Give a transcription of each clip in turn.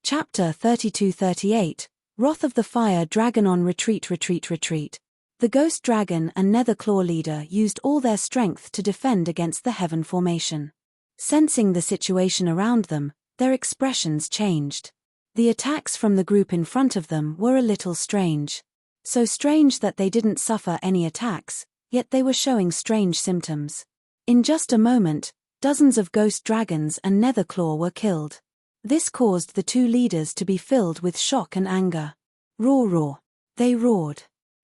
Chapter 32-38, Wrath of the Fire Dragon on Retreat. The Ghost Dragon and Netherclaw leader used all their strength to defend against the heaven formation. Sensing the situation around them, their expressions changed. The attacks from the group in front of them were a little strange. So strange that they didn't suffer any attacks, yet they were showing strange symptoms. In just a moment, dozens of ghost dragons and Netherclaw were killed. This caused the two leaders to be filled with shock and anger. Roar, roar. They roared.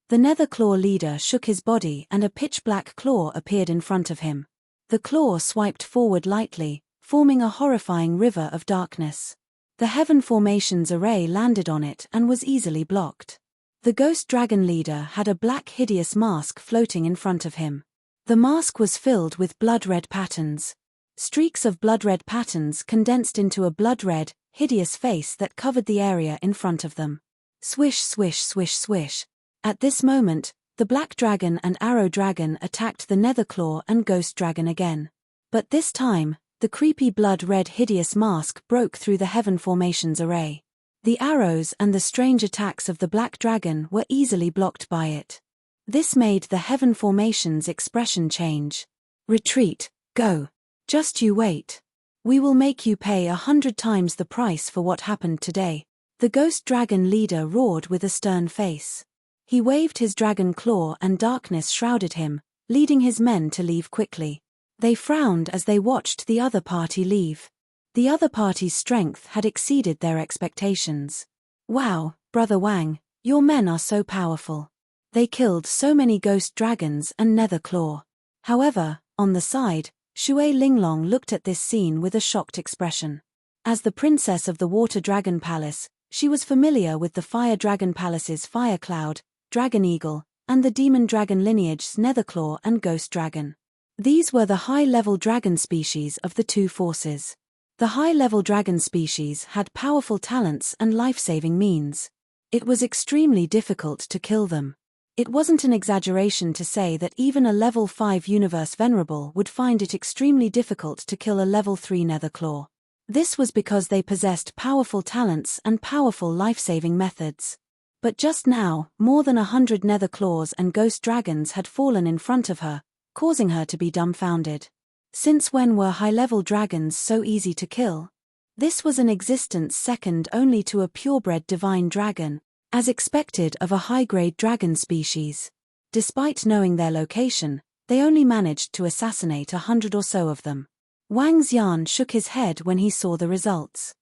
The Netherclaw leader shook his body and a pitch-black claw appeared in front of him. The claw swiped forward lightly, forming a horrifying river of darkness. The Heaven Formations array landed on it and was easily blocked. The Ghost Dragon leader had a black hideous mask floating in front of him. The mask was filled with blood-red patterns. Streaks of blood-red patterns condensed into a blood-red, hideous face that covered the area in front of them. Swish, swish, swish, swish. At this moment, the Black Dragon and Arrow Dragon attacked the Netherclaw and Ghost Dragon again. But this time, the creepy blood-red hideous mask broke through the Heaven Formations array. The arrows and the strange attacks of the Black Dragon were easily blocked by it. This made the Heaven Formations expression change. Retreat, go. Just you wait. We will make you pay 100 times the price for what happened today. The Ghost Dragon leader roared with a stern face. He waved his dragon claw and darkness shrouded him, leading his men to leave quickly. They frowned as they watched the other party leave. The other party's strength had exceeded their expectations. Wow, Brother Wang, your men are so powerful. They killed so many ghost dragons and Netherclaw. However, on the side, Shui Linglong looked at this scene with a shocked expression. As the princess of the Water Dragon Palace, she was familiar with the Fire Dragon Palace's Fire Cloud, Dragon Eagle, and the Demon Dragon lineage's Netherclaw and Ghost Dragon. These were the high-level dragon species of the two forces. The high-level dragon species had powerful talents and life-saving means. It was extremely difficult to kill them. It wasn't an exaggeration to say that even a level 5 universe venerable would find it extremely difficult to kill a level 3 Netherclaw. This was because they possessed powerful talents and powerful life-saving methods. But just now, more than 100 Netherclaws and Ghost Dragons had fallen in front of her, causing her to be dumbfounded. Since when were high-level dragons so easy to kill? This was an existence second only to a purebred divine dragon, as expected of a high-grade dragon species. Despite knowing their location, they only managed to assassinate 100 or so of them. Wang Xian shook his head when he saw the results.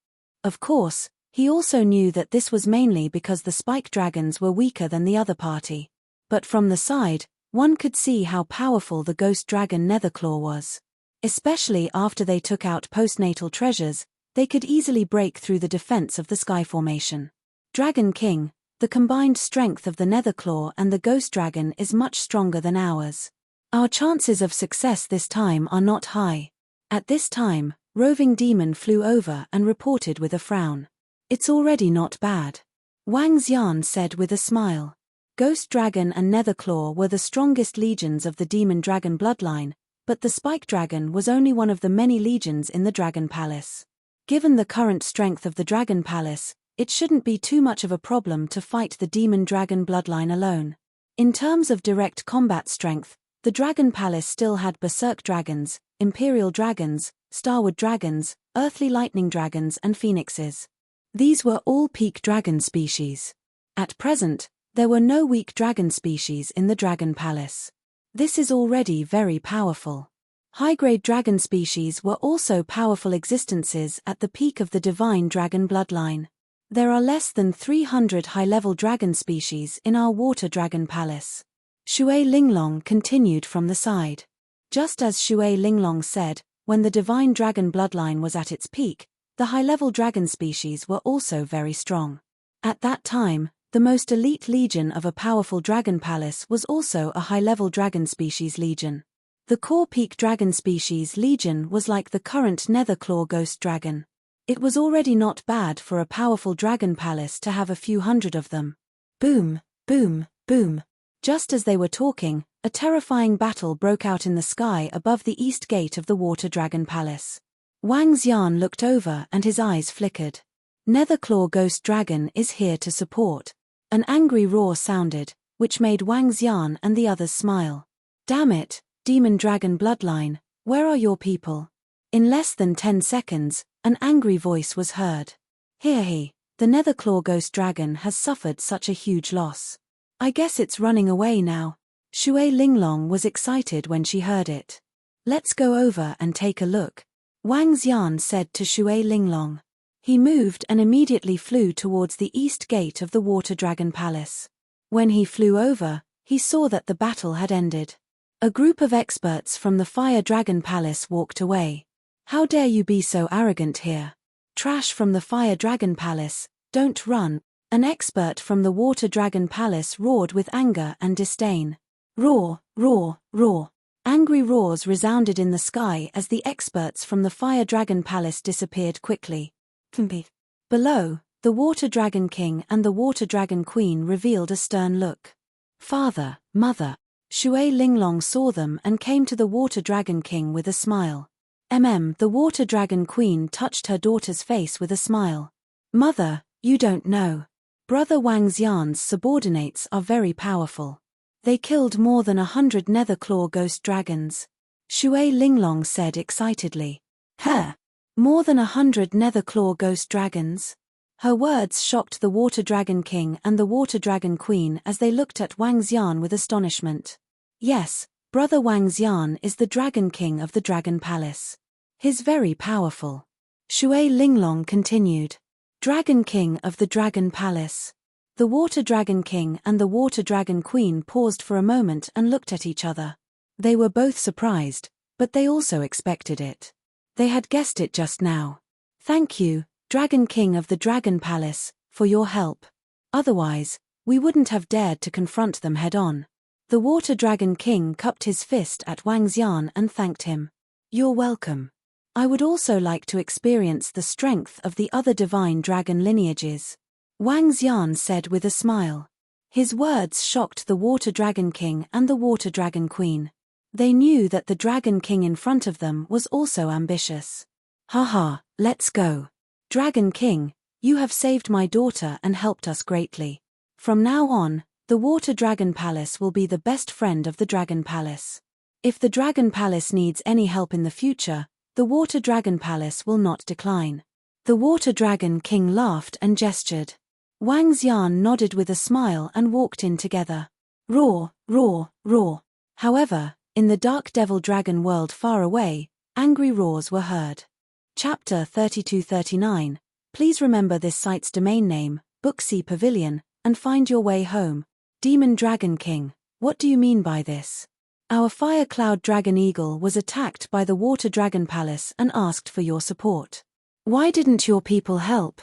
Of course, he also knew that this was mainly because the spike dragons were weaker than the other party. But from the side, one could see how powerful the Ghost Dragon Netherclaw was. Especially after they took out postnatal treasures, they could easily break through the defense of the Sky Formation. Dragon King, the combined strength of the Netherclaw and the Ghost Dragon is much stronger than ours. Our chances of success this time are not high. At this time, Roving Demon flew over and reported with a frown. It's already not bad. Wang Xian said with a smile. Ghost Dragon and Netherclaw were the strongest legions of the Demon Dragon bloodline, but the Spike Dragon was only one of the many legions in the Dragon Palace. Given the current strength of the Dragon Palace, it shouldn't be too much of a problem to fight the Demon Dragon bloodline alone. In terms of direct combat strength, the Dragon Palace still had Berserk Dragons, Imperial Dragons, Starwood Dragons, Earthly Lightning Dragons and Phoenixes. These were all peak dragon species. At present, there were no weak dragon species in the Dragon Palace. This is already very powerful. High-grade dragon species were also powerful existences at the peak of the Divine Dragon bloodline. There are less than 300 high-level dragon species in our Water Dragon Palace. Shui Linglong continued from the side. Just as Shui Linglong said, when the Divine Dragon bloodline was at its peak, the high-level dragon species were also very strong. At that time, the most elite legion of a powerful dragon palace was also a high-level dragon species legion. The core peak dragon species legion was like the current Netherclaw Ghost Dragon. It was already not bad for a powerful dragon palace to have a few hundred of them. Boom, boom, boom. Just as they were talking, a terrifying battle broke out in the sky above the east gate of the Water Dragon Palace. Wang Xian looked over and his eyes flickered. Netherclaw Ghost Dragon is here to support. An angry roar sounded, which made Wang Xian and the others smile. Damn it, Demon Dragon Bloodline, where are your people? In less than 10 seconds, an angry voice was heard. He, the Netherclaw Ghost Dragon has suffered such a huge loss. I guess it's running away now. Shui Linglong was excited when she heard it. Let's go over and take a look, Wang Xian said to Shui Linglong. He moved and immediately flew towards the east gate of the Water Dragon Palace. When he flew over, he saw that the battle had ended. A group of experts from the Fire Dragon Palace walked away. How dare you be so arrogant here? Trash from the Fire Dragon Palace, don't run, an expert from the Water Dragon Palace roared with anger and disdain. Roar, roar, roar. Angry roars resounded in the sky as the experts from the Fire Dragon Palace disappeared quickly. Below, the Water Dragon King and the Water Dragon Queen revealed a stern look. Father, mother. Shui Linglong saw them and came to the Water Dragon King with a smile. The Water Dragon Queen touched her daughter's face with a smile. Mother, you don't know. Brother Wang Xian's subordinates are very powerful. They killed more than 100 Netherclaw Ghost Dragons. Shui Linglong said excitedly. More than 100 Netherclaw Ghost Dragons? Her words shocked the Water Dragon King and the Water Dragon Queen as they looked at Wang Xian with astonishment. Yes, Brother Wang Xian is the Dragon King of the Dragon Palace. He's very powerful. Shui Linglong continued. Dragon King of the Dragon Palace. The Water Dragon King and the Water Dragon Queen paused for a moment and looked at each other. They were both surprised, but they also expected it. They had guessed it just now. Thank you, Dragon King of the Dragon Palace, for your help. Otherwise, we wouldn't have dared to confront them head-on. The Water Dragon King cupped his fist at Wang Xian and thanked him. You're welcome. I would also like to experience the strength of the other divine dragon lineages, Wang Xian said with a smile. His words shocked the Water Dragon King and the Water Dragon Queen. They knew that the Dragon King in front of them was also ambitious. Haha, let's go. Dragon King, you have saved my daughter and helped us greatly. From now on, the Water Dragon Palace will be the best friend of the Dragon Palace. If the Dragon Palace needs any help in the future, the Water Dragon Palace will not decline. The Water Dragon King laughed and gestured. Wang Xian nodded with a smile and walked in together. Roar, roar, roar. However, in the Dark Devil Dragon world far away, angry roars were heard. Chapter 3239. Please remember this site's domain name, Booksea Pavilion, and find your way home. Demon Dragon King, what do you mean by this? Our Fire Cloud Dragon Eagle was attacked by the Water Dragon Palace and asked for your support. Why didn't your people help?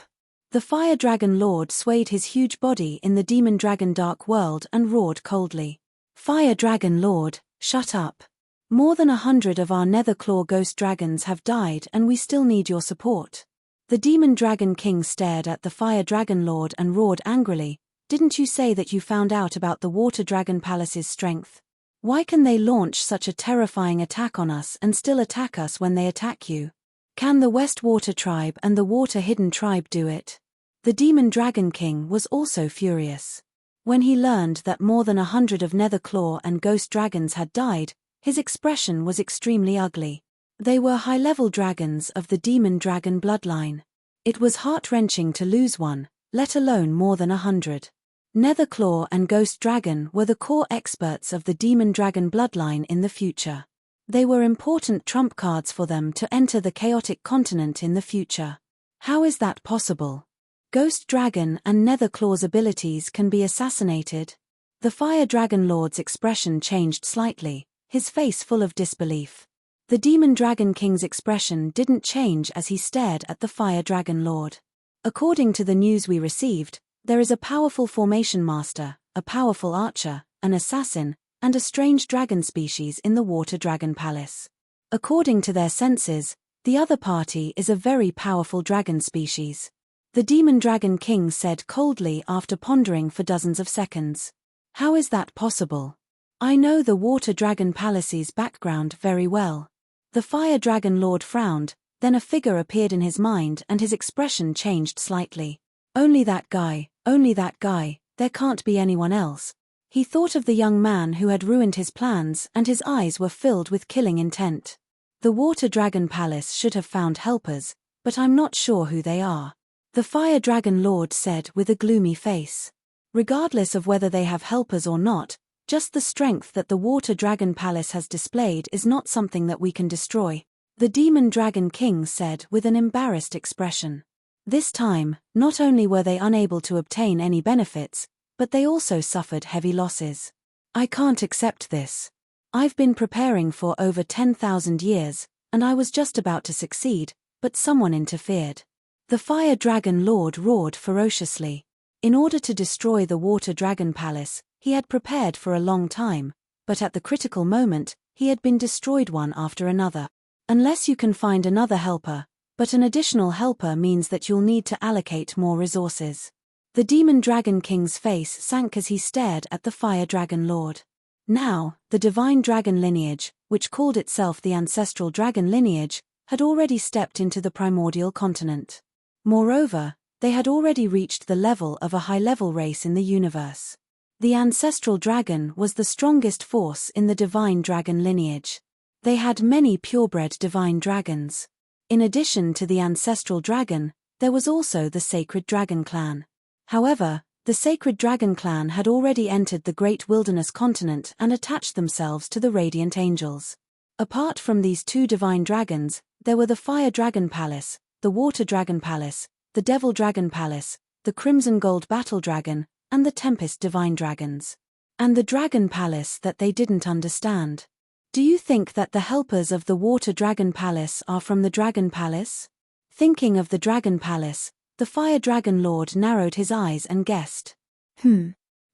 The Fire Dragon Lord swayed his huge body in the Demon Dragon Dark World and roared coldly. Fire Dragon Lord, shut up. More than 100 of our Netherclaw Ghost Dragons have died and we still need your support. The Demon Dragon King stared at the Fire Dragon Lord and roared angrily. Didn't you say that you found out about the Water Dragon Palace's strength? Why can they launch such a terrifying attack on us and still attack us when they attack you? Can the West Water Tribe and the Water Hidden Tribe do it? The Demon Dragon King was also furious. When he learned that more than 100 of Netherclaw and Ghost Dragons had died, his expression was extremely ugly. They were high-level dragons of the Demon Dragon bloodline. It was heart-wrenching to lose one, let alone more than 100. Netherclaw and Ghost Dragon were the core experts of the Demon Dragon bloodline in the future. They were important trump cards for them to enter the chaotic continent in the future. How is that possible? Ghost Dragon and Netherclaw's abilities can be assassinated? The Fire Dragon Lord's expression changed slightly, his face full of disbelief. The Demon Dragon King's expression didn't change as he stared at the Fire Dragon Lord. According to the news we received, there is a powerful formation master, a powerful archer, an assassin, and a strange dragon species in the Water Dragon Palace. According to their senses, the other party is a very powerful dragon species. The Demon Dragon King said coldly after pondering for dozens of seconds. How is that possible? I know the Water Dragon Palace's background very well. The Fire Dragon Lord frowned, Then a figure appeared in his mind and his expression changed slightly. Only that guy, there can't be anyone else. He thought of the young man who had ruined his plans and his eyes were filled with killing intent. The Water Dragon Palace should have found helpers, but I'm not sure who they are. The Fire Dragon Lord said with a gloomy face. Regardless of whether they have helpers or not, just the strength that the Water Dragon Palace has displayed is not something that we can destroy, the Demon Dragon King said with an embarrassed expression. This time, not only were they unable to obtain any benefits, but they also suffered heavy losses. I can't accept this. I've been preparing for over 10,000 years, and I was just about to succeed, but someone interfered. The Fire Dragon Lord roared ferociously. In order to destroy the Water Dragon Palace, he had prepared for a long time, but at the critical moment, he had been destroyed one after another. Unless you can find another helper, but an additional helper means that you'll need to allocate more resources. The Demon Dragon King's face sank as he stared at the Fire Dragon Lord. Now, the Divine Dragon lineage, which called itself the Ancestral Dragon lineage, had already stepped into the primordial continent. Moreover, they had already reached the level of a high-level race in the universe. The Ancestral Dragon was the strongest force in the Divine Dragon lineage. They had many purebred divine dragons. In addition to the Ancestral Dragon, there was also the Sacred Dragon Clan. However, the Sacred Dragon Clan had already entered the Great Wilderness continent and attached themselves to the Radiant Angels. Apart from these two divine dragons, there were the Fire Dragon Palace, the Water Dragon Palace, the Devil Dragon Palace, the Crimson Gold Battle Dragon, and the Tempest Divine Dragons. And the Dragon Palace that they didn't understand. Do you think that the helpers of the Water Dragon Palace are from the Dragon Palace? Thinking of the Dragon Palace, the Fire Dragon Lord narrowed his eyes and guessed.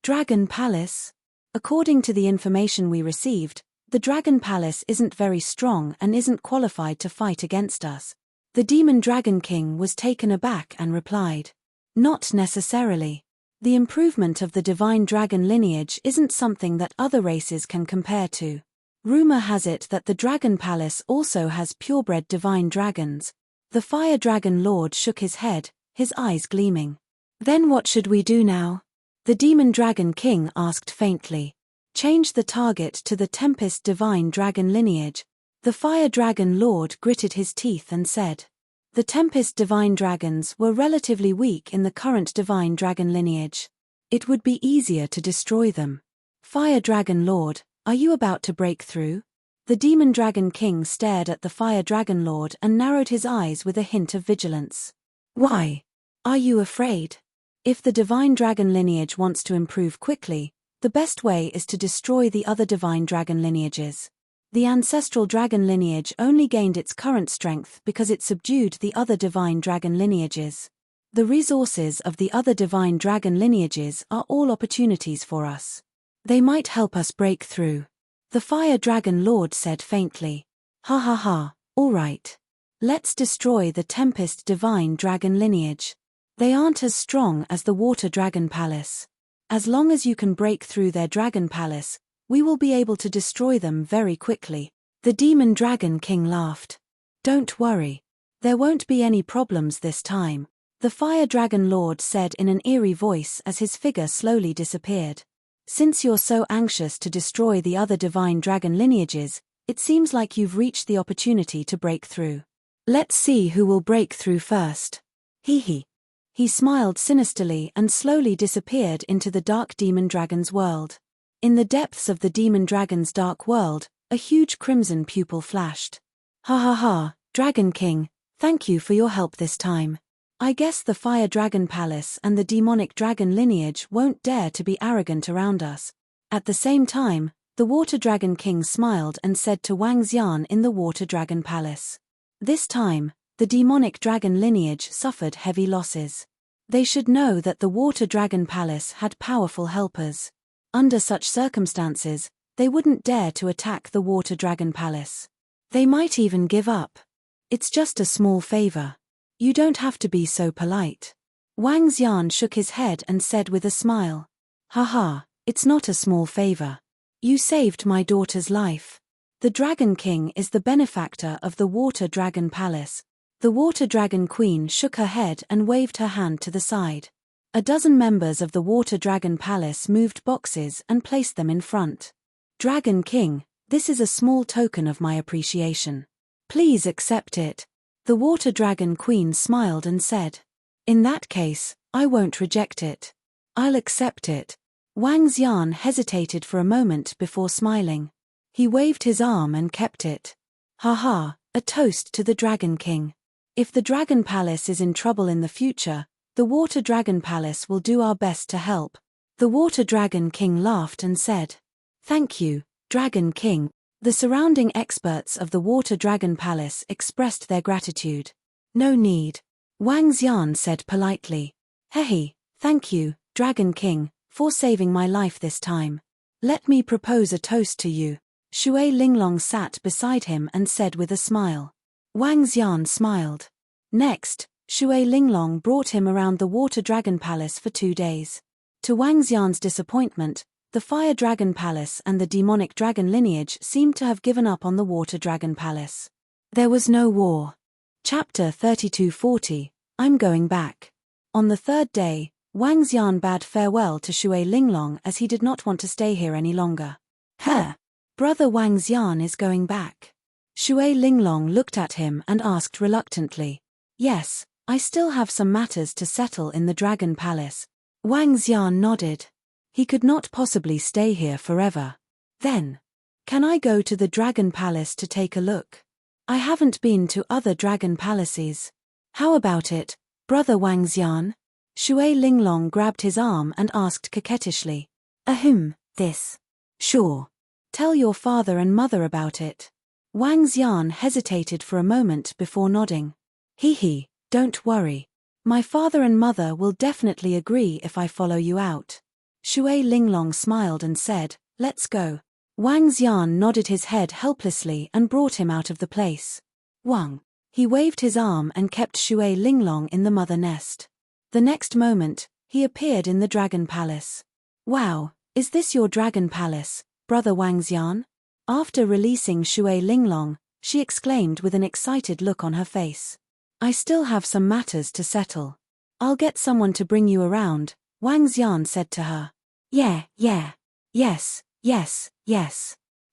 Dragon Palace? According to the information we received, the Dragon Palace isn't very strong and isn't qualified to fight against us. The Demon Dragon King was taken aback and replied. Not necessarily. The improvement of the Divine Dragon lineage isn't something that other races can compare to. Rumor has it that the Dragon Palace also has purebred divine dragons. The Fire Dragon Lord shook his head, his eyes gleaming. Then what should we do now? The Demon Dragon King asked faintly. Change the target to the Tempest Divine Dragon lineage. The Fire Dragon Lord gritted his teeth and said. The Tempest Divine Dragons were relatively weak in the current Divine Dragon lineage. It would be easier to destroy them. Fire Dragon Lord, are you about to break through? The Demon Dragon King stared at the Fire Dragon Lord and narrowed his eyes with a hint of vigilance. Why? Are you afraid? If the Divine Dragon lineage wants to improve quickly, the best way is to destroy the other Divine Dragon lineages. The Ancestral Dragon lineage only gained its current strength because it subdued the other Divine Dragon lineages. The resources of the other Divine Dragon lineages are all opportunities for us. They might help us break through. The Fire Dragon Lord said faintly. Ha ha ha, all right. Let's destroy the Tempest Divine Dragon lineage. They aren't as strong as the Water Dragon Palace. As long as you can break through their Dragon Palace, we will be able to destroy them very quickly. The Demon Dragon King laughed. Don't worry. There won't be any problems this time, the Fire Dragon Lord said in an eerie voice as his figure slowly disappeared. Since you're so anxious to destroy the other Divine Dragon lineages, it seems like you've reached the opportunity to break through. Let's see who will break through first. Hee. He smiled sinisterly and slowly disappeared into the Dark Demon Dragon's world. In the depths of the Demon Dragon's dark world, a huge crimson pupil flashed. Ha ha ha, Dragon King, thank you for your help this time. I guess the Fire Dragon Palace and the Demonic Dragon lineage won't dare to be arrogant around us. At the same time, the Water Dragon King smiled and said to Wang Xian in the Water Dragon Palace. This time, the Demonic Dragon lineage suffered heavy losses. They should know that the Water Dragon Palace had powerful helpers. Under such circumstances, they wouldn't dare to attack the Water Dragon Palace. They might even give up. It's just a small favor. You don't have to be so polite. Wang Xian shook his head and said with a smile. Haha, it's not a small favor. You saved my daughter's life. The Dragon King is the benefactor of the Water Dragon Palace. The Water Dragon Queen shook her head and waved her hand to the side. A dozen members of the Water Dragon Palace moved boxes and placed them in front. Dragon King, this is a small token of my appreciation. Please accept it. The Water Dragon Queen smiled and said. In that case, I won't reject it. I'll accept it. Wang Xian hesitated for a moment before smiling. He waved his arm and kept it. Haha, a toast to the Dragon King. If the Dragon Palace is in trouble in the future, the Water Dragon Palace will do our best to help. The Water Dragon King laughed and said. Thank you, Dragon King. The surrounding experts of the Water Dragon Palace expressed their gratitude. No need. Wang Xian said politely. Hey, thank you, Dragon King, for saving my life this time. Let me propose a toast to you. Shui Linglong sat beside him and said with a smile. Wang Xian smiled. Next, Shui Linglong brought him around the Water Dragon Palace for 2 days. To Wang Xian's disappointment, the Fire Dragon Palace and the demonic dragon lineage seemed to have given up on the Water Dragon Palace. There was no war. Chapter 3240, I'm going back. On the 3rd day, Wang Xian bade farewell to Shui Linglong as he did not want to stay here any longer. Brother Wang Xian is going back. Shui Linglong looked at him and asked reluctantly. Yes, I still have some matters to settle in the Dragon Palace. Wang Xian nodded. He could not possibly stay here forever. Then, can I go to the Dragon Palace to take a look? I haven't been to other Dragon Palaces. How about it, Brother Wang Xian? Shui Linglong grabbed his arm and asked coquettishly. This. Sure. Tell your father and mother about it. Wang Xian hesitated for a moment before nodding. Don't worry. My father and mother will definitely agree if I follow you out. Shui Linglong smiled and said, let's go. Wang Xian nodded his head helplessly and brought him out of the place. Wang. He waved his arm and kept Shui Linglong in the mother nest. The next moment, he appeared in the Dragon Palace. Wow, is this your Dragon Palace, Brother Wang Xian? After releasing Shui Linglong, she exclaimed with an excited look on her face. I still have some matters to settle. I'll get someone to bring you around, Wang Xian said to her. Yes.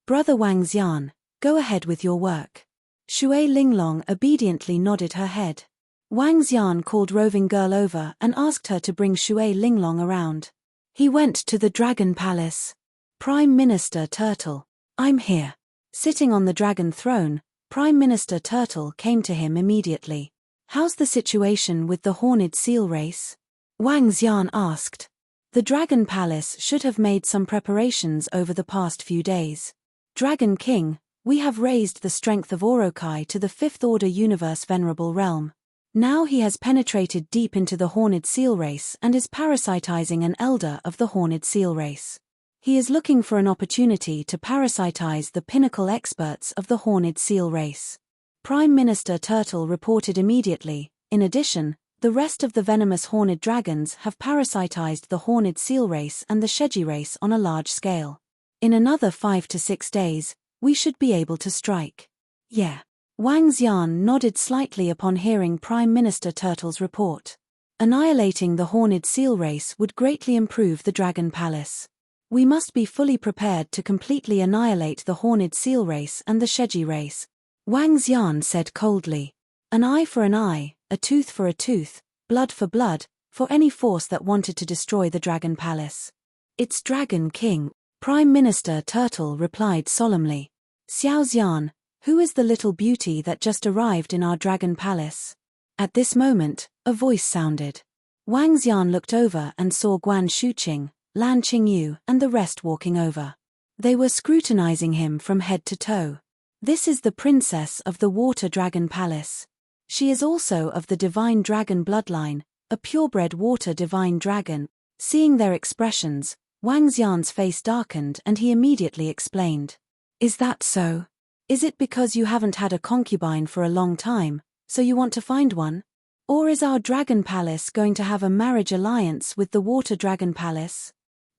Brother Wang Xian, go ahead with your work. Shui Linglong obediently nodded her head. Wang Xian called Roving Girl over and asked her to bring Shui Linglong around. He went to the Dragon Palace. Prime Minister Turtle. I'm here. Sitting on the dragon throne, Prime Minister Turtle came to him immediately. How's the situation with the Horned Seal race? Wang Xian asked. The Dragon Palace should have made some preparations over the past few days. Dragon King, we have raised the strength of Orokai to the 5th Order Universe Venerable Realm. Now he has penetrated deep into the Horned Seal race and is parasitizing an elder of the Horned Seal race. He is looking for an opportunity to parasitize the pinnacle experts of the Horned Seal race. Prime Minister Turtle reported immediately. In addition, the rest of the venomous horned dragons have parasitized the Horned Seal race and the Sheji race on a large scale. In another 5 to 6 days, we should be able to strike. Yeah. Wang Xian nodded slightly upon hearing Prime Minister Turtle's report. Annihilating the Horned Seal race would greatly improve the Dragon Palace. We must be fully prepared to completely annihilate the Horned Seal race and the Sheji race. Wang Xian said coldly. An eye for an eye, a tooth for a tooth, blood for any force that wanted to destroy the Dragon Palace. It's Dragon King, Prime Minister Turtle replied solemnly. Xiao Xian, who is the little beauty that just arrived in our Dragon Palace? At this moment, a voice sounded. Wang Xian looked over and saw Guan Shuqing, Lan Qingyu, and the rest walking over. They were scrutinizing him from head to toe. This is the princess of the Water Dragon Palace. She is also of the Divine Dragon bloodline, a purebred water divine dragon. Seeing their expressions, Wang Xian's face darkened and he immediately explained. Is that so? Is it because you haven't had a concubine for a long time, so you want to find one? Or is our Dragon Palace going to have a marriage alliance with the Water Dragon Palace?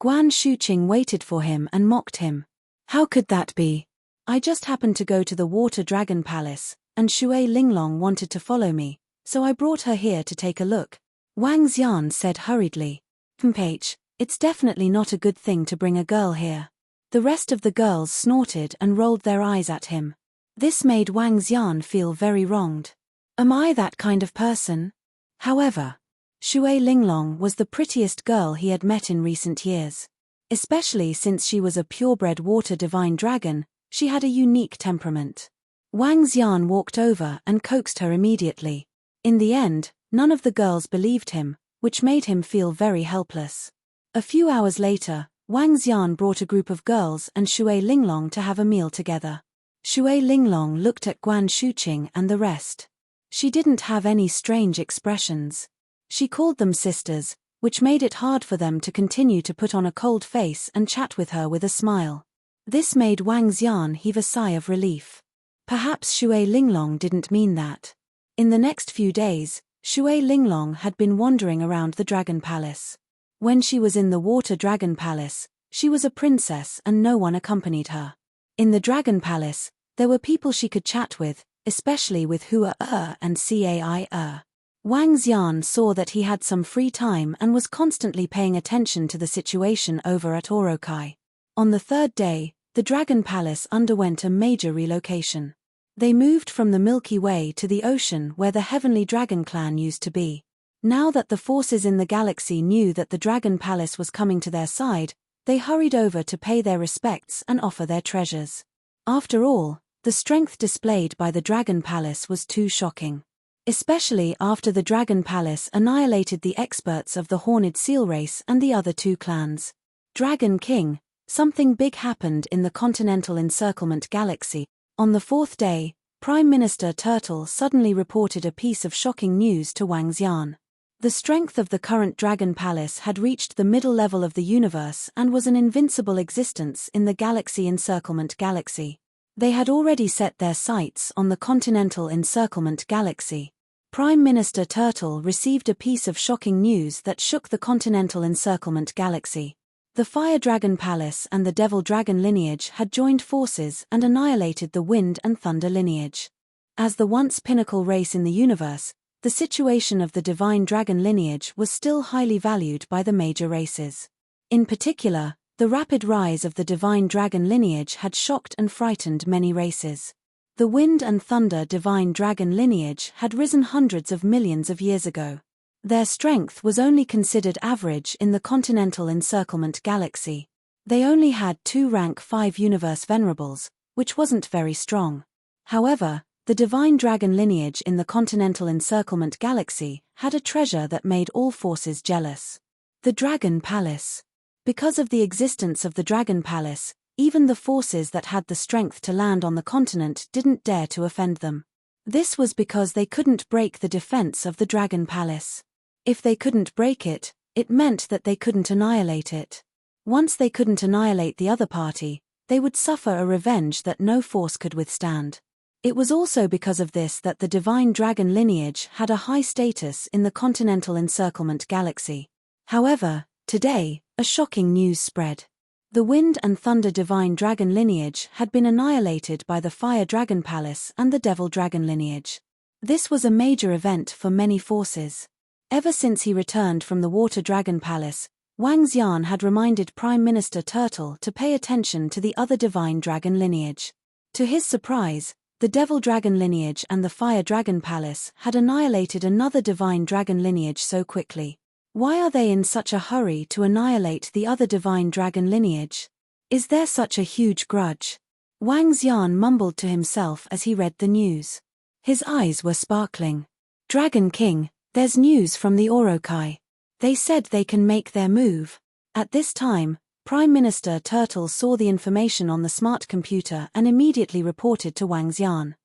Guan Shuqing waited for him and mocked him. How could that be? I just happened to go to the Water Dragon Palace, and Shui Linglong wanted to follow me, so I brought her here to take a look," Wang Xian said hurriedly. "Mph, it's definitely not a good thing to bring a girl here." The rest of the girls snorted and rolled their eyes at him. This made Wang Xian feel very wronged. Am I that kind of person? However, Shui Linglong was the prettiest girl he had met in recent years. Especially since she was a purebred water divine dragon, she had a unique temperament. Wang Xian walked over and coaxed her immediately. In the end, none of the girls believed him, which made him feel very helpless. A few hours later, Wang Xian brought a group of girls and Shui Linglong to have a meal together. Shui Linglong looked at Guan Shuqing and the rest. She didn't have any strange expressions. She called them sisters, which made it hard for them to continue to put on a cold face and chat with her with a smile. This made Wang Xian heave a sigh of relief. Perhaps Shui Linglong didn't mean that. In the next few days, Shui Linglong had been wandering around the Dragon Palace. When she was in the Water Dragon Palace, she was a princess and no one accompanied her. In the Dragon Palace, there were people she could chat with, especially with Hua and Cai. Wang Xian saw that he had some free time and was constantly paying attention to the situation over at Orokai. On the third day, the Dragon Palace underwent a major relocation. They moved from the Milky Way to the ocean where the Heavenly Dragon clan used to be. Now that the forces in the galaxy knew that the Dragon Palace was coming to their side, they hurried over to pay their respects and offer their treasures. After all, the strength displayed by the Dragon Palace was too shocking. Especially after the Dragon Palace annihilated the experts of the Horned Seal race and the other two clans. Dragon King, something big happened in the continental encirclement galaxy. On the fourth day, Prime Minister Turtle suddenly reported a piece of shocking news to Wang Xian. The strength of the current Dragon Palace had reached the middle level of the universe and was an invincible existence in the galaxy encirclement galaxy. They had already set their sights on the continental encirclement galaxy. Prime Minister Turtle received a piece of shocking news that shook the continental encirclement galaxy. The Fire Dragon Palace and the Devil Dragon lineage had joined forces and annihilated the Wind and Thunder lineage. As the once pinnacle race in the universe, the situation of the Divine Dragon lineage was still highly valued by the major races. In particular, the rapid rise of the Divine Dragon lineage had shocked and frightened many races. The Wind and Thunder Divine Dragon lineage had risen hundreds of millions of years ago. Their strength was only considered average in the continental encirclement galaxy. They only had 2 rank 5 universe venerables, which wasn't very strong. However, the Divine Dragon lineage in the continental encirclement galaxy had a treasure that made all forces jealous. The Dragon Palace. Because of the existence of the Dragon Palace, even the forces that had the strength to land on the continent didn't dare to offend them. This was because they couldn't break the defense of the Dragon Palace. If they couldn't break it, it meant that they couldn't annihilate it. Once they couldn't annihilate the other party, they would suffer a revenge that no force could withstand. It was also because of this that the Divine Dragon lineage had a high status in the continental encirclement galaxy. However, today, a shocking news spread. The Wind and Thunder Divine Dragon lineage had been annihilated by the Fire Dragon Palace and the Devil Dragon lineage. This was a major event for many forces. Ever since he returned from the Water Dragon Palace, Wang Xian had reminded Prime Minister Turtle to pay attention to the other Divine Dragon lineage. To his surprise, the Devil Dragon lineage and the Fire Dragon Palace had annihilated another Divine Dragon lineage so quickly. Why are they in such a hurry to annihilate the other Divine Dragon lineage? Is there such a huge grudge? Wang Xian mumbled to himself as he read the news. His eyes were sparkling. Dragon King, there's news from the Orokai. They said they can make their move. At this time, Prime Minister Turtle saw the information on the smart computer and immediately reported to Wang Xian.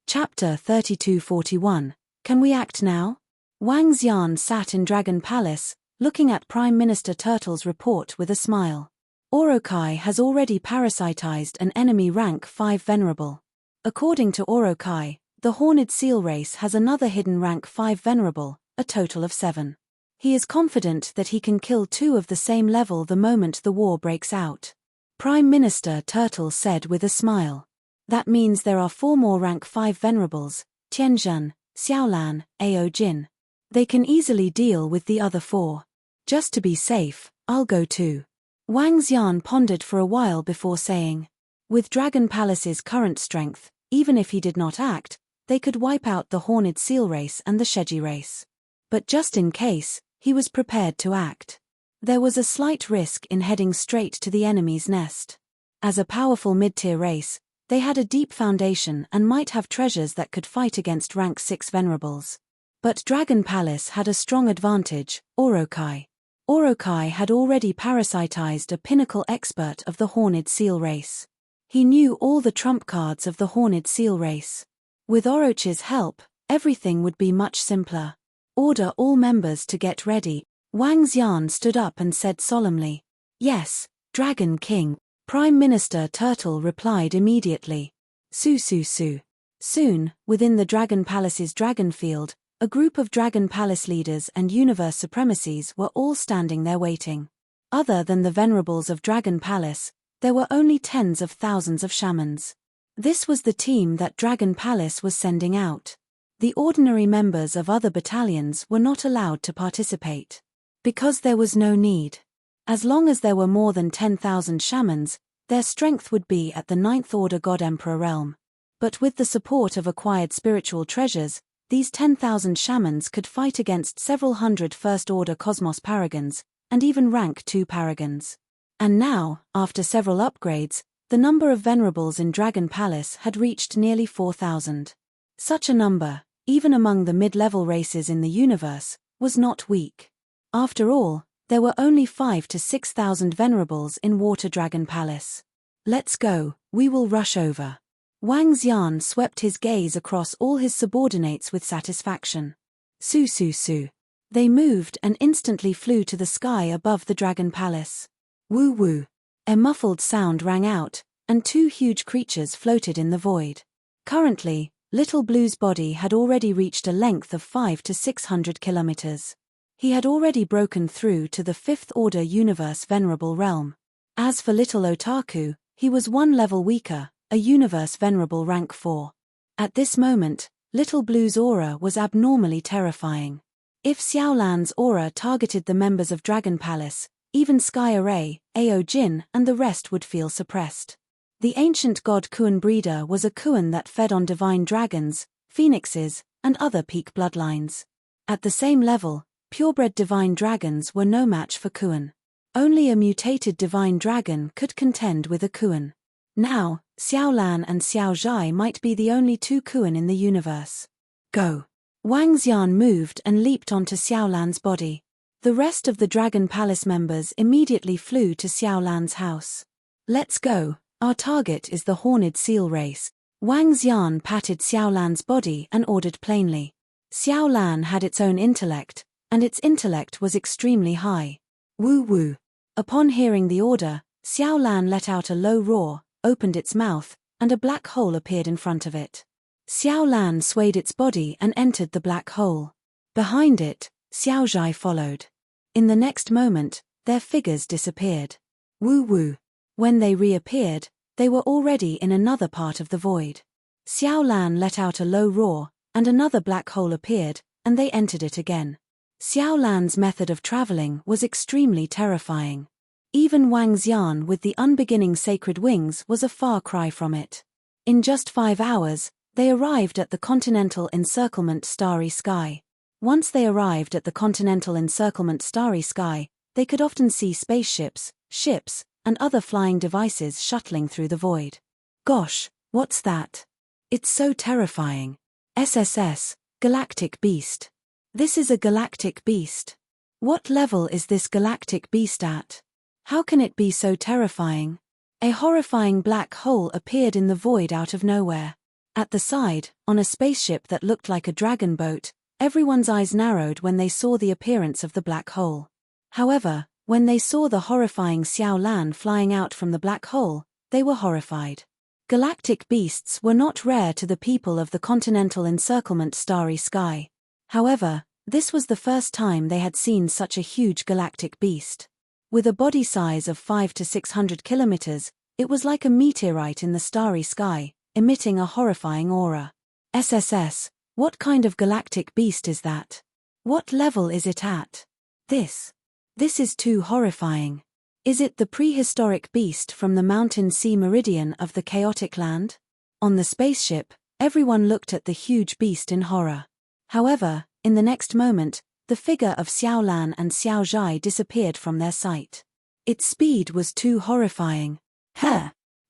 Chapter 3241. Can we act now? Wang Xian sat in Dragon Palace, looking at Prime Minister Turtle's report with a smile. Orokai has already parasitized an enemy rank 5 venerable. According to Orokai, the Horned Seal race has another hidden rank 5 venerable, a total of 7. He is confident that he can kill 2 of the same level the moment the war breaks out. Prime Minister Turtle said with a smile. That means there are 4 more rank 5 venerables, Tianzhen, Xiaolan, Ao Jin. They can easily deal with the other 4. Just to be safe, I'll go too. Wang Xian pondered for a while before saying. With Dragon Palace's current strength, even if he did not act, they could wipe out the Horned Seal race and the Sheji race. But just in case, he was prepared to act. There was a slight risk in heading straight to the enemy's nest. As a powerful mid-tier race, they had a deep foundation and might have treasures that could fight against rank 6 venerables. But Dragon Palace had a strong advantage, Orokai. Orokai had already parasitized a pinnacle expert of the Horned Seal race. He knew all the trump cards of the Horned Seal race. With Orochi's help, everything would be much simpler. Order all members to get ready. Wang Xian stood up and said solemnly. Yes, Dragon King. Prime Minister Turtle replied immediately. Su su su. Soon, within the Dragon Palace's dragon field, a group of Dragon Palace leaders and universe supremacies were all standing there waiting. Other than the venerables of Dragon Palace, there were only tens of thousands of shamans. This was the team that Dragon Palace was sending out. The ordinary members of other battalions were not allowed to participate. Because there was no need. As long as there were more than 10,000 shamans, their strength would be at the 9th Order God Emperor realm. But with the support of acquired spiritual treasures, these 10,000 shamans could fight against several hundred First Order Cosmos Paragons, and even rank 2 Paragons. And now, after several upgrades, the number of venerables in Dragon Palace had reached nearly 4,000. Such a number, even among the mid-level races in the universe, was not weak. After all, there were only 5,000 to 6,000 venerables in Water Dragon Palace. Let's go, we will rush over. Wang Xian swept his gaze across all his subordinates with satisfaction. Su su su. They moved and instantly flew to the sky above the Dragon Palace. Woo woo. A muffled sound rang out, and 2 huge creatures floated in the void. Currently, Little Blue's body had already reached a length of 500 to 600 kilometers. He had already broken through to the 5th Order Universe Venerable Realm. As for Little Otaku, he was 1 level weaker, a Universe Venerable rank 4. At this moment, Little Blue's aura was abnormally terrifying. If Xiaolan's aura targeted the members of Dragon Palace, even Sky Array, Ao Jin and the rest would feel suppressed. The ancient god Kuan breeder was a Kuan that fed on divine dragons, phoenixes, and other peak bloodlines. At the same level, purebred divine dragons were no match for Kuan. Only a mutated divine dragon could contend with a Kuan. Now, Xiaolan and Xiao Zhai might be the only 2 Kuan in the universe. Go! Wang Xian moved and leaped onto Xiaolan's body. The rest of the Dragon Palace members immediately flew to Xiaolan's house. Let's go, our target is the Horned Seal race. Wang Xian patted Xiaolan's body and ordered plainly. Xiaolan had its own intellect, and its intellect was extremely high. Woo woo. Upon hearing the order, Xiaolan let out a low roar, opened its mouth, and a black hole appeared in front of it. Xiaolan swayed its body and entered the black hole. Behind it, Xiao Zhai followed. In the next moment, their figures disappeared. Woo woo. When they reappeared, they were already in another part of the void. Xiaolan let out a low roar, and another black hole appeared, and they entered it again. Xiaolan's method of traveling was extremely terrifying. Even Wang Xian with the unbeginning sacred wings was a far cry from it. In just 5 hours, they arrived at the continental encirclement starry sky. Once they arrived at the continental encirclement starry sky, they could often see spaceships, ships, and other flying devices shuttling through the void. Gosh, what's that? It's so terrifying. SSS, Galactic Beast. This is a galactic beast. What level is this galactic beast at? How can it be so terrifying? A horrifying black hole appeared in the void out of nowhere. At the side, on a spaceship that looked like a dragon boat, everyone's eyes narrowed when they saw the appearance of the black hole. However, when they saw the horrifying Xiaolan flying out from the black hole, they were horrified. Galactic beasts were not rare to the people of the continental encirclement starry sky. However, this was the first time they had seen such a huge galactic beast. With a body size of 500 to 600 kilometers, it was like a meteorite in the starry sky, emitting a horrifying aura. SSS, what kind of galactic beast is that? What level is it at? This is too horrifying. Is it the prehistoric beast from the mountain sea meridian of the chaotic land? On the spaceship, everyone looked at the huge beast in horror. However, in the next moment, the figure of Xiao Lan and Xiao Zhai disappeared from their sight. Its speed was too horrifying.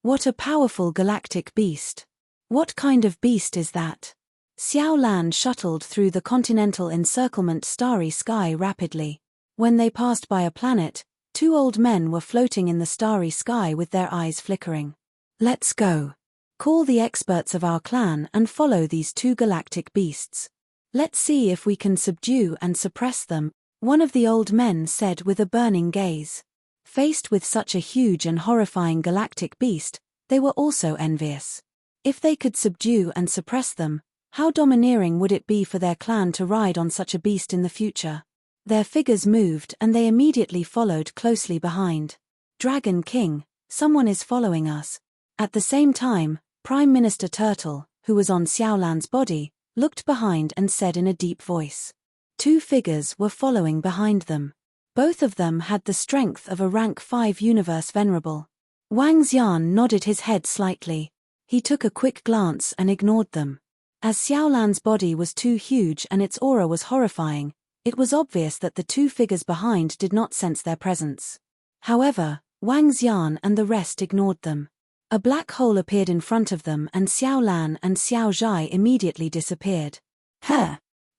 What a powerful galactic beast. What kind of beast is that? Xiao Lan shuttled through the continental encirclement starry sky rapidly. When they passed by a planet, two old men were floating in the starry sky with their eyes flickering. Let's go. Call the experts of our clan and follow these two galactic beasts. Let's see if we can subdue and suppress them, one of the old men said with a burning gaze. Faced with such a huge and horrifying galactic beast, they were also envious. If they could subdue and suppress them, how domineering would it be for their clan to ride on such a beast in the future? Their figures moved and they immediately followed closely behind. Dragon King, someone is following us. At the same time, Prime Minister Turtle, who was on Xiao Lan's body, looked behind and said in a deep voice. Two figures were following behind them. Both of them had the strength of a rank 5 universe venerable. Wang Xian nodded his head slightly. He took a quick glance and ignored them. As Xiao Lan's body was too huge and its aura was horrifying, it was obvious that the two figures behind did not sense their presence. However, Wang Xian and the rest ignored them. A black hole appeared in front of them and Xiao Lan and Xiao Zhai immediately disappeared.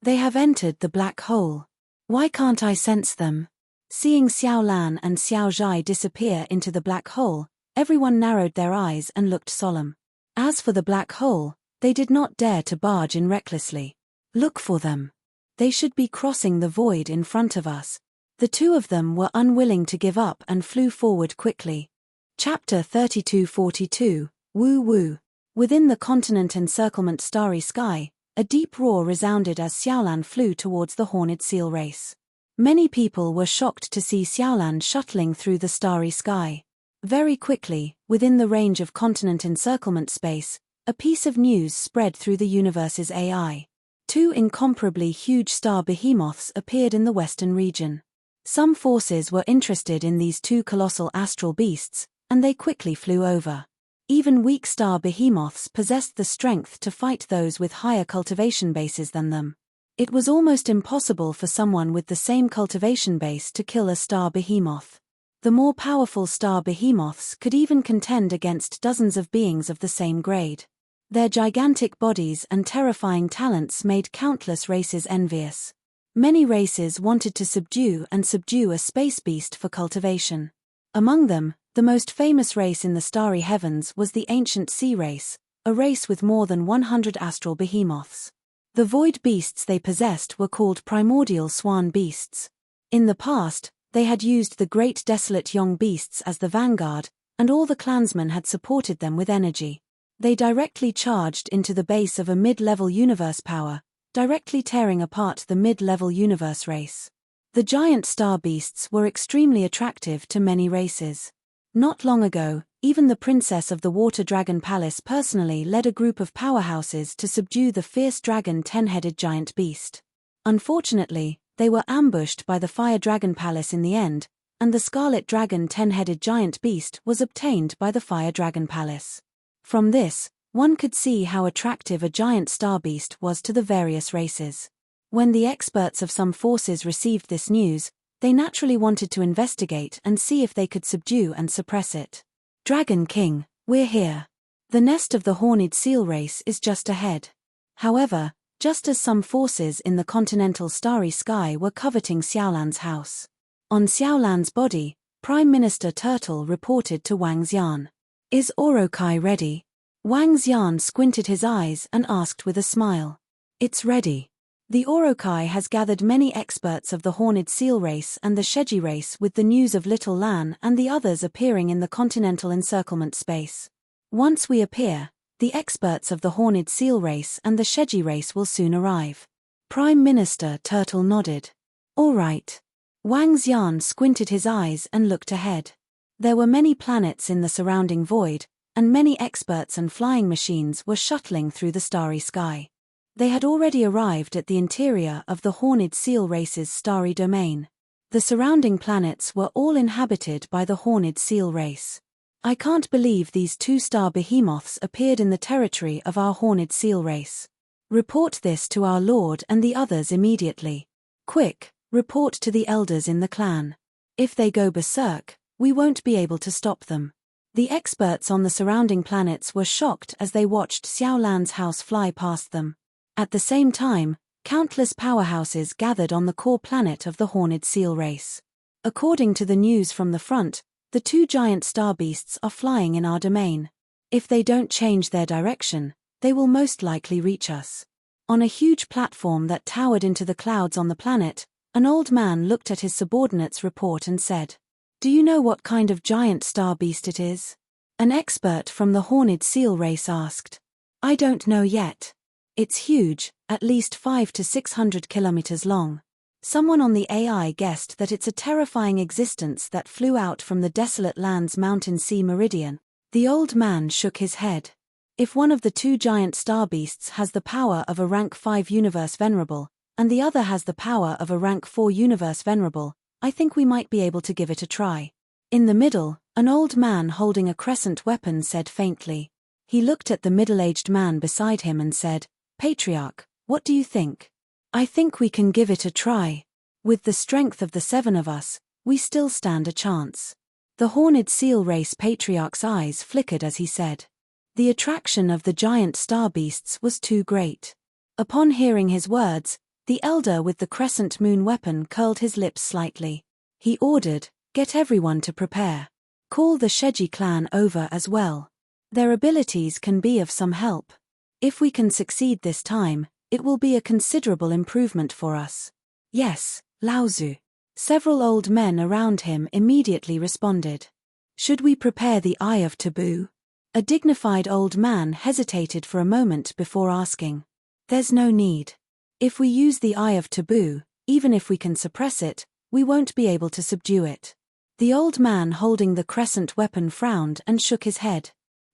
They have entered the black hole. Why can't I sense them? Seeing Xiao Lan and Xiao Zhai disappear into the black hole, everyone narrowed their eyes and looked solemn. As for the black hole, they did not dare to barge in recklessly. Look for them. They should be crossing the void in front of us. The two of them were unwilling to give up and flew forward quickly. Chapter 3242, Woo Woo. Within the continent encirclement starry sky, a deep roar resounded as Xiaolan flew towards the horned seal race. Many people were shocked to see Xiaolan shuttling through the starry sky. Very quickly, within the range of continent encirclement space, a piece of news spread through the universe's AI. Two incomparably huge star behemoths appeared in the western region. Some forces were interested in these two colossal astral beasts, and they quickly flew over. Even weak star behemoths possessed the strength to fight those with higher cultivation bases than them. It was almost impossible for someone with the same cultivation base to kill a star behemoth. The more powerful star behemoths could even contend against dozens of beings of the same grade. Their gigantic bodies and terrifying talents made countless races envious. Many races wanted to subdue a space beast for cultivation. Among them, the most famous race in the starry heavens was the ancient sea race, a race with more than 100 astral behemoths. The void beasts they possessed were called primordial swan beasts. In the past, they had used the great desolate young beasts as the vanguard, and all the clansmen had supported them with energy. They directly charged into the base of a mid-level universe power, directly tearing apart the mid-level universe race. The giant star beasts were extremely attractive to many races. Not long ago, even the princess of the Water Dragon Palace personally led a group of powerhouses to subdue the fierce dragon 10-headed giant beast. Unfortunately, they were ambushed by the Fire Dragon Palace in the end, and the Scarlet Dragon 10-headed giant beast was obtained by the Fire Dragon Palace. From this, one could see how attractive a giant star beast was to the various races. When the experts of some forces received this news, they naturally wanted to investigate and see if they could subdue and suppress it. Dragon King, we're here. The nest of the horned seal race is just ahead. However, just as some forces in the continental starry sky were coveting Xiaolan's house. On Xiaolan's body, Prime Minister Turtle reported to Wang Xian. Is Orokai ready? Wang Xian squinted his eyes and asked with a smile. It's ready. The Orokai has gathered many experts of the horned seal race and the Sheji race with the news of Little Lan and the others appearing in the continental encirclement space. Once we appear, the experts of the horned seal race and the Sheji race will soon arrive. Prime Minister Turtle nodded. All right. Wang Xian squinted his eyes and looked ahead. There were many planets in the surrounding void, and many experts and flying machines were shuttling through the starry sky. They had already arrived at the interior of the Horned Seal Race's starry domain. The surrounding planets were all inhabited by the Horned Seal Race. I can't believe these two-star behemoths appeared in the territory of our Horned Seal Race. Report this to our lord and the others immediately. Quick, report to the elders in the clan. If they go berserk, we won't be able to stop them. The experts on the surrounding planets were shocked as they watched Xiao Lan's house fly past them. At the same time, countless powerhouses gathered on the core planet of the Horned Seal Race. According to the news from the front, the two giant star beasts are flying in our domain. If they don't change their direction, they will most likely reach us. On a huge platform that towered into the clouds on the planet, an old man looked at his subordinate's report and said, "Do you know what kind of giant star beast it is?" An expert from the Horned Seal Race asked. "I don't know yet. It's huge, at least 500 to 600 kilometers long. Someone on the AI guessed that it's a terrifying existence that flew out from the desolate land's mountain sea meridian." The old man shook his head. "If one of the two giant star beasts has the power of a rank 5 universe venerable, and the other has the power of a rank 4 universe venerable, I think we might be able to give it a try." In the middle, an old man holding a crescent weapon said faintly. He looked at the middle-aged man beside him and said, "Patriarch, what do you think?" "I think we can give it a try. With the strength of the 7 of us, we still stand a chance." The Horned Seal Race Patriarch's eyes flickered as he said. The attraction of the giant star beasts was too great. Upon hearing his words, the elder with the crescent moon weapon curled his lips slightly. He ordered, "Get everyone to prepare. Call the Sheji clan over as well. Their abilities can be of some help. If we can succeed this time, it will be a considerable improvement for us." "Yes, Laozu." Several old men around him immediately responded. "Should we prepare the Eye of Taboo?" A dignified old man hesitated for a moment before asking. "There's no need. If we use the Eye of Taboo, even if we can suppress it, we won't be able to subdue it." The old man holding the crescent weapon frowned and shook his head.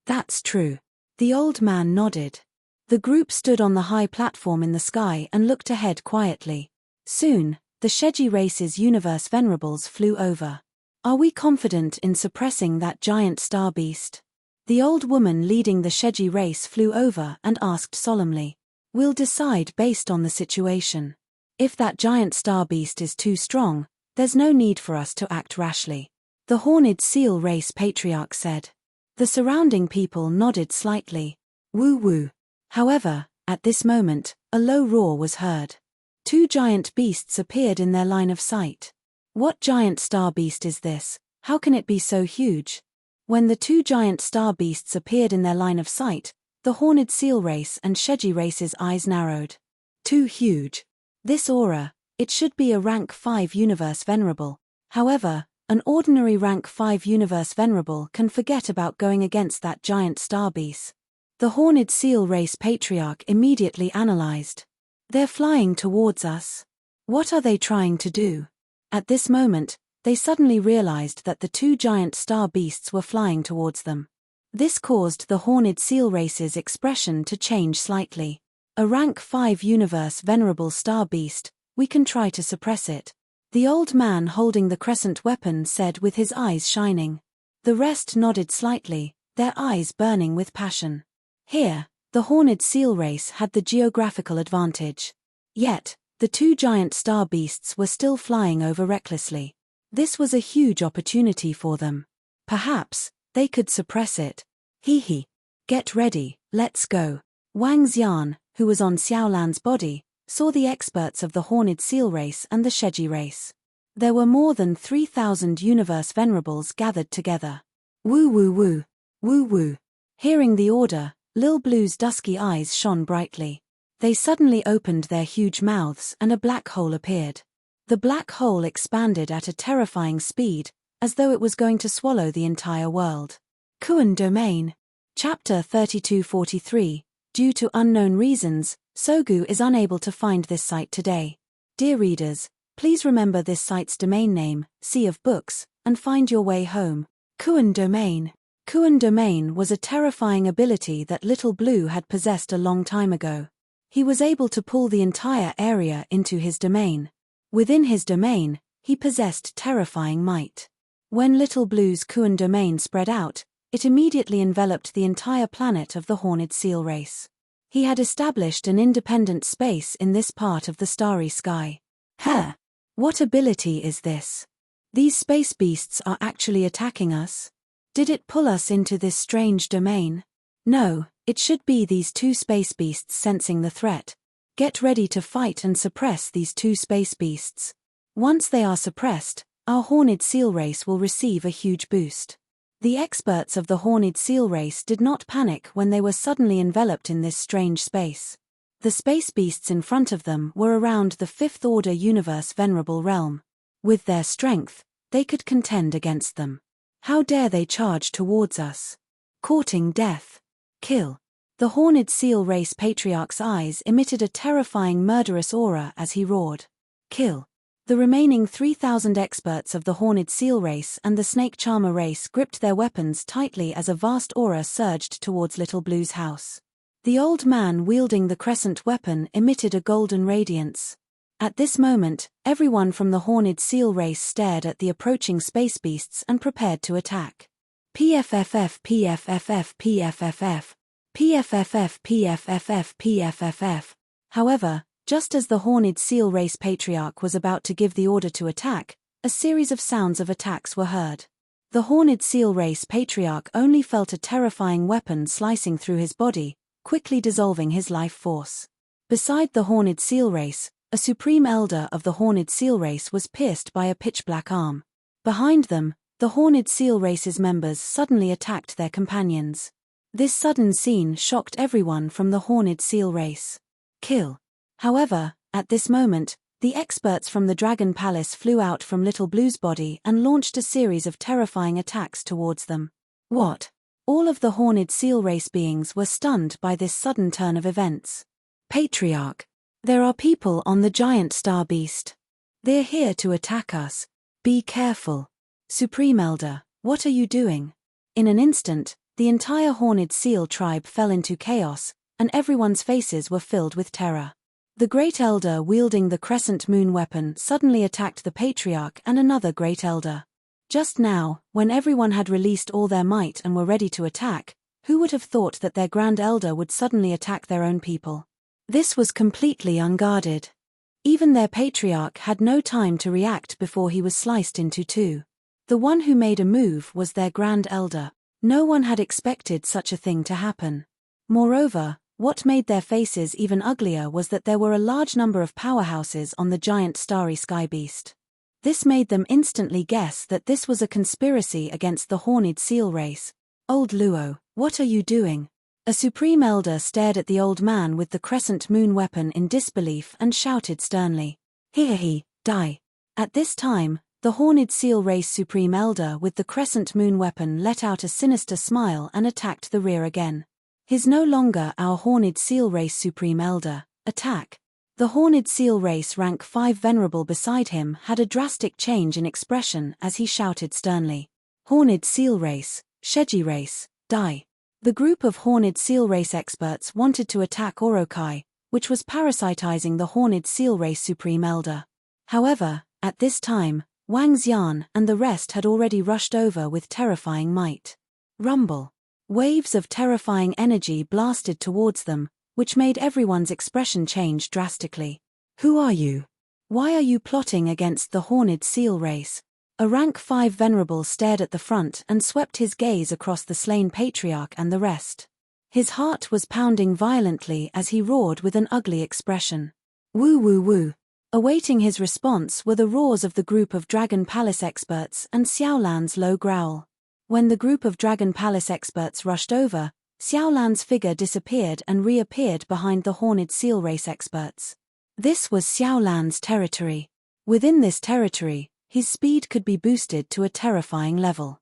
"That's true." The old man nodded. The group stood on the high platform in the sky and looked ahead quietly. Soon, the Sheji race's universe venerables flew over. "Are we confident in suppressing that giant star beast?" The old woman leading the Sheji race flew over and asked solemnly. "We'll decide based on the situation. If that giant star beast is too strong, there's no need for us to act rashly," the Horned Seal Race Patriarch said. The surrounding people nodded slightly. Woo-woo. However, at this moment, a low roar was heard. Two giant beasts appeared in their line of sight. "What giant star beast is this? How can it be so huge?" When the two giant star beasts appeared in their line of sight, the Horned Seal Race and Sheji Race's eyes narrowed. "Too huge. This aura, it should be a rank 5 universe venerable. However, an ordinary rank 5 universe venerable can forget about going against that giant star beast." The Horned Seal Race Patriarch immediately analyzed. "They're flying towards us. What are they trying to do?" At this moment, they suddenly realized that the two giant star beasts were flying towards them. This caused the Horned Seal Race's expression to change slightly. "A rank 5 universe venerable star beast, we can try to suppress it," the old man holding the crescent weapon said with his eyes shining. The rest nodded slightly, their eyes burning with passion. Here, the Horned Seal Race had the geographical advantage. Yet, the two giant star beasts were still flying over recklessly. This was a huge opportunity for them. Perhaps, they could suppress it. Hee. "Get ready, let's go." Wang Xian, who was on Xiaolan's body, saw the experts of the Horned Seal Race and the Sheji Race. There were more than 3,000 universe venerables gathered together. Woo-woo-woo, woo-woo. Hearing the order, Lil Blue's dusky eyes shone brightly. They suddenly opened their huge mouths and a black hole appeared. The black hole expanded at a terrifying speed, as though it was going to swallow the entire world. Kuan Domain. Chapter 3243. Due to unknown reasons, Sogu is unable to find this site today. Dear readers, please remember this site's domain name, Sea of Books, and find your way home. Kuan Domain. Kuan Domain was a terrifying ability that Little Blue had possessed a long time ago. He was able to pull the entire area into his domain. Within his domain, he possessed terrifying might. When Little Blue's Kuan Domain spread out, it immediately enveloped the entire planet of the Horned Seal race. He had established an independent space in this part of the starry sky. What ability is this? These space beasts are actually attacking us? Did it pull us into this strange domain? No, it should be these two space beasts sensing the threat. Get ready to fight and suppress these two space beasts. Once they are suppressed, our Horned Seal race will receive a huge boost. The experts of the Horned Seal race did not panic when they were suddenly enveloped in this strange space. The space beasts in front of them were around the Fifth Order Universe Venerable Realm. With their strength, they could contend against them. How dare they charge towards us? Courting death. Kill. The Horned Seal race patriarch's eyes emitted a terrifying murderous aura as he roared. Kill. The remaining 3,000 experts of the Horned Seal race and the Snake Charmer race gripped their weapons tightly as a vast aura surged towards Little Blue's house. The old man wielding the crescent weapon emitted a golden radiance. At this moment, everyone from the Horned Seal race stared at the approaching space beasts and prepared to attack. PFFF PFFF PFFF PFFF PFFF PFFF. However, just as the Horned Seal race patriarch was about to give the order to attack, a series of sounds of attacks were heard. The Horned Seal race patriarch only felt a terrifying weapon slicing through his body, quickly dissolving his life force. Beside the Horned Seal race, a supreme elder of the Horned Seal race was pierced by a pitch-black arm. Behind them, the Horned Seal race's members suddenly attacked their companions. This sudden scene shocked everyone from the Horned Seal race. Kill. However, at this moment, the experts from the Dragon Palace flew out from Little Blue's body and launched a series of terrifying attacks towards them. What? All of the Horned Seal race beings were stunned by this sudden turn of events. Patriarch. There are people on the giant star beast. They're here to attack us. Be careful. Supreme Elder, what are you doing? In an instant, the entire Horned Seal tribe fell into chaos, and everyone's faces were filled with terror. The Great Elder wielding the Crescent Moon weapon suddenly attacked the Patriarch and another Great Elder. Just now, when everyone had released all their might and were ready to attack, who would have thought that their Grand Elder would suddenly attack their own people? This was completely unguarded. Even their Patriarch had no time to react before he was sliced into two. The one who made a move was their Grand Elder. No one had expected such a thing to happen. Moreover, what made their faces even uglier was that there were a large number of powerhouses on the giant starry sky beast. This made them instantly guess that this was a conspiracy against the Horned Seal race. Old Luo, what are you doing? A Supreme Elder stared at the old man with the Crescent Moon weapon in disbelief and shouted sternly. He, die. At this time, the Horned Seal race Supreme Elder with the Crescent Moon weapon let out a sinister smile and attacked the rear again. His no longer our Horned Seal race Supreme Elder. Attack. The Horned Seal race rank 5 Venerable beside him had a drastic change in expression as he shouted sternly. Horned Seal race, Sheji race, die. The group of Horned Seal race experts wanted to attack Orokai, which was parasitizing the Horned Seal race Supreme Elder. However, at this time, Wang Xian and the rest had already rushed over with terrifying might. Rumble. Waves of terrifying energy blasted towards them, which made everyone's expression change drastically. Who are you? Why are you plotting against the Horned Seal race? A rank 5 Venerable stared at the front and swept his gaze across the slain Patriarch and the rest. His heart was pounding violently as he roared with an ugly expression. Woo woo woo. Awaiting his response were the roars of the group of Dragon Palace experts and Xiaolan's low growl. When the group of Dragon Palace experts rushed over, Xiaolan's figure disappeared and reappeared behind the Horned Seal race experts. This was Xiaolan's territory. Within this territory, his speed could be boosted to a terrifying level.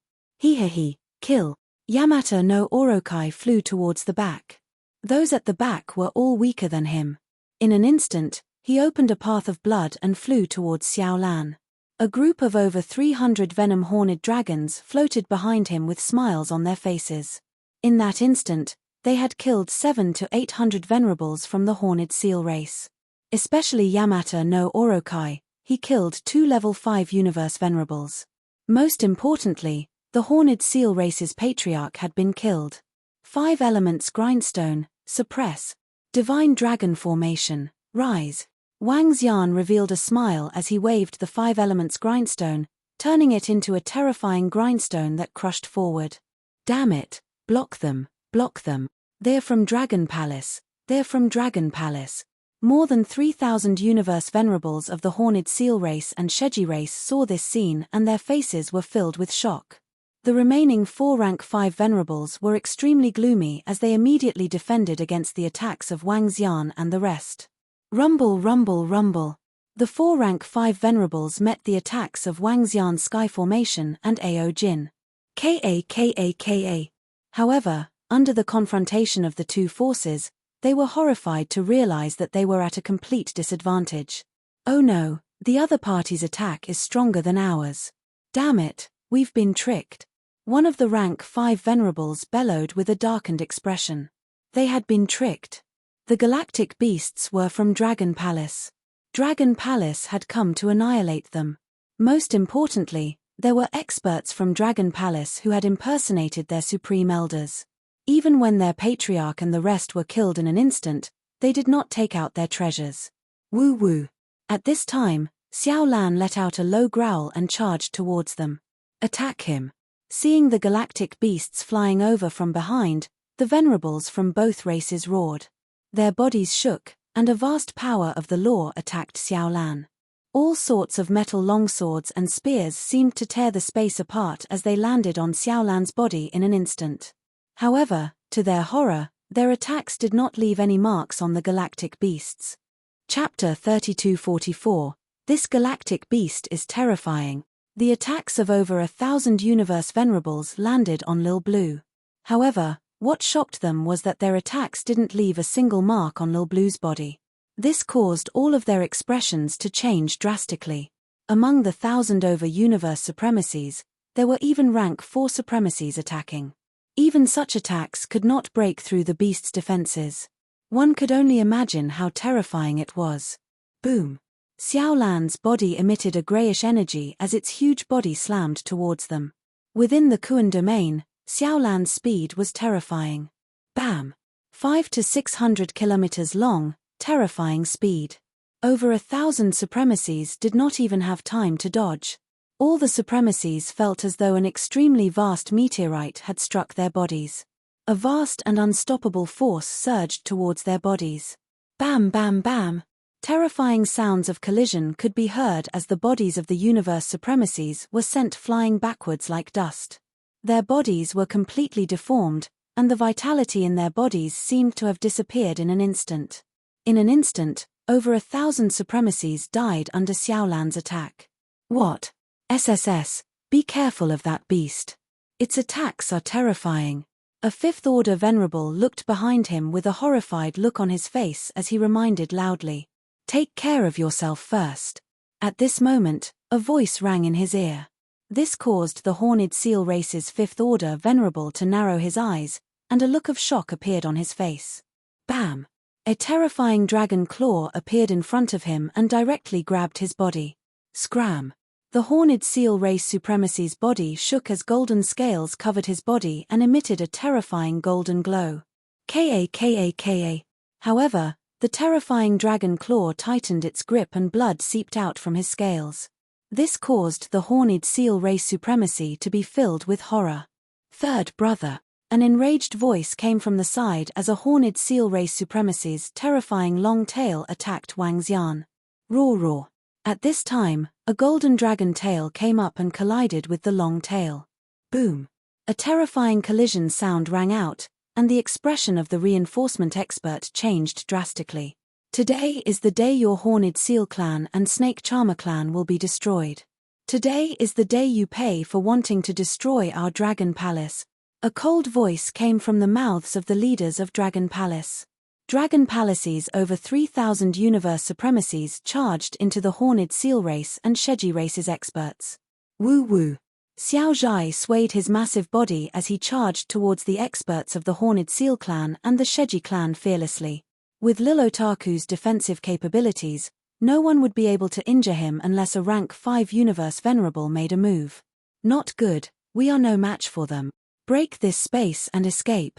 Kill. Yamata no Orokai flew towards the back. Those at the back were all weaker than him. In an instant, he opened a path of blood and flew towards Xiaolan. A group of over 300 venom-horned dragons floated behind him with smiles on their faces. In that instant, they had killed 700 to 800 venerables from the horned seal race. Especially Yamata no Orokai, he killed 2 level 5 universe venerables. Most importantly, the horned seal race's patriarch had been killed. 5 elements grindstone, suppress. Divine dragon formation, rise. Wang Xian revealed a smile as he waved the 5 elements grindstone, turning it into a terrifying grindstone that crushed forward. Damn it, block them, block them. They're from Dragon Palace, they're from Dragon Palace. More than 3,000 universe venerables of the horned seal race and Sheji race saw this scene and their faces were filled with shock. The remaining 4 rank 5 venerables were extremely gloomy as they immediately defended against the attacks of Wang Xian and the rest. Rumble, rumble, rumble. The 4 rank 5 venerables met the attacks of Wang Xian's sky formation and Ao Jin. Ka. However, under the confrontation of the 2 forces, they were horrified to realize that they were at a complete disadvantage. Oh no, the other party's attack is stronger than ours. Damn it, we've been tricked. One of the rank 5 venerables bellowed with a darkened expression. They had been tricked. The galactic beasts were from Dragon Palace. Dragon Palace had come to annihilate them. Most importantly, there were experts from Dragon Palace who had impersonated their supreme elders. Even when their patriarch and the rest were killed in an instant, they did not take out their treasures. Woo woo. At this time, Xiao Lan let out a low growl and charged towards them. Attack him. Seeing the galactic beasts flying over from behind, the venerables from both races roared. Their bodies shook, and a vast power of the law attacked Xiao Lan. All sorts of metal longswords and spears seemed to tear the space apart as they landed on Xiao Lan's body in an instant. However, to their horror, their attacks did not leave any marks on the galactic beasts. Chapter 3244. This galactic beast is terrifying. The attacks of over 1,000 universe venerables landed on Lil Blue. However, what shocked them was that their attacks didn't leave a single mark on Lil Blue's body. This caused all of their expressions to change drastically. Among the 1,000 over universe supremacies, there were even rank 4 supremacies attacking. Even such attacks could not break through the beast's defenses. One could only imagine how terrifying it was. Boom. Xiao Lan's body emitted a grayish energy as its huge body slammed towards them. Within the Kuan domain, Xiao Lan's speed was terrifying. Bam! 500 to 600 kilometers long, terrifying speed. Over 1,000 supremacies did not even have time to dodge. All the supremacies felt as though an extremely vast meteorite had struck their bodies. A vast and unstoppable force surged towards their bodies. Bam bam bam! Terrifying sounds of collision could be heard as the bodies of the universe supremacies were sent flying backwards like dust. Their bodies were completely deformed, and the vitality in their bodies seemed to have disappeared in an instant. In an instant, over 1,000 supremacies died under Xiao Lan's attack. What? SSS, be careful of that beast. Its attacks are terrifying. A 5th order venerable looked behind him with a horrified look on his face as he reminded loudly. Take care of yourself first. At this moment, a voice rang in his ear. This caused the horned seal race's 5th order venerable to narrow his eyes, and a look of shock appeared on his face. Bam! A terrifying dragon claw appeared in front of him and directly grabbed his body. Scram! The horned seal race supremacy's body shook as golden scales covered his body and emitted a terrifying golden glow. Ka. However, the terrifying dragon claw tightened its grip and blood seeped out from his scales. This caused the horned seal race supremacy to be filled with horror. Third brother. An enraged voice came from the side as a horned seal race supremacy's terrifying long tail attacked Wang Xian. Roar roar. At this time, a golden dragon tail came up and collided with the long tail. Boom. A terrifying collision sound rang out, and the expression of the reinforcement expert changed drastically. Today is the day your horned seal clan and snake charmer clan will be destroyed. Today is the day you pay for wanting to destroy our Dragon Palace. A cold voice came from the mouths of the leaders of Dragon Palace. Dragon palaces over 3,000 universe supremacies charged into the Horned Seal race and Sheji race's experts. Woo woo. Xiao Zhai swayed his massive body as he charged towards the experts of the Horned Seal clan and the Sheji clan fearlessly. With Lil Otaku's defensive capabilities, no one would be able to injure him unless a rank 5 universe venerable made a move. Not good, we are no match for them. Break this space and escape.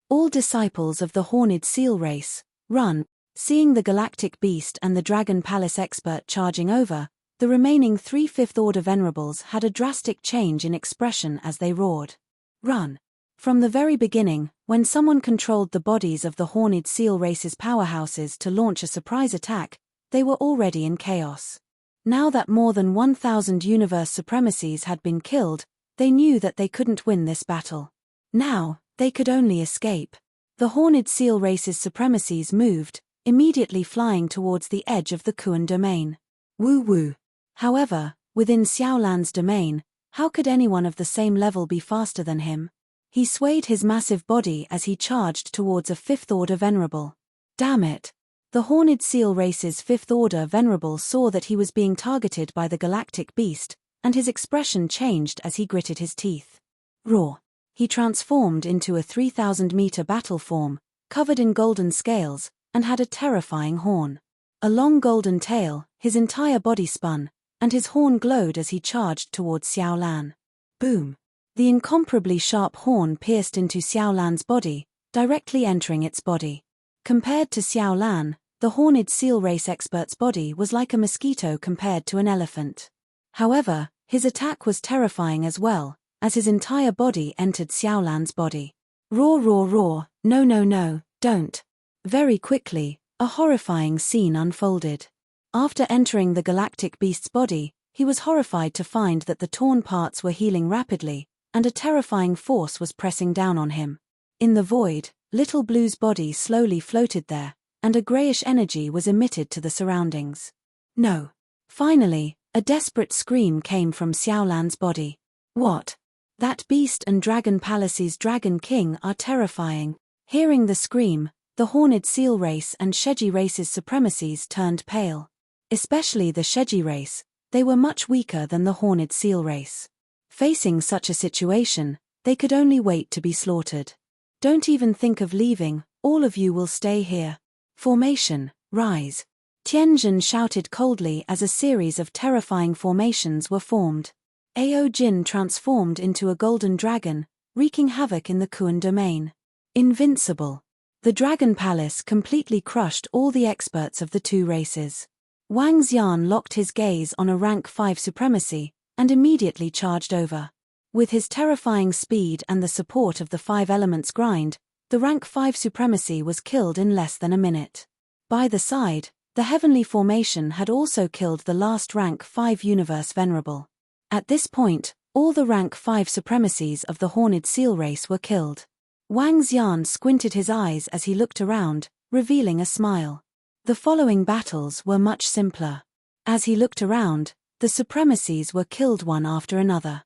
All disciples of the Horned Seal race, run. Seeing the Galactic Beast and the Dragon Palace expert charging over, the remaining 3 Fifth Order Venerables had a drastic change in expression as they roared. Run. From the very beginning, when someone controlled the bodies of the Horned Seal race's powerhouses to launch a surprise attack, they were already in chaos. Now that more than 1,000 universe supremacies had been killed, they knew that they couldn't win this battle. Now, they could only escape. The Horned Seal race's supremacies moved, immediately flying towards the edge of the Kuan domain. Woo woo. However, within Xiaolan's domain, how could anyone of the same level be faster than him? He swayed his massive body as he charged towards a Fifth Order Venerable. Damn it. The Horned Seal race's Fifth Order Venerable saw that he was being targeted by the Galactic Beast, and his expression changed as he gritted his teeth. Roar. He transformed into a 3,000-meter battle form, covered in golden scales, and had a terrifying horn. A long golden tail, his entire body spun, and his horn glowed as he charged towards Xiaolan. Boom! The incomparably sharp horn pierced into Xiaolan's body, directly entering its body. Compared to Xiaolan, the Horned Seal race expert's body was like a mosquito compared to an elephant. However, his attack was terrifying as well, as his entire body entered Xiaolan's body. Roar roar roar, no no no, don't. Very quickly, a horrifying scene unfolded. After entering the Galactic Beast's body, he was horrified to find that the torn parts were healing rapidly, and a terrifying force was pressing down on him. In the void, Little Blue's body slowly floated there, and a greyish energy was emitted to the surroundings. No. Finally, a desperate scream came from Xiaolan's body. What? That beast and Dragon Palace's Dragon King are terrifying. Hearing the scream, the Horned Seal race and Sheji race's supremacies turned pale. Especially the Sheji race, they were much weaker than the Horned Seal race. Facing such a situation, they could only wait to be slaughtered. Don't even think of leaving, all of you will stay here. Formation, rise. Tianjin shouted coldly as a series of terrifying formations were formed. Ao Jin transformed into a golden dragon, wreaking havoc in the Kuan domain. Invincible. The Dragon Palace completely crushed all the experts of the two races. Wang Xian locked his gaze on a rank 5 supremacy, and immediately charged over. With his terrifying speed and the support of the 5 elements grind, the rank 5 supremacy was killed in less than a minute. By the side, the heavenly formation had also killed the last rank 5 universe venerable. At this point, all the rank 5 supremacies of the Horned Seal race were killed. Wang Xian squinted his eyes as he looked around, revealing a smile. The following battles were much simpler. As he looked around, the supremacies were killed one after another.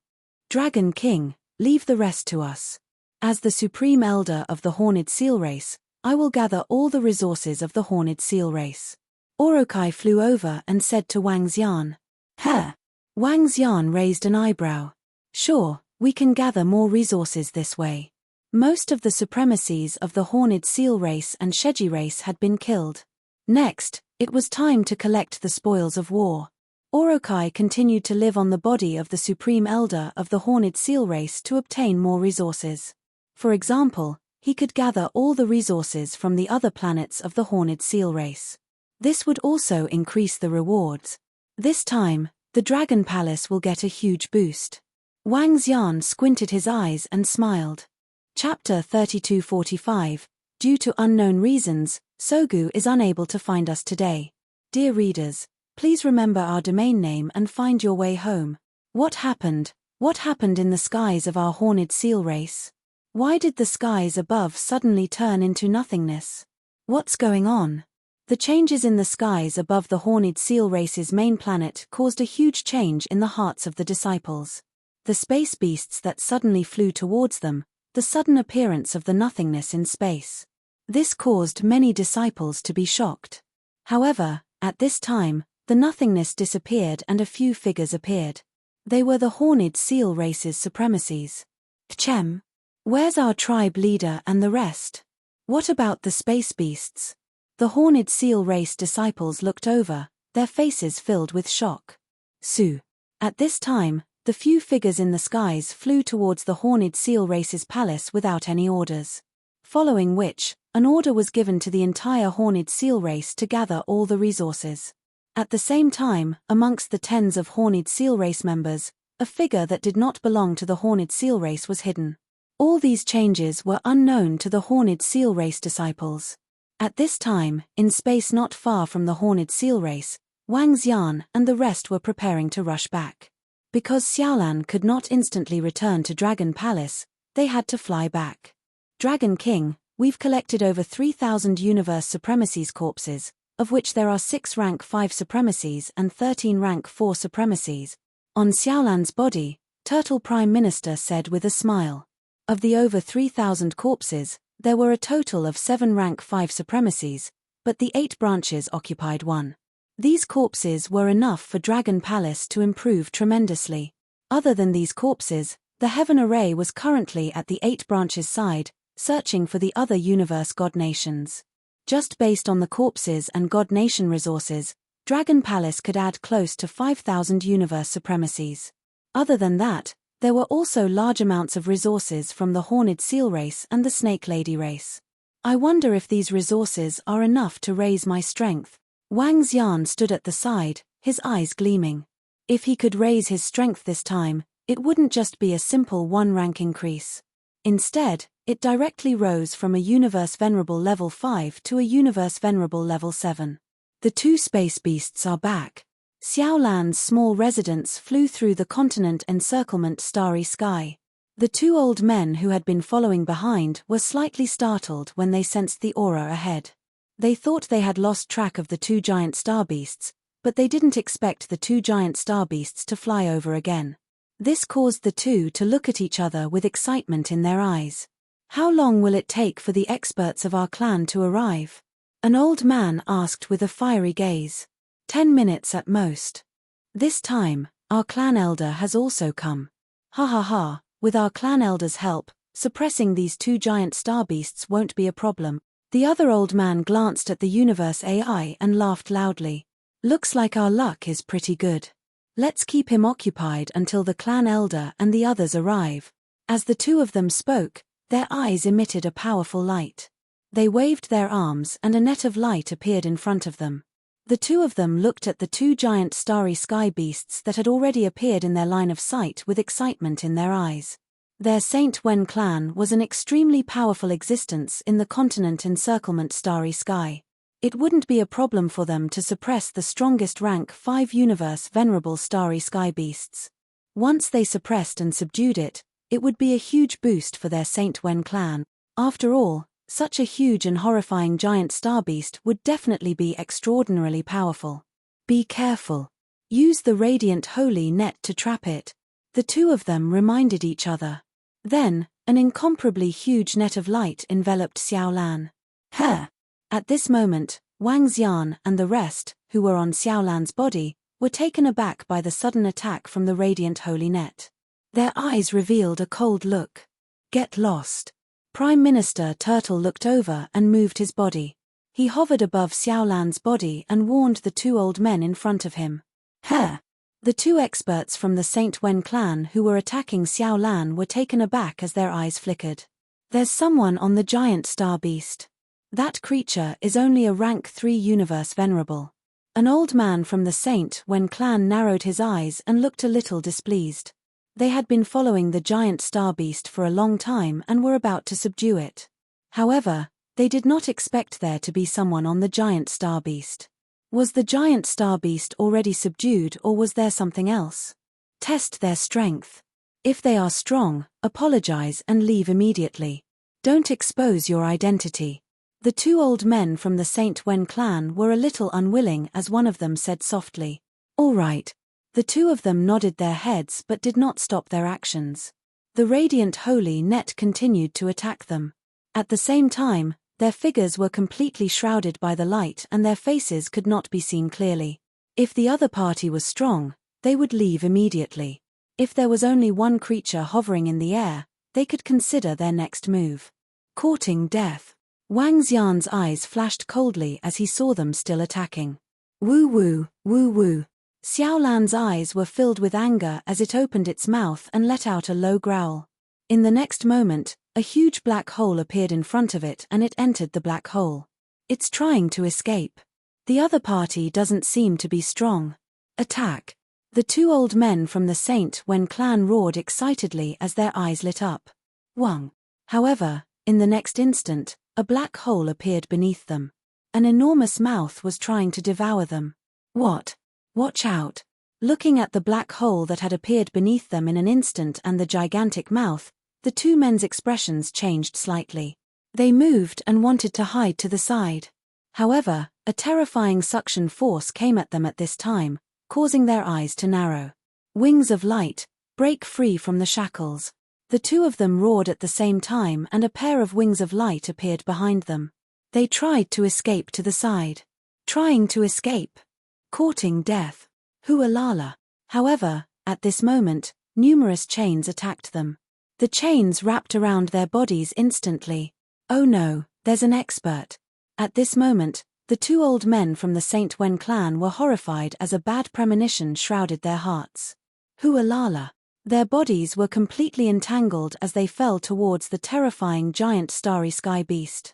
Dragon King, leave the rest to us. As the Supreme Elder of the Horned Seal race, I will gather all the resources of the Horned Seal race. Orokai flew over and said to Wang Xian. Huh? Wang Xian raised an eyebrow. Sure, we can gather more resources this way. Most of the supremacies of the Horned Seal race and Sheji race had been killed. Next, it was time to collect the spoils of war. Orokai continued to live on the body of the Supreme Elder of the Horned Seal race to obtain more resources. For example, he could gather all the resources from the other planets of the Horned Seal race. This would also increase the rewards. This time, the Dragon Palace will get a huge boost. Wang Xian squinted his eyes and smiled. Chapter 3245. Due to unknown reasons, Sogu is unable to find us today. Dear readers, please remember our domain name and find your way home. What happened? What happened in the skies of our Horned Seal race? Why did the skies above suddenly turn into nothingness? What's going on? The changes in the skies above the Horned Seal race's main planet caused a huge change in the hearts of the disciples. The space beasts that suddenly flew towards them, the sudden appearance of the nothingness in space. This caused many disciples to be shocked. However, at this time, the nothingness disappeared and a few figures appeared. They were the Horned Seal race's supremacies. Chem. Where's our tribe leader and the rest? What about the space beasts? The Horned Seal race disciples looked over, their faces filled with shock. Su. At this time, the few figures in the skies flew towards the Horned Seal race's palace without any orders. Following which, an order was given to the entire Horned Seal race to gather all the resources. At the same time, amongst the tens of Horned Seal race members, a figure that did not belong to the Horned Seal race was hidden. All these changes were unknown to the Horned Seal race disciples. At this time, in space not far from the Horned Seal race, Wang Xian and the rest were preparing to rush back. Because Xiaolan could not instantly return to Dragon Palace, they had to fly back. Dragon King, we've collected over 3,000 universe supremacies corpses, of which there are 6 rank 5 supremacies and 13 rank 4 supremacies. On Xiaolan's body, Turtle Prime Minister said with a smile. Of the over 3,000 corpses, there were a total of 7 rank 5 supremacies, but the 8 branches occupied 1. These corpses were enough for Dragon Palace to improve tremendously. Other than these corpses, the Heaven Array was currently at the 8 branches side, searching for the other universe god nations. Just based on the corpses and god nation resources, Dragon Palace could add close to 5,000 universe supremacies. Other than that, there were also large amounts of resources from the Horned Seal race and the Snake Lady race. I wonder if these resources are enough to raise my strength. Wang Xian stood at the side, his eyes gleaming. If he could raise his strength this time, it wouldn't just be a simple 1-rank increase. Instead, it directly rose from a Universe Venerable level 5 to a Universe Venerable level 7. The 2 space beasts are back. Xiaolan's small residence flew through the continent encirclement starry sky. The 2 old men who had been following behind were slightly startled when they sensed the aura ahead. They thought they had lost track of the 2 giant star beasts, but they didn't expect the 2 giant star beasts to fly over again. This caused the 2 to look at each other with excitement in their eyes. How long will it take for the experts of our clan to arrive? An old man asked with a fiery gaze. 10 minutes at most. This time, our clan elder has also come. Ha ha ha, with our clan elder's help, suppressing these 2 giant star beasts won't be a problem. The other old man glanced at the universe AI and laughed loudly. Looks like our luck is pretty good. Let's keep him occupied until the clan elder and the others arrive. As the 2 of them spoke, their eyes emitted a powerful light. They waved their arms and a net of light appeared in front of them. The 2 of them looked at the 2 giant starry sky beasts that had already appeared in their line of sight with excitement in their eyes. Their Saint Wen clan was an extremely powerful existence in the continent encirclement starry sky. It wouldn't be a problem for them to suppress the strongest rank 5 universe venerable starry sky beasts. Once they suppressed and subdued it, it would be a huge boost for their Saint Wen clan. After all, such a huge and horrifying giant star beast would definitely be extraordinarily powerful. Be careful. Use the radiant holy net to trap it. The 2 of them reminded each other. Then, an incomparably huge net of light enveloped Xiaolan. Huh! At this moment, Wang Xian and the rest, who were on Xiaolan's body, were taken aback by the sudden attack from the radiant holy net. Their eyes revealed a cold look. Get lost. Prime Minister Turtle looked over and moved his body. He hovered above Xiaolan's body and warned the 2 old men in front of him. Huh! The 2 experts from the Saint Wen clan who were attacking Xiaolan were taken aback as their eyes flickered. There's someone on the giant star beast. That creature is only a rank 3 universe venerable. An old man from the Saint Wen clan narrowed his eyes and looked a little displeased. They had been following the giant star beast for a long time and were about to subdue it. However, they did not expect there to be someone on the giant star beast. Was the giant star beast already subdued or was there something else? Test their strength. If they are strong, apologize and leave immediately. Don't expose your identity. The 2 old men from the Saint Wen clan were a little unwilling as one of them said softly, "All right." The 2 of them nodded their heads but did not stop their actions. The radiant holy net continued to attack them. At the same time, Their figures were completely shrouded by the light and their faces could not be seen clearly. If the other party was strong, they would leave immediately. If there was only one creature hovering in the air, they could consider their next move. Courting death. Wang Xian's eyes flashed coldly as he saw them still attacking. Woo woo, woo woo. Xiaolan's eyes were filled with anger as it opened its mouth and let out a low growl. In the next moment, a huge black hole appeared in front of it and it entered the black hole. It's trying to escape. The other party doesn't seem to be strong. Attack. The two old men from the Saint Wen clan roared excitedly as their eyes lit up. Wang. However, in the next instant, a black hole appeared beneath them. An enormous mouth was trying to devour them. What? Watch out. Looking at the black hole that had appeared beneath them in an instant and the gigantic mouth, the two men's expressions changed slightly. They moved and wanted to hide to the side. However, a terrifying suction force came at them at this time, causing their eyes to narrow. Wings of light, break free from the shackles. The two of them roared at the same time and a pair of wings of light appeared behind them. They tried to escape to the side. Trying to escape. Courting death. Hualala. However, at this moment, numerous chains attacked them. The chains wrapped around their bodies instantly. Oh no, there's an expert. At this moment, the two old men from the Saint Wen clan were horrified as a bad premonition shrouded their hearts. Hualala. Their bodies were completely entangled as they fell towards the terrifying giant starry sky beast.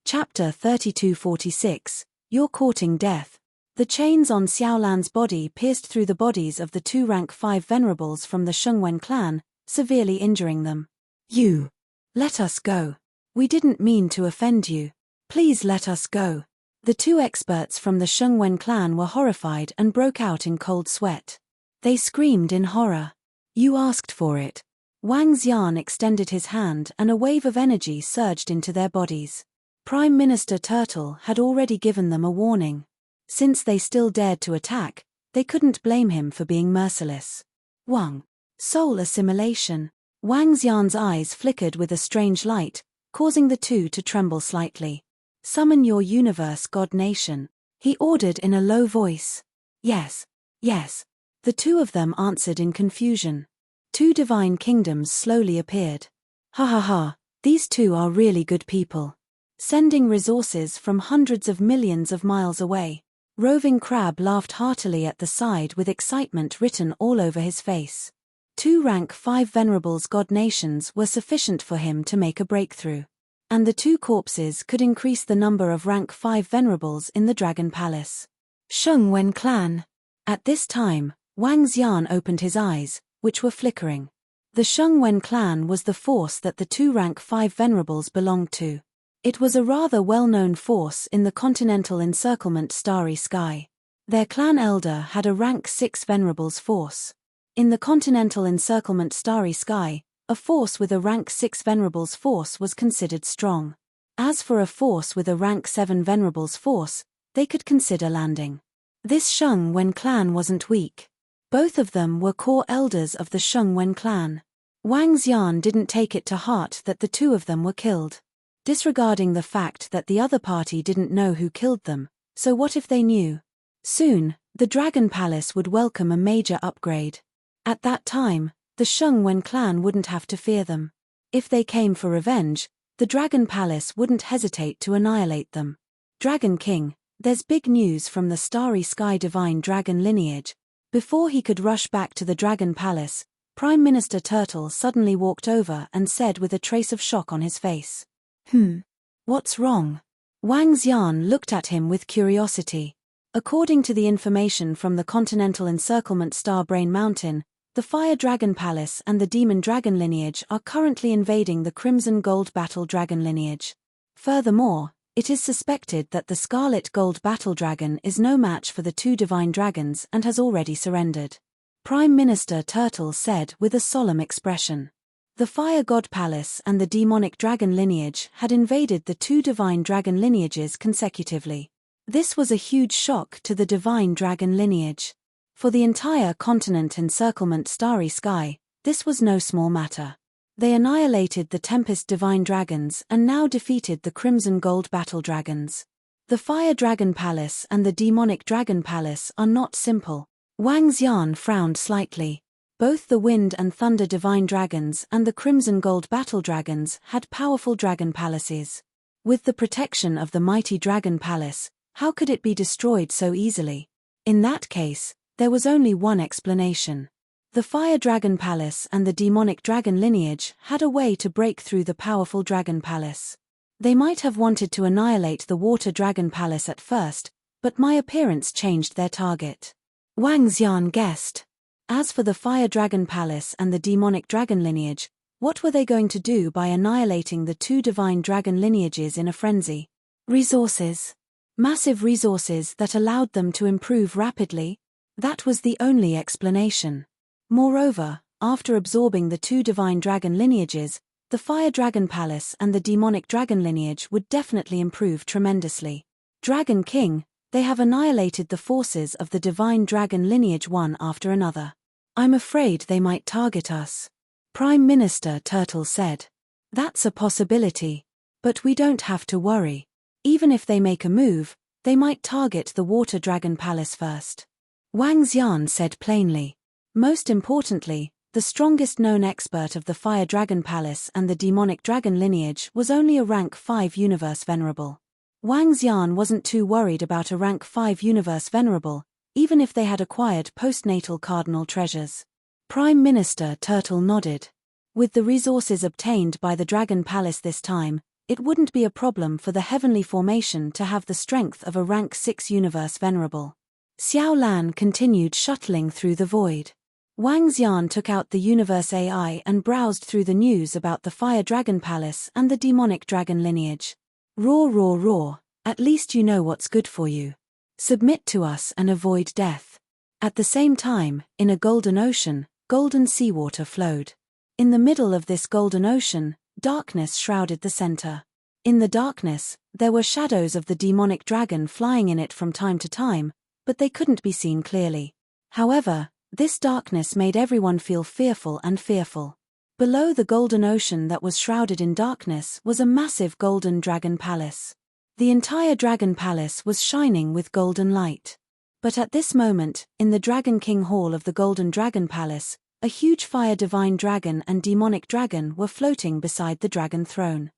Chapter 3246. You're courting death. The chains on Xiaolan's body pierced through the bodies of the two rank 5 venerables from the Shengwen clan, severely injuring them. You. Let us go. We didn't mean to offend you. Please let us go. The two experts from the Shengwen clan were horrified and broke out in cold sweat. They screamed in horror. You asked for it. Wang Xian extended his hand and a wave of energy surged into their bodies. Prime Minister Turtle had already given them a warning. Since they still dared to attack, they couldn't blame him for being merciless. Wang. Soul assimilation. Wang Xian's eyes flickered with a strange light, causing the two to tremble slightly. Summon your universe god nation, he ordered in a low voice. Yes. Yes. The two of them answered in confusion. Two divine kingdoms slowly appeared. Ha ha ha, these two are really good people. Sending resources from hundreds of millions of miles away. Roving Crab laughed heartily at the side with excitement written all over his face. Two rank 5 venerables god nations were sufficient for him to make a breakthrough. And the two corpses could increase the number of rank 5 venerables in the Dragon Palace. Shengwen clan. At this time, Wang Xian opened his eyes, which were flickering. The Shengwen clan was the force that the two rank 5 venerables belonged to. It was a rather well-known force in the continental encirclement starry sky. Their clan elder had a rank 6 venerables force. In the continental encirclement starry sky, a force with a rank 6 venerables force was considered strong. As for a force with a rank 7 venerables force, they could consider landing. This Shengwen clan wasn't weak. Both of them were core elders of the Shengwen clan. Wang Xian didn't take it to heart that the two of them were killed. Disregarding the fact that the other party didn't know who killed them, so what if they knew? Soon, the Dragon Palace would welcome a major upgrade. At that time, the Shengwen clan wouldn't have to fear them. If they came for revenge, the Dragon Palace wouldn't hesitate to annihilate them. Dragon King, there's big news from the Starry Sky Divine Dragon lineage. Before he could rush back to the Dragon Palace, Prime Minister Turtle suddenly walked over and said with a trace of shock on his face. What's wrong? Wang Xian looked at him with curiosity. According to the information from the Continental Encirclement Star Brain Mountain, the Fire Dragon Palace and the Demon Dragon lineage are currently invading the Crimson Gold Battle Dragon lineage. Furthermore, it is suspected that the Scarlet Gold Battle Dragon is no match for the two Divine Dragons and has already surrendered. Prime Minister Turtle said with a solemn expression. The Fire God Palace and the Demonic Dragon lineage had invaded the two Divine Dragon lineages consecutively. This was a huge shock to the Divine Dragon lineage. For the entire continent encirclement starry sky, this was no small matter. They annihilated the Tempest Divine Dragons and now defeated the Crimson Gold Battle Dragons. The Fire Dragon Palace and the Demonic Dragon Palace are not simple. Wang Xian frowned slightly. Both the Wind and Thunder Divine Dragons and the Crimson Gold Battle Dragons had powerful dragon palaces. With the protection of the mighty Dragon Palace, how could it be destroyed so easily? In that case, there was only one explanation. The Fire Dragon Palace and the Demonic Dragon lineage had a way to break through the powerful Dragon Palace. They might have wanted to annihilate the Water Dragon Palace at first, but my appearance changed their target. Wang Xian guessed. As for the Fire Dragon Palace and the Demonic Dragon lineage, what were they going to do by annihilating the two divine dragon lineages in a frenzy? Resources. Massive resources that allowed them to improve rapidly? That was the only explanation. Moreover, after absorbing the two divine dragon lineages, the Fire Dragon Palace and the Demonic Dragon lineage would definitely improve tremendously. Dragon King, they have annihilated the forces of the divine dragon lineage one after another. I'm afraid they might target us. Prime Minister Turtle said. That's a possibility. But we don't have to worry. Even if they make a move, they might target the Water Dragon Palace first. Wang Xian said plainly. Most importantly, the strongest known expert of the Fire Dragon Palace and the Demonic Dragon lineage was only a rank 5 Universe Venerable. Wang Xian wasn't too worried about a rank 5 Universe Venerable, even if they had acquired postnatal cardinal treasures. Prime Minister Turtle nodded. With the resources obtained by the Dragon Palace this time, it wouldn't be a problem for the Heavenly Formation to have the strength of a rank 6 Universe Venerable. Xiao Lan continued shuttling through the void. Wang Xian took out the Universe AI and browsed through the news about the Fire Dragon Palace and the Demonic Dragon lineage. Roar, roar, roar, at least you know what's good for you. Submit to us and avoid death. At the same time, in a golden ocean, golden seawater flowed. In the middle of this golden ocean, darkness shrouded the center. In the darkness, there were shadows of the demonic dragon flying in it from time to time, but they couldn't be seen clearly. However, this darkness made everyone feel fearful and fearful. Below the golden ocean that was shrouded in darkness was a massive golden dragon palace. The entire dragon palace was shining with golden light. But at this moment, in the Dragon King Hall of the Golden Dragon Palace, a huge fire divine dragon and demonic dragon were floating beside the dragon throne.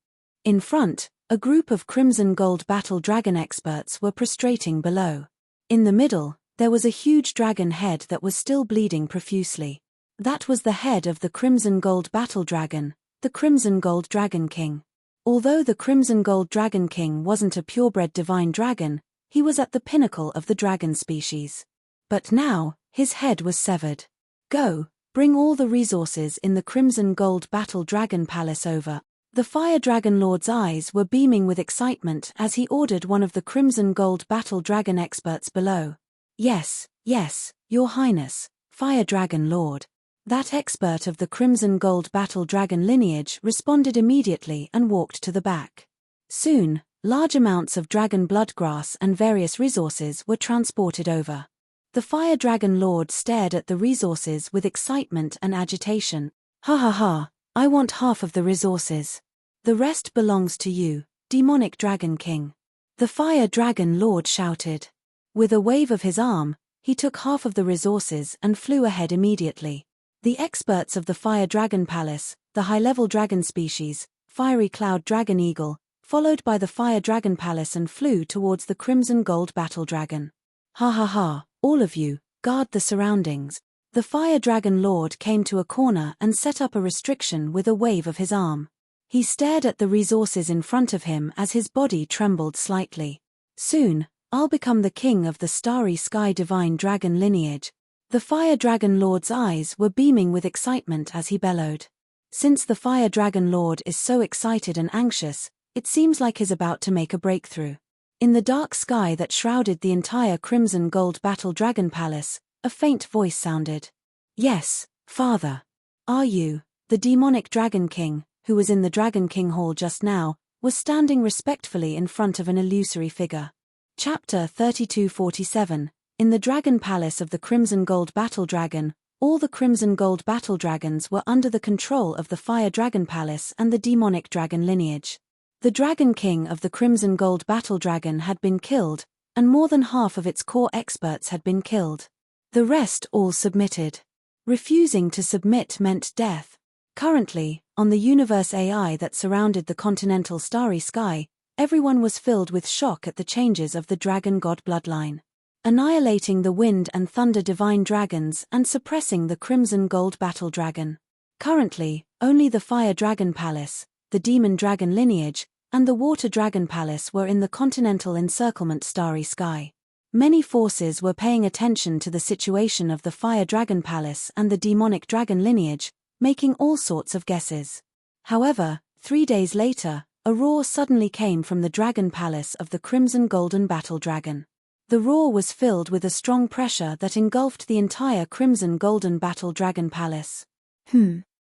In front, a group of crimson gold battle dragon experts were prostrating below. In the middle, there was a huge dragon head that was still bleeding profusely. That was the head of the Crimson Gold Battle Dragon, the Crimson Gold Dragon King. Although the Crimson Gold Dragon King wasn't a purebred divine dragon, he was at the pinnacle of the dragon species. But now, his head was severed. Go, bring all the resources in the Crimson Gold Battle Dragon Palace over. The Fire Dragon Lord's eyes were beaming with excitement as he ordered one of the Crimson Gold Battle Dragon experts below. Yes, yes, Your Highness, Fire Dragon Lord. That expert of the Crimson Gold Battle Dragon lineage responded immediately and walked to the back. Soon, large amounts of dragon blood grass and various resources were transported over. The Fire Dragon Lord stared at the resources with excitement and agitation. Ha ha ha, I want half of the resources. The rest belongs to you, Demonic Dragon King. The Fire Dragon Lord shouted. With a wave of his arm, he took half of the resources and flew ahead immediately. The experts of the Fire Dragon Palace, the high-level dragon species, Fiery Cloud Dragon Eagle, followed by the Fire Dragon Palace and flew towards the Crimson Gold Battle Dragon. Ha ha ha, all of you, guard the surroundings. The Fire Dragon Lord came to a corner and set up a restriction with a wave of his arm. He stared at the resources in front of him as his body trembled slightly. Soon, I'll become the king of the Starry Sky Divine Dragon lineage. The Fire Dragon Lord's eyes were beaming with excitement as he bellowed. Since the Fire Dragon Lord is so excited and anxious, it seems like he's about to make a breakthrough. In the dark sky that shrouded the entire Crimson Gold Battle Dragon Palace, a faint voice sounded. Yes, Father. Are you? The Demonic Dragon King, who was in the Dragon King Hall just now, was standing respectfully in front of an illusory figure. Chapter 3247. In the Dragon Palace of the Crimson Gold Battle Dragon, All the crimson gold battle dragons were under the control of the Fire Dragon Palace and the demonic dragon lineage. The Dragon King of the Crimson Gold Battle Dragon had been killed, and more than half of its core experts had been killed. The rest all submitted. Refusing to submit meant death. Currently, on the universe AI that surrounded the continental starry sky, everyone was filled with shock at the changes of the dragon god bloodline. Annihilating the wind and thunder divine dragons and suppressing the crimson gold battle dragon. Currently, only the Fire Dragon Palace, the demon dragon lineage, and the Water Dragon Palace were in the continental encirclement starry sky. Many forces were paying attention to the situation of the Fire Dragon Palace and the demonic dragon lineage, making all sorts of guesses. However, 3 days later, a roar suddenly came from the Dragon Palace of the Crimson Golden Battle Dragon. The roar was filled with a strong pressure that engulfed the entire Crimson Golden Battle Dragon Palace.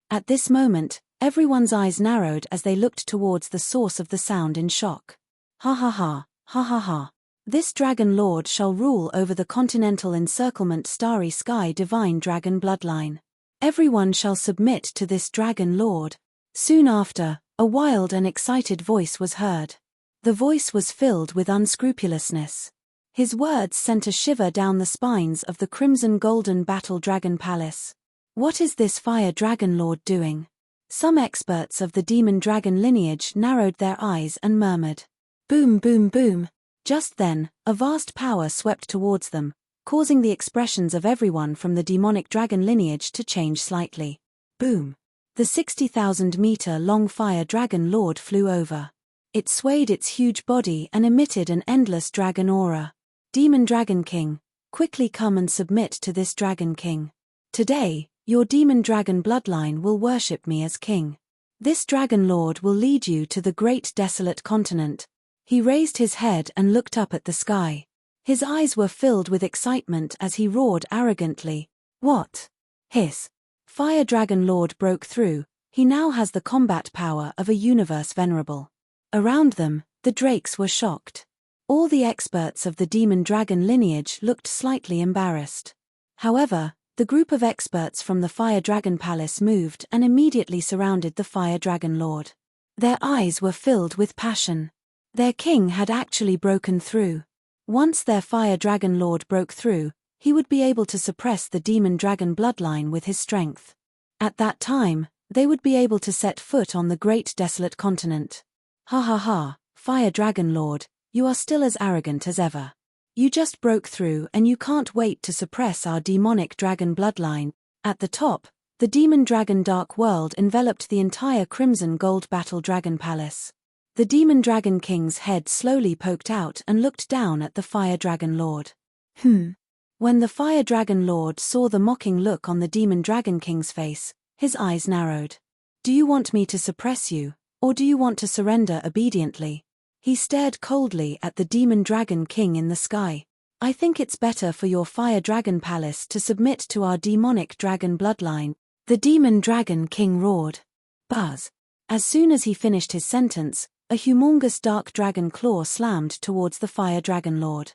At this moment, everyone's eyes narrowed as they looked towards the source of the sound in shock. Ha ha ha, ha ha ha. This Dragon Lord shall rule over the continental encirclement starry sky divine dragon bloodline. Everyone shall submit to this Dragon Lord. Soon after, a wild and excited voice was heard. The voice was filled with unscrupulousness. His words sent a shiver down the spines of the Crimson Golden Battle Dragon Palace. What is this Fire Dragon Lord doing? Some experts of the demon dragon lineage narrowed their eyes and murmured. Boom boom boom. Just then, a vast power swept towards them, causing the expressions of everyone from the demonic dragon lineage to change slightly. Boom. The 60,000-meter-long Fire Dragon Lord flew over. It swayed its huge body and emitted an endless dragon aura. Demon Dragon King, quickly come and submit to this Dragon King. Today, your demon dragon bloodline will worship me as king. This Dragon Lord will lead you to the great desolate continent. He raised his head and looked up at the sky. His eyes were filled with excitement as he roared arrogantly. What? Hiss. Fire Dragon Lord broke through. He now has the combat power of a universe venerable. Around them, the drakes were shocked. All the experts of the demon dragon lineage looked slightly embarrassed. However, the group of experts from the Fire Dragon Palace moved and immediately surrounded the Fire Dragon Lord. Their eyes were filled with passion. Their king had actually broken through. Once their Fire Dragon Lord broke through, he would be able to suppress the demon dragon bloodline with his strength. At that time, they would be able to set foot on the great desolate continent. Ha ha ha, Fire Dragon Lord, you are still as arrogant as ever. You just broke through and you can't wait to suppress our demonic dragon bloodline. At the top, the demon dragon dark world enveloped the entire Crimson Gold Battle Dragon Palace. The demon dragon king's head slowly poked out and looked down at the Fire Dragon Lord. When the Fire Dragon Lord saw the mocking look on the demon dragon king's face, his eyes narrowed. Do you want me to suppress you, or do you want to surrender obediently? He stared coldly at the demon dragon king in the sky. I think it's better for your Fire Dragon Palace to submit to our demonic dragon bloodline. The demon dragon king roared. Buzz. As soon as he finished his sentence, a humongous dark dragon claw slammed towards the Fire Dragon Lord.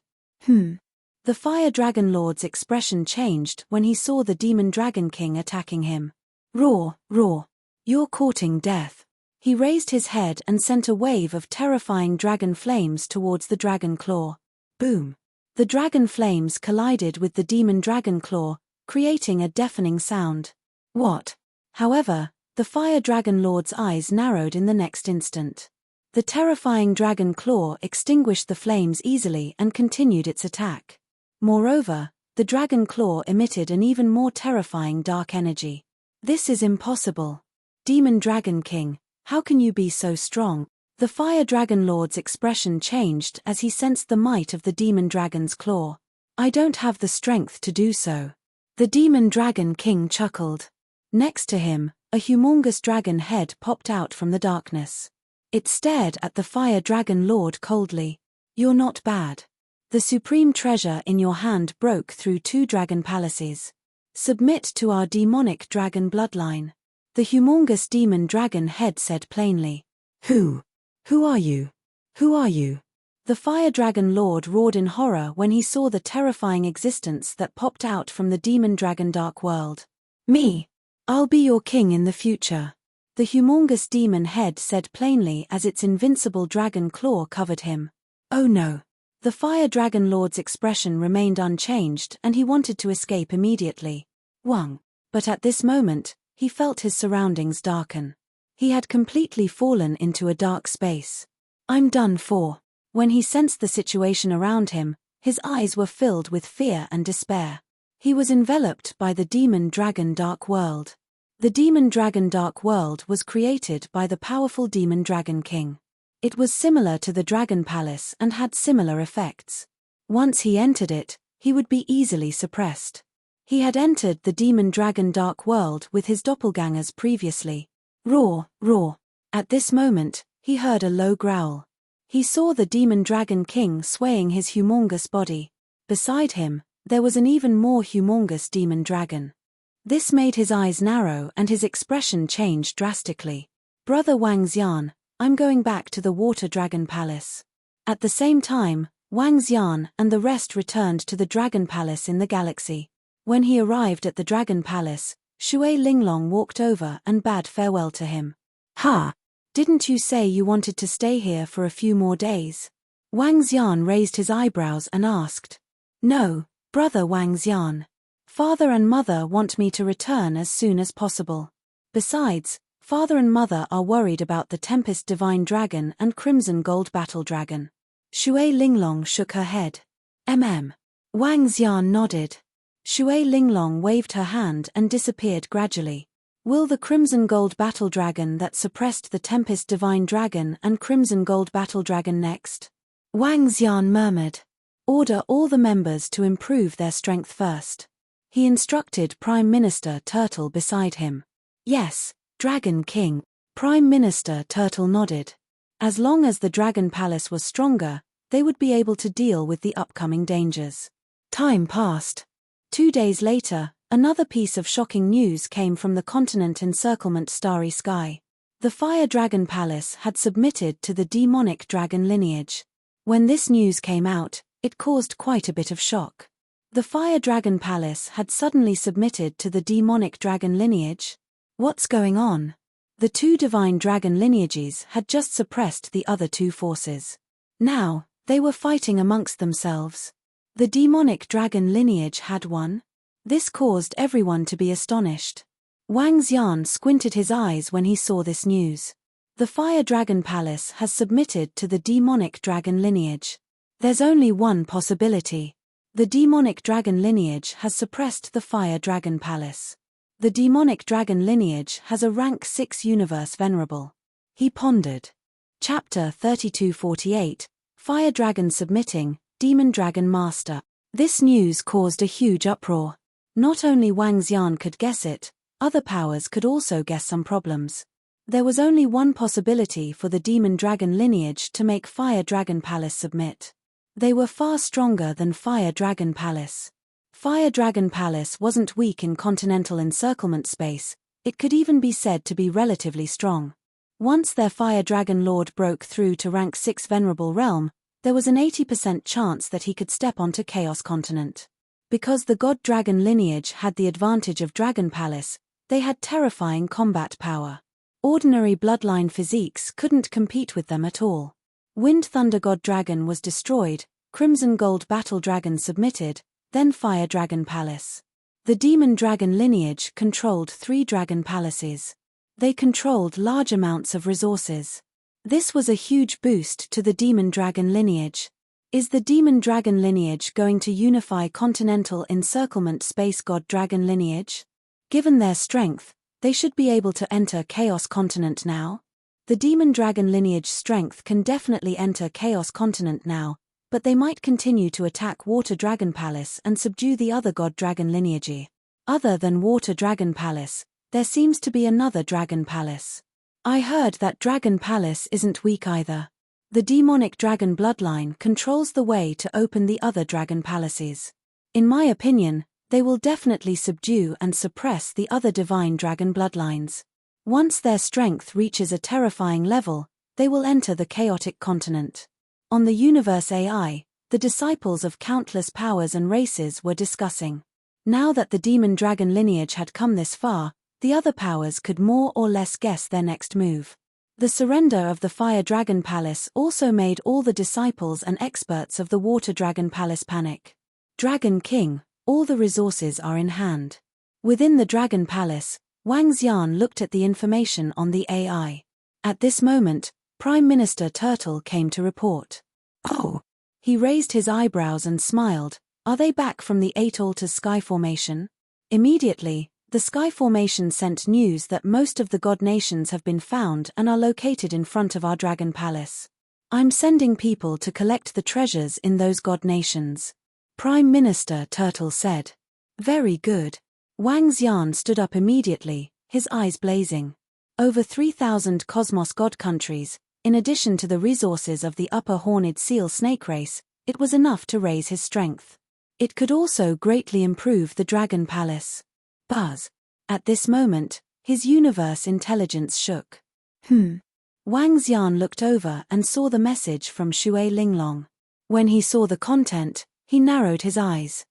The Fire Dragon Lord's expression changed when he saw the demon dragon king attacking him. Roar, roar. You're courting death. He raised his head and sent a wave of terrifying dragon flames towards the dragon claw. Boom. The dragon flames collided with the demon dragon claw, creating a deafening sound. What? However, the Fire Dragon Lord's eyes narrowed in the next instant. The terrifying dragon claw extinguished the flames easily and continued its attack. Moreover, the dragon claw emitted an even more terrifying dark energy. This is impossible. Demon Dragon King, how can you be so strong? The Fire Dragon Lord's expression changed as he sensed the might of the demon dragon's claw. I don't have the strength to do so. The demon dragon king chuckled. Next to him, a humongous dragon head popped out from the darkness. It stared at the Fire Dragon Lord coldly. You're not bad. The supreme treasure in your hand broke through 2 dragon palaces. Submit to our demonic dragon bloodline. The humongous demon dragon head said plainly. Who are you? Who are you? The Fire Dragon Lord roared in horror when he saw the terrifying existence that popped out from the demon dragon dark world. Me! I'll be your king in the future. The humongous demon head said plainly as its invincible dragon claw covered him. Oh no! The Fire Dragon Lord's expression remained unchanged and he wanted to escape immediately. Wang! But at this moment, he felt his surroundings darken. He had completely fallen into a dark space. I'm done for. When he sensed the situation around him, his eyes were filled with fear and despair. He was enveloped by the demon dragon dark world. The demon dragon dark world was created by the powerful demon dragon king. It was similar to the dragon palace and had similar effects. Once he entered it, he would be easily suppressed. He had entered the demon dragon dark world with his doppelgangers previously. Roar, roar. At this moment, he heard a low growl. He saw the demon dragon king swaying his humongous body. Beside him, there was an even more humongous demon dragon. This made his eyes narrow and his expression change drastically. Brother Wang Xian, I'm going back to the Water Dragon Palace. At the same time, Wang Xian and the rest returned to the Dragon Palace in the galaxy. When he arrived at the Dragon Palace, Shui Linglong walked over and bade farewell to him. Ha! Didn't you say you wanted to stay here for a few more days? Wang Xian raised his eyebrows and asked. No, Brother Wang Xian. Father and Mother want me to return as soon as possible. Besides, Father and Mother are worried about the Tempest Divine Dragon and Crimson Gold Battle Dragon. Shui Linglong shook her head. Wang Xian nodded. Shui Linglong waved her hand and disappeared gradually. Will the Crimson Gold Battle Dragon that suppressed the Tempest Divine Dragon and Crimson Gold Battle Dragon next? Wang Xian murmured. Order all the members to improve their strength first. He instructed Prime Minister Turtle beside him. Yes, Dragon King. Prime Minister Turtle nodded. As long as the Dragon Palace was stronger, they would be able to deal with the upcoming dangers. Time passed. 2 days later, another piece of shocking news came from the continent encirclement Starry Sky. The Fire Dragon Palace had submitted to the demonic dragon lineage. When this news came out, it caused quite a bit of shock. The Fire Dragon Palace had suddenly submitted to the demonic dragon lineage. What's going on? The 2 divine dragon lineages had just suppressed the other 2 forces. Now, they were fighting amongst themselves. The demonic dragon lineage had won? This caused everyone to be astonished. Wang Xian squinted his eyes when he saw this news. The Fire Dragon Palace has submitted to the demonic dragon lineage. There's only one possibility. The demonic dragon lineage has suppressed the Fire Dragon Palace. The demonic dragon lineage has a rank 6 universe venerable. He pondered. Chapter 3248, Fire Dragon Submitting, Demon Dragon Master. This news caused a huge uproar. Not only Wang Xian could guess it, other powers could also guess some problems. There was only one possibility for the Demon Dragon lineage to make Fire Dragon Palace submit. They were far stronger than Fire Dragon Palace. Fire Dragon Palace wasn't weak in continental encirclement space, it could even be said to be relatively strong. Once their Fire Dragon Lord broke through to rank 6 Venerable Realm, there was an 80% chance that he could step onto Chaos Continent. Because the God Dragon lineage had the advantage of Dragon Palace, they had terrifying combat power. Ordinary bloodline physiques couldn't compete with them at all. Wind Thunder God Dragon was destroyed, Crimson Gold Battle Dragon submitted, then Fire Dragon Palace. The Demon Dragon lineage controlled 3 Dragon Palaces. They controlled large amounts of resources. This was a huge boost to the Demon Dragon lineage. Is the Demon Dragon lineage going to unify continental encirclement space God Dragon lineage? Given their strength, they should be able to enter Chaos Continent now. The Demon Dragon lineage strength can definitely enter Chaos Continent now, but they might continue to attack Water Dragon Palace and subdue the other God Dragon lineage. Other than Water Dragon Palace, there seems to be another Dragon Palace. I heard that Dragon Palace isn't weak either. The demonic dragon bloodline controls the way to open the other Dragon Palaces. In my opinion, they will definitely subdue and suppress the other divine dragon bloodlines. Once their strength reaches a terrifying level, they will enter the chaotic continent. On the Universe AI, the disciples of countless powers and races were discussing. Now that the demon dragon lineage had come this far, the other powers could more or less guess their next move. The surrender of the Fire Dragon Palace also made all the disciples and experts of the Water Dragon Palace panic. Dragon King, all the resources are in hand. Within the Dragon Palace, Wang Xian looked at the information on the AI. At this moment, Prime Minister Turtle came to report. Oh. He raised his eyebrows and smiled. Are they back from the 8 Altars Sky Formation? Immediately, the Sky Formation sent news that most of the god nations have been found and are located in front of our Dragon Palace. I'm sending people to collect the treasures in those god nations. Prime Minister Turtle said. Very good. Wang Xian stood up immediately, his eyes blazing. Over 3,000 cosmos god countries, in addition to the resources of the upper horned seal snake race, it was enough to raise his strength. It could also greatly improve the Dragon Palace. Buzz. At this moment, his universe intelligence shook. Wang Xian looked over and saw the message from Shui Linglong. When he saw the content, he narrowed his eyes.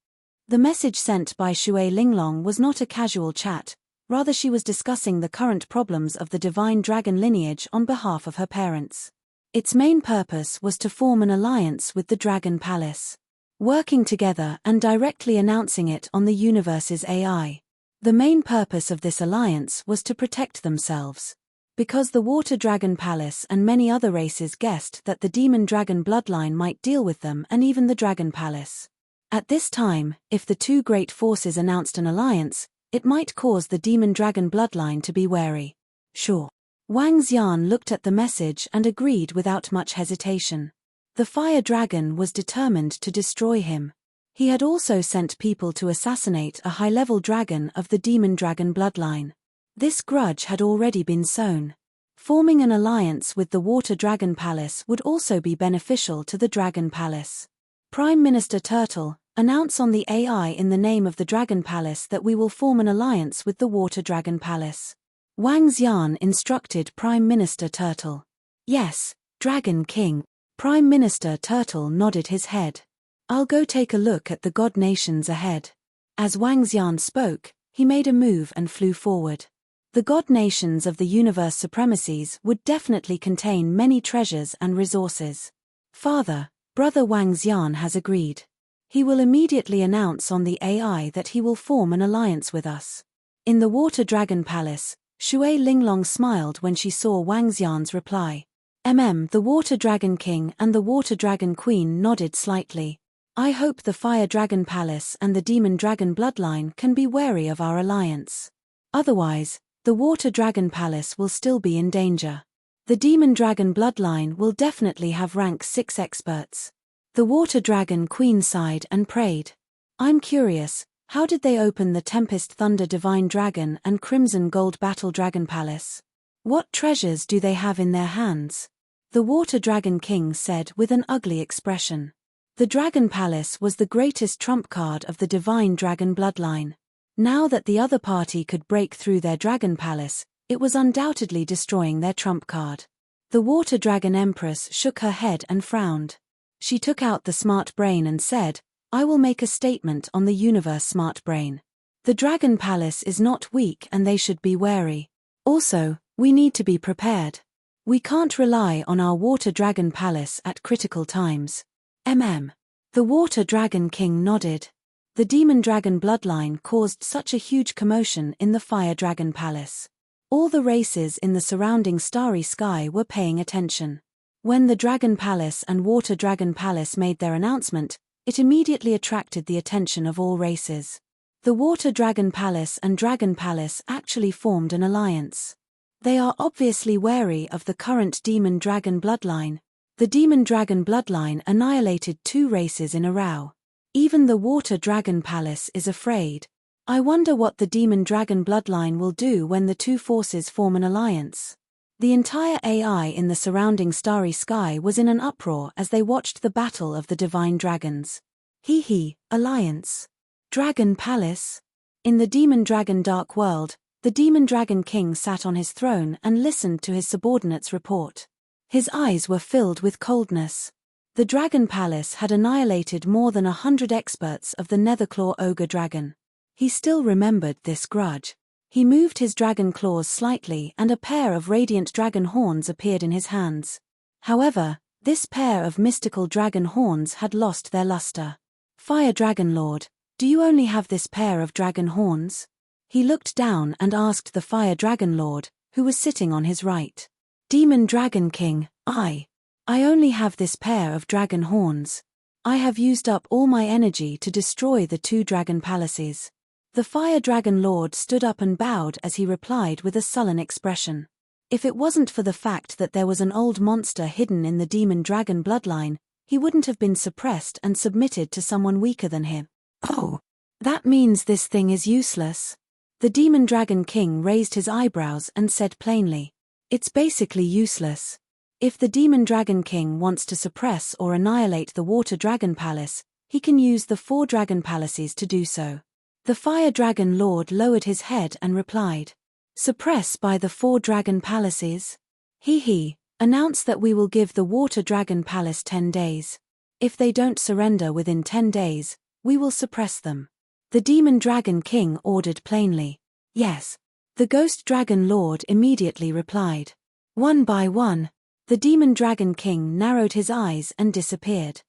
The message sent by Shui Linglong was not a casual chat, rather she was discussing the current problems of the divine dragon lineage on behalf of her parents. Its main purpose was to form an alliance with the Dragon Palace, working together and directly announcing it on the universe's AI. The main purpose of this alliance was to protect themselves. Because the Water Dragon Palace and many other races guessed that the Demon Dragon bloodline might deal with them and even the Dragon Palace. At this time, if the two great forces announced an alliance, it might cause the Demon Dragon bloodline to be wary. Sure. Wang Xian looked at the message and agreed without much hesitation. The Fire Dragon was determined to destroy him. He had also sent people to assassinate a high-level dragon of the Demon Dragon bloodline. This grudge had already been sown. Forming an alliance with the Water Dragon Palace would also be beneficial to the Dragon Palace. Prime Minister Turtle, announce on the AI in the name of the Dragon Palace that we will form an alliance with the Water Dragon Palace. Wang Xian instructed Prime Minister Turtle. Yes, Dragon King. Prime Minister Turtle nodded his head. I'll go take a look at the god nations ahead. As Wang Xian spoke, he made a move and flew forward. The god nations of the universe supremacies would definitely contain many treasures and resources. Father, Brother Wang Xian has agreed. He will immediately announce on the AI that he will form an alliance with us. In the Water Dragon Palace, Shui Linglong smiled when she saw Wang Xian's reply. The Water Dragon King and the Water Dragon Queen nodded slightly. I hope the Fire Dragon Palace and the Demon Dragon bloodline can be wary of our alliance. Otherwise, the Water Dragon Palace will still be in danger. The Demon Dragon bloodline will definitely have rank 6 experts. The Water Dragon Queen sighed and prayed. I'm curious, how did they open the Tempest Thunder Divine Dragon and Crimson Gold Battle Dragon Palace? What treasures do they have in their hands? The Water Dragon King said with an ugly expression. The Dragon Palace was the greatest trump card of the Divine Dragon bloodline. Now that the other party could break through their Dragon Palace, it was undoubtedly destroying their trump card. The Water Dragon Empress shook her head and frowned. She took out the smart brain and said, I will make a statement on the universe smart brain. The Dragon Palace is not weak and they should be wary. Also, we need to be prepared. We can't rely on our Water Dragon Palace at critical times. The Water Dragon King nodded. The Demon Dragon bloodline caused such a huge commotion in the Fire Dragon Palace. All the races in the surrounding starry sky were paying attention. When the Dragon Palace and Water Dragon Palace made their announcement, it immediately attracted the attention of all races. The Water Dragon Palace and Dragon Palace actually formed an alliance. They are obviously wary of the current Demon Dragon bloodline. The Demon Dragon bloodline annihilated 2 races in a row. Even the Water Dragon Palace is afraid. I wonder what the Demon Dragon bloodline will do when the 2 forces form an alliance. The entire AI in the surrounding starry sky was in an uproar as they watched the battle of the divine dragons. Alliance. Dragon Palace. In the Demon Dragon Dark World, the Demon Dragon King sat on his throne and listened to his subordinates' report. His eyes were filled with coldness. The Dragon Palace had annihilated more than 100 experts of the Netherclaw Ogre Dragon. He still remembered this grudge. He moved his dragon claws slightly and a pair of radiant dragon horns appeared in his hands. However, this pair of mystical dragon horns had lost their luster. Fire Dragon Lord, do you only have this pair of dragon horns? He looked down and asked the Fire Dragon Lord, who was sitting on his right. Demon Dragon King, I only have this pair of dragon horns. I have used up all my energy to destroy the 2 dragon palaces. The Fire Dragon Lord stood up and bowed as he replied with a sullen expression. If it wasn't for the fact that there was an old monster hidden in the demon dragon bloodline, he wouldn't have been suppressed and submitted to someone weaker than him. Oh, that means this thing is useless. The Demon Dragon King raised his eyebrows and said plainly, it's basically useless. If the Demon Dragon King wants to suppress or annihilate the Water Dragon Palace, he can use the 4 dragon palaces to do so. The Fire Dragon Lord lowered his head and replied, suppress by the 4 dragon palaces? Announce that we will give the Water Dragon Palace 10 days. If they don't surrender within 10 days, we will suppress them. The Demon Dragon King ordered plainly. Yes. The Ghost Dragon Lord immediately replied. One by one, the Demon Dragon King narrowed his eyes and disappeared.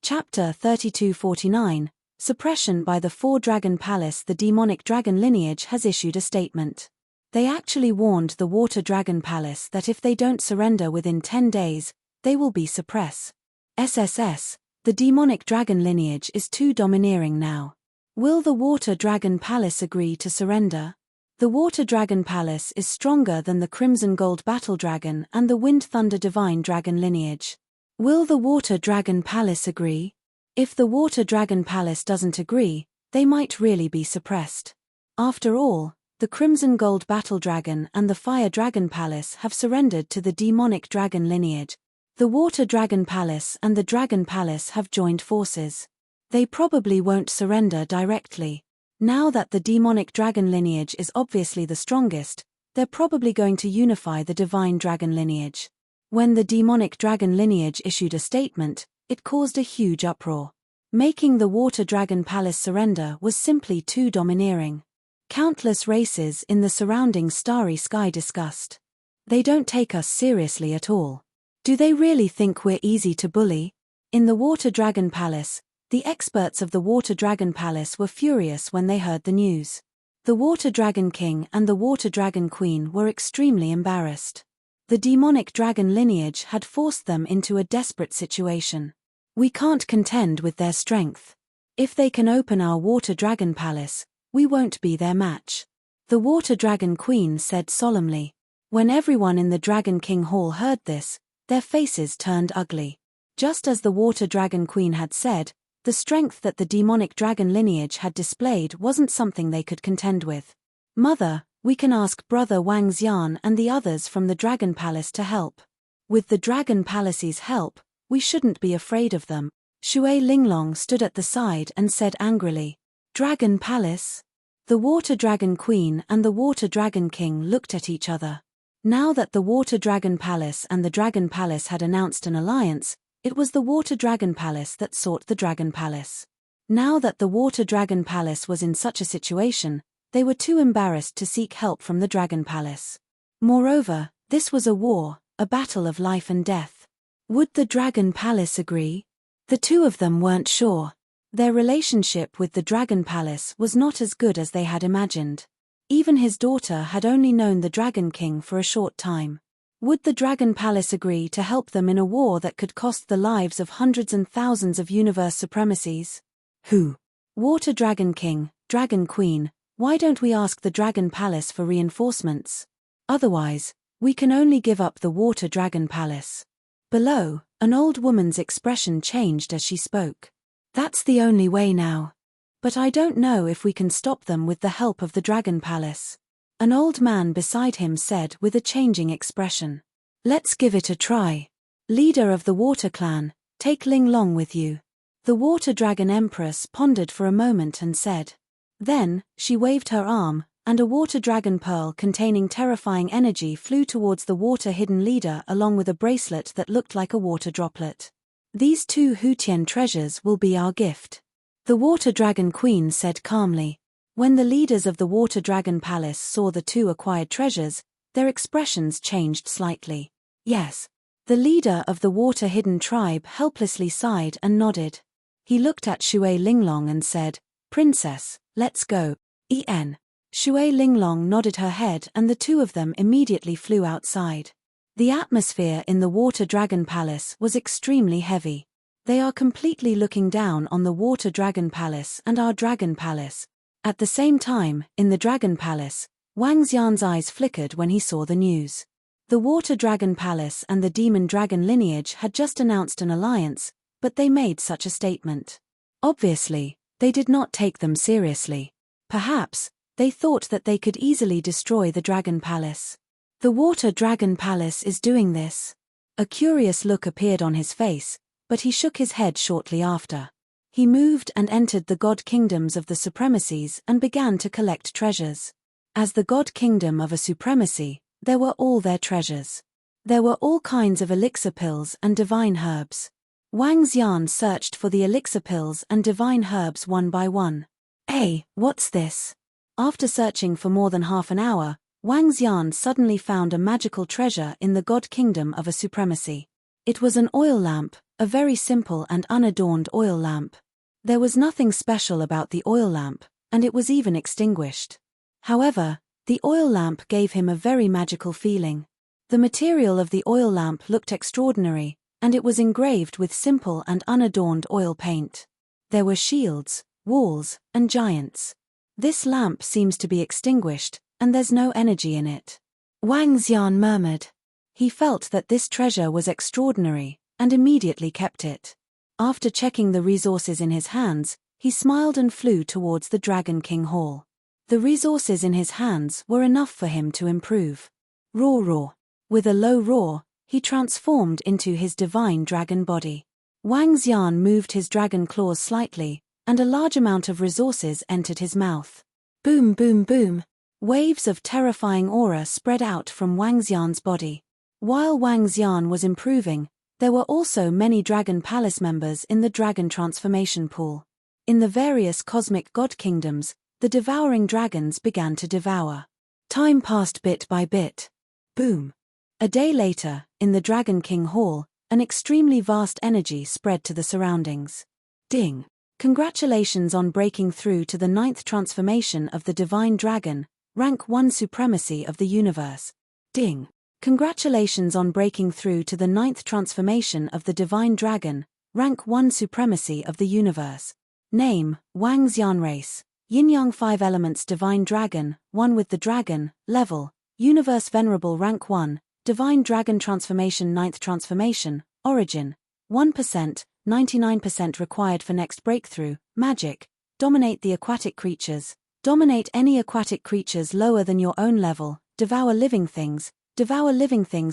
Chapter 3249, Suppression by the 4 Dragon Palace. The demonic dragon lineage has issued a statement. They actually warned the Water Dragon Palace that if they don't surrender within 10 days, they will be suppressed. SSS, the demonic dragon lineage is too domineering now. Will the Water Dragon Palace agree to surrender? The Water Dragon Palace is stronger than the Crimson Gold Battle Dragon and the Wind Thunder Divine Dragon lineage. Will the Water Dragon Palace agree? If the Water Dragon Palace doesn't agree, they might really be suppressed. After all, the Crimson Gold Battle Dragon and the Fire Dragon Palace have surrendered to the demonic dragon lineage. The Water Dragon Palace and the Dragon Palace have joined forces. They probably won't surrender directly. Now that the demonic dragon lineage is obviously the strongest, they're probably going to unify the divine dragon lineage. When the demonic dragon lineage issued a statement, it caused a huge uproar. Making the Water Dragon Palace surrender was simply too domineering. Countless races in the surrounding starry sky discussed. They don't take us seriously at all. Do they really think we're easy to bully? In the Water Dragon Palace, the experts of the Water Dragon Palace were furious when they heard the news. The Water Dragon King and the Water Dragon Queen were extremely embarrassed. The demonic dragon lineage had forced them into a desperate situation. We can't contend with their strength. If they can open our Water Dragon Palace, we won't be their match. The Water Dragon Queen said solemnly. When everyone in the Dragon King Hall heard this, their faces turned ugly. Just as the Water Dragon Queen had said, the strength that the demonic dragon lineage had displayed wasn't something they could contend with. Mother, we can ask Brother Wang Xian and the others from the Dragon Palace to help. With the Dragon Palace's help, we shouldn't be afraid of them. Shui Linglong stood at the side and said angrily, Dragon Palace? The Water Dragon Queen and the Water Dragon King looked at each other. Now that the Water Dragon Palace and the Dragon Palace had announced an alliance, it was the Water Dragon Palace that sought the Dragon Palace. Now that the Water Dragon Palace was in such a situation, they were too embarrassed to seek help from the Dragon Palace. Moreover, this was a war, a battle of life and death. Would the Dragon Palace agree? The two of them weren't sure. Their relationship with the Dragon Palace was not as good as they had imagined. Even his daughter had only known the Dragon King for a short time. Would the Dragon Palace agree to help them in a war that could cost the lives of hundreds and thousands of universe supremacies? Who? Water Dragon King, Dragon Queen, why don't we ask the Dragon Palace for reinforcements? Otherwise, we can only give up the Water Dragon Palace. Below, an old woman's expression changed as she spoke. That's the only way now. But I don't know if we can stop them with the help of the Dragon Palace. An old man beside him said with a changing expression. Let's give it a try. Leader of the Water Clan, take Linglong with you. The Water Dragon Empress pondered for a moment and said. Then, she waved her arm, and a Water Dragon Pearl containing terrifying energy flew towards the water hidden leader along with a bracelet that looked like a water droplet. These 2 Hutian treasures will be our gift. The Water Dragon Queen said calmly. When the leaders of the Water Dragon Palace saw the 2 acquired treasures, their expressions changed slightly. Yes. The leader of the Water Hidden tribe helplessly sighed and nodded. He looked at Shui Linglong and said, "Princess, let's go." Shui Linglong nodded her head and the 2 of them immediately flew outside. The atmosphere in the Water Dragon Palace was extremely heavy. They are completely looking down on the Water Dragon Palace and our Dragon Palace. At the same time, in the Dragon Palace, Wang Xian's eyes flickered when he saw the news. The Water Dragon Palace and the Demon Dragon lineage had just announced an alliance, but they made such a statement. Obviously, they did not take them seriously. Perhaps, they thought that they could easily destroy the Dragon Palace. The Water Dragon Palace is doing this. A curious look appeared on his face, but he shook his head shortly after. He moved and entered the god kingdoms of the supremacies and began to collect treasures. As the god kingdom of a supremacy, there were all their treasures. There were all kinds of elixir pills and divine herbs. Wang Xian searched for the elixir pills and divine herbs one by one. "Hey, what's this?" After searching for more than half an hour, Wang Xian suddenly found a magical treasure in the god kingdom of a supremacy. It was an oil lamp, a very simple and unadorned oil lamp. There was nothing special about the oil lamp, and it was even extinguished. However, the oil lamp gave him a very magical feeling. The material of the oil lamp looked extraordinary, and it was engraved with simple and unadorned oil paint. There were shields, walls, and giants. This lamp seems to be extinguished, and there's no energy in it. Wang Xian murmured. He felt that this treasure was extraordinary, and immediately kept it. After checking the resources in his hands, he smiled and flew towards the Dragon King Hall. The resources in his hands were enough for him to improve. Roar roar. With a low roar, he transformed into his divine dragon body. Wang Xian moved his dragon claws slightly, and a large amount of resources entered his mouth. Boom boom boom. Waves of terrifying aura spread out from Wang Xian's body. While Wang Xian was improving, there were also many Dragon Palace members in the Dragon Transformation Pool. In the various cosmic god kingdoms, the devouring dragons began to devour. Time passed bit by bit. Boom. A day later, in the Dragon King Hall, an extremely vast energy spread to the surroundings. Ding. Congratulations on breaking through to the 9th transformation of the Divine Dragon, rank 1 supremacy of the universe. Ding. Congratulations on breaking through to the 9th transformation of the Divine Dragon, rank 1 supremacy of the universe. Name, Wang Xian race. Yin-Yang 5 elements Divine Dragon, 1 with the Dragon, level, Universe Venerable rank 1, Divine Dragon Transformation 9th transformation, origin, 1%, 99% required for next breakthrough, magic, dominate the aquatic creatures, dominate any aquatic creatures lower than your own level, devour living things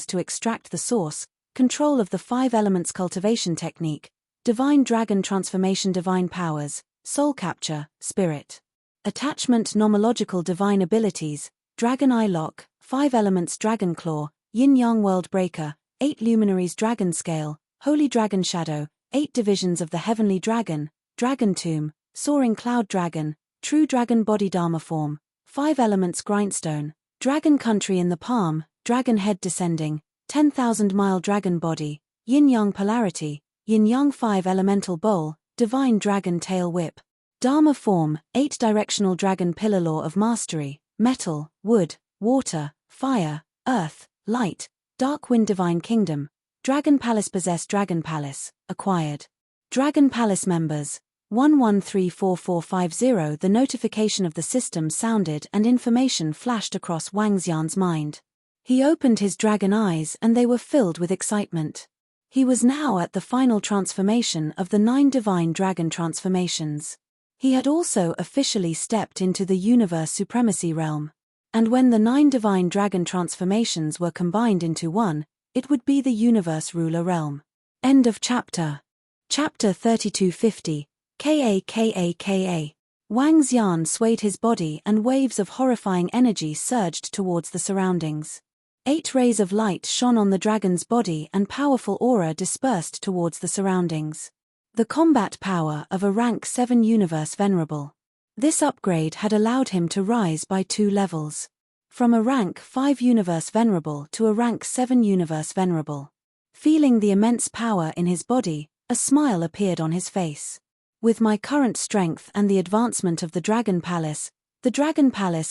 to extract the source, control of the 5 elements cultivation technique, Divine Dragon Transformation divine powers, soul capture, spirit. Attachment nomological divine abilities, Dragon Eye Lock, 5 elements Dragon Claw, Yin-Yang World Breaker, 8 luminaries Dragon Scale, Holy Dragon Shadow, 8 divisions of the Heavenly Dragon, Dragon Tomb, Soaring Cloud Dragon, True Dragon Body Dharma Form, 5 elements Grindstone, Dragon Country in the Palm, Dragon Head Descending, 10,000-mile Dragon Body, Yin-Yang Polarity, Yin-Yang 5 Elemental Bowl, Divine Dragon Tail Whip. Dharma Form, 8 Directional Dragon Pillar Law of Mastery, Metal, Wood, Water, Fire, Earth, Light, Dark Wind Divine Kingdom, Dragon Palace Possess Dragon Palace, acquired. Dragon Palace members, 113450. The notification of the system sounded and information flashed across Wang Xian's mind. He opened his dragon eyes and they were filled with excitement. He was now at the final transformation of the 9 divine dragon transformations. He had also officially stepped into the universe supremacy realm. And when the 9 divine dragon transformations were combined into one, it would be the universe ruler realm. End of chapter. Chapter 3250. Ka. Wang Xian swayed his body and waves of horrifying energy surged towards the surroundings. 8 rays of light shone on the dragon's body and powerful aura dispersed towards the surroundings. The combat power of a rank 7 universe venerable. This upgrade had allowed him to rise by 2 levels. From a rank 5 universe venerable to a rank 7 universe venerable. Feeling the immense power in his body, a smile appeared on his face. With my current strength and the advancement of the Dragon Palace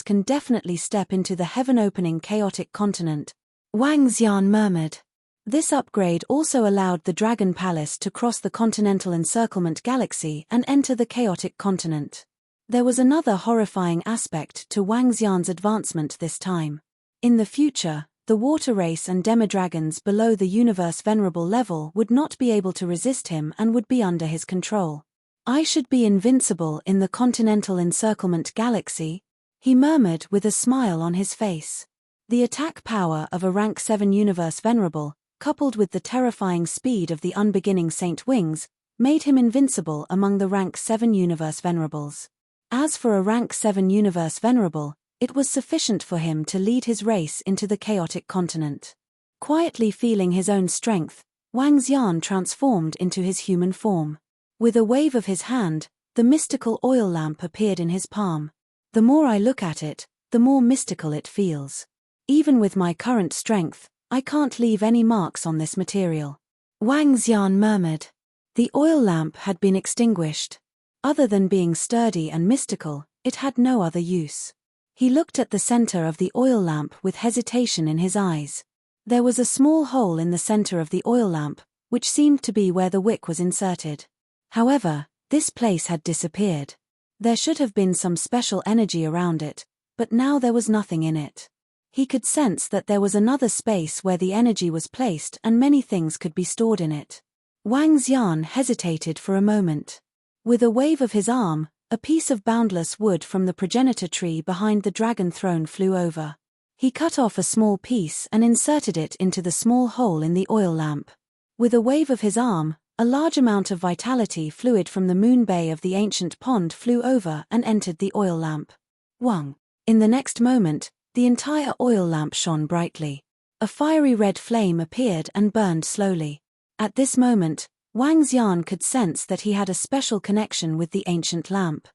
can definitely step into the heaven-opening chaotic continent, Wang Xian murmured. This upgrade also allowed the Dragon Palace to cross the continental encirclement galaxy and enter the chaotic continent. There was another horrifying aspect to Wang Xian's advancement this time. In the future, the water race and demidragons below the universe venerable level would not be able to resist him and would be under his control. I should be invincible in the continental encirclement galaxy, he murmured with a smile on his face. The attack power of a rank 7 universe venerable, coupled with the terrifying speed of the unbeginning Saint Wings, made him invincible among the rank 7 universe venerables. As for a rank 7 universe venerable, it was sufficient for him to lead his race into the chaotic continent. Quietly feeling his own strength, Wang Xian transformed into his human form. With a wave of his hand, the mystical oil lamp appeared in his palm. The more I look at it, the more mystical it feels. Even with my current strength, I can't leave any marks on this material. Wang Xian murmured. The oil lamp had been extinguished. Other than being sturdy and mystical, it had no other use. He looked at the center of the oil lamp with hesitation in his eyes. There was a small hole in the center of the oil lamp, which seemed to be where the wick was inserted. However, this place had disappeared. There should have been some special energy around it, but now there was nothing in it. He could sense that there was another space where the energy was placed and many things could be stored in it. Wang Xian hesitated for a moment. With a wave of his arm, a piece of boundless wood from the progenitor tree behind the dragon throne flew over. He cut off a small piece and inserted it into the small hole in the oil lamp. With a wave of his arm, a large amount of vitality fluid from the moon bay of the ancient pond flew over and entered the oil lamp. Wang. In the next moment, the entire oil lamp shone brightly. A fiery red flame appeared and burned slowly. At this moment, Wang Xian could sense that he had a special connection with the ancient lamp.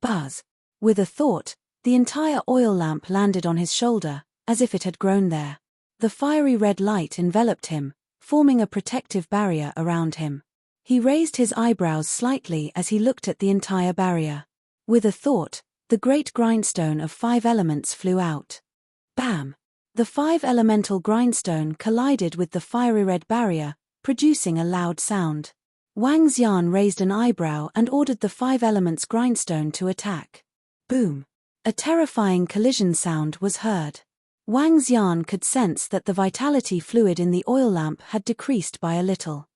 Buzz. With a thought, the entire oil lamp landed on his shoulder, as if it had grown there. The fiery red light enveloped him, forming a protective barrier around him. He raised his eyebrows slightly as he looked at the entire barrier. With a thought, the great grindstone of 5 elements flew out. Bam! The 5 elemental grindstone collided with the fiery red barrier, producing a loud sound. Wang Xian raised an eyebrow and ordered the 5 elements grindstone to attack. Boom! A terrifying collision sound was heard. Wang Xian could sense that the vitality fluid in the oil lamp had decreased by a little.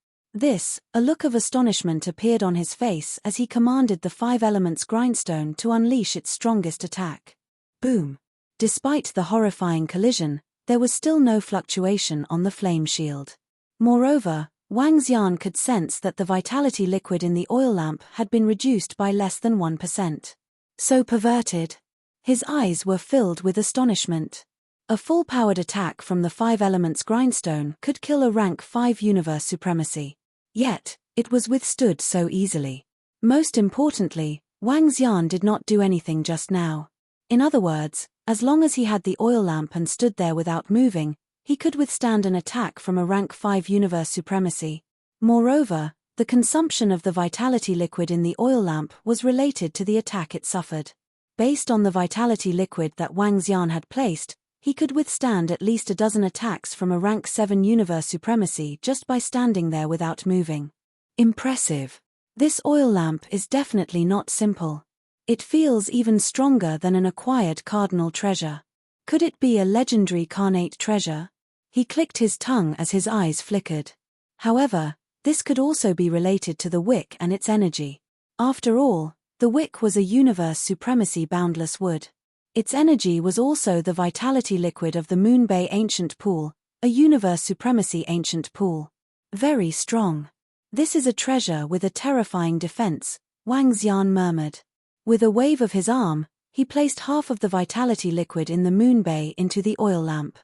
A look of astonishment appeared on his face as he commanded the 5 elements grindstone to unleash its strongest attack. Boom! Despite the horrifying collision, there was still no fluctuation on the flame shield. Moreover, Wang Xian could sense that the vitality liquid in the oil lamp had been reduced by less than 1%. So perverted. His eyes were filled with astonishment. A full-powered attack from the 5 elements grindstone could kill a rank 5 universe supremacy. Yet, it was withstood so easily. Most importantly, Wang Xian did not do anything just now. In other words, as long as he had the oil lamp and stood there without moving, he could withstand an attack from a rank 5 universe supremacy. Moreover, the consumption of the vitality liquid in the oil lamp was related to the attack it suffered. Based on the vitality liquid that Wang Xian had placed, he could withstand at least a dozen attacks from a rank 7 universe supremacy just by standing there without moving. Impressive. This oil lamp is definitely not simple. It feels even stronger than an acquired cardinal treasure. Could it be a legendary carnate treasure? He clicked his tongue as his eyes flickered. However, this could also be related to the wick and its energy. After all, the wick was a universe supremacy boundless wood. Its energy was also the vitality liquid of the Moon Bay Ancient Pool, a universe supremacy ancient pool. Very strong. This is a treasure with a terrifying defense, Wang Xian murmured. With a wave of his arm, he placed half of the vitality liquid in the Moon Bay into the oil lamp.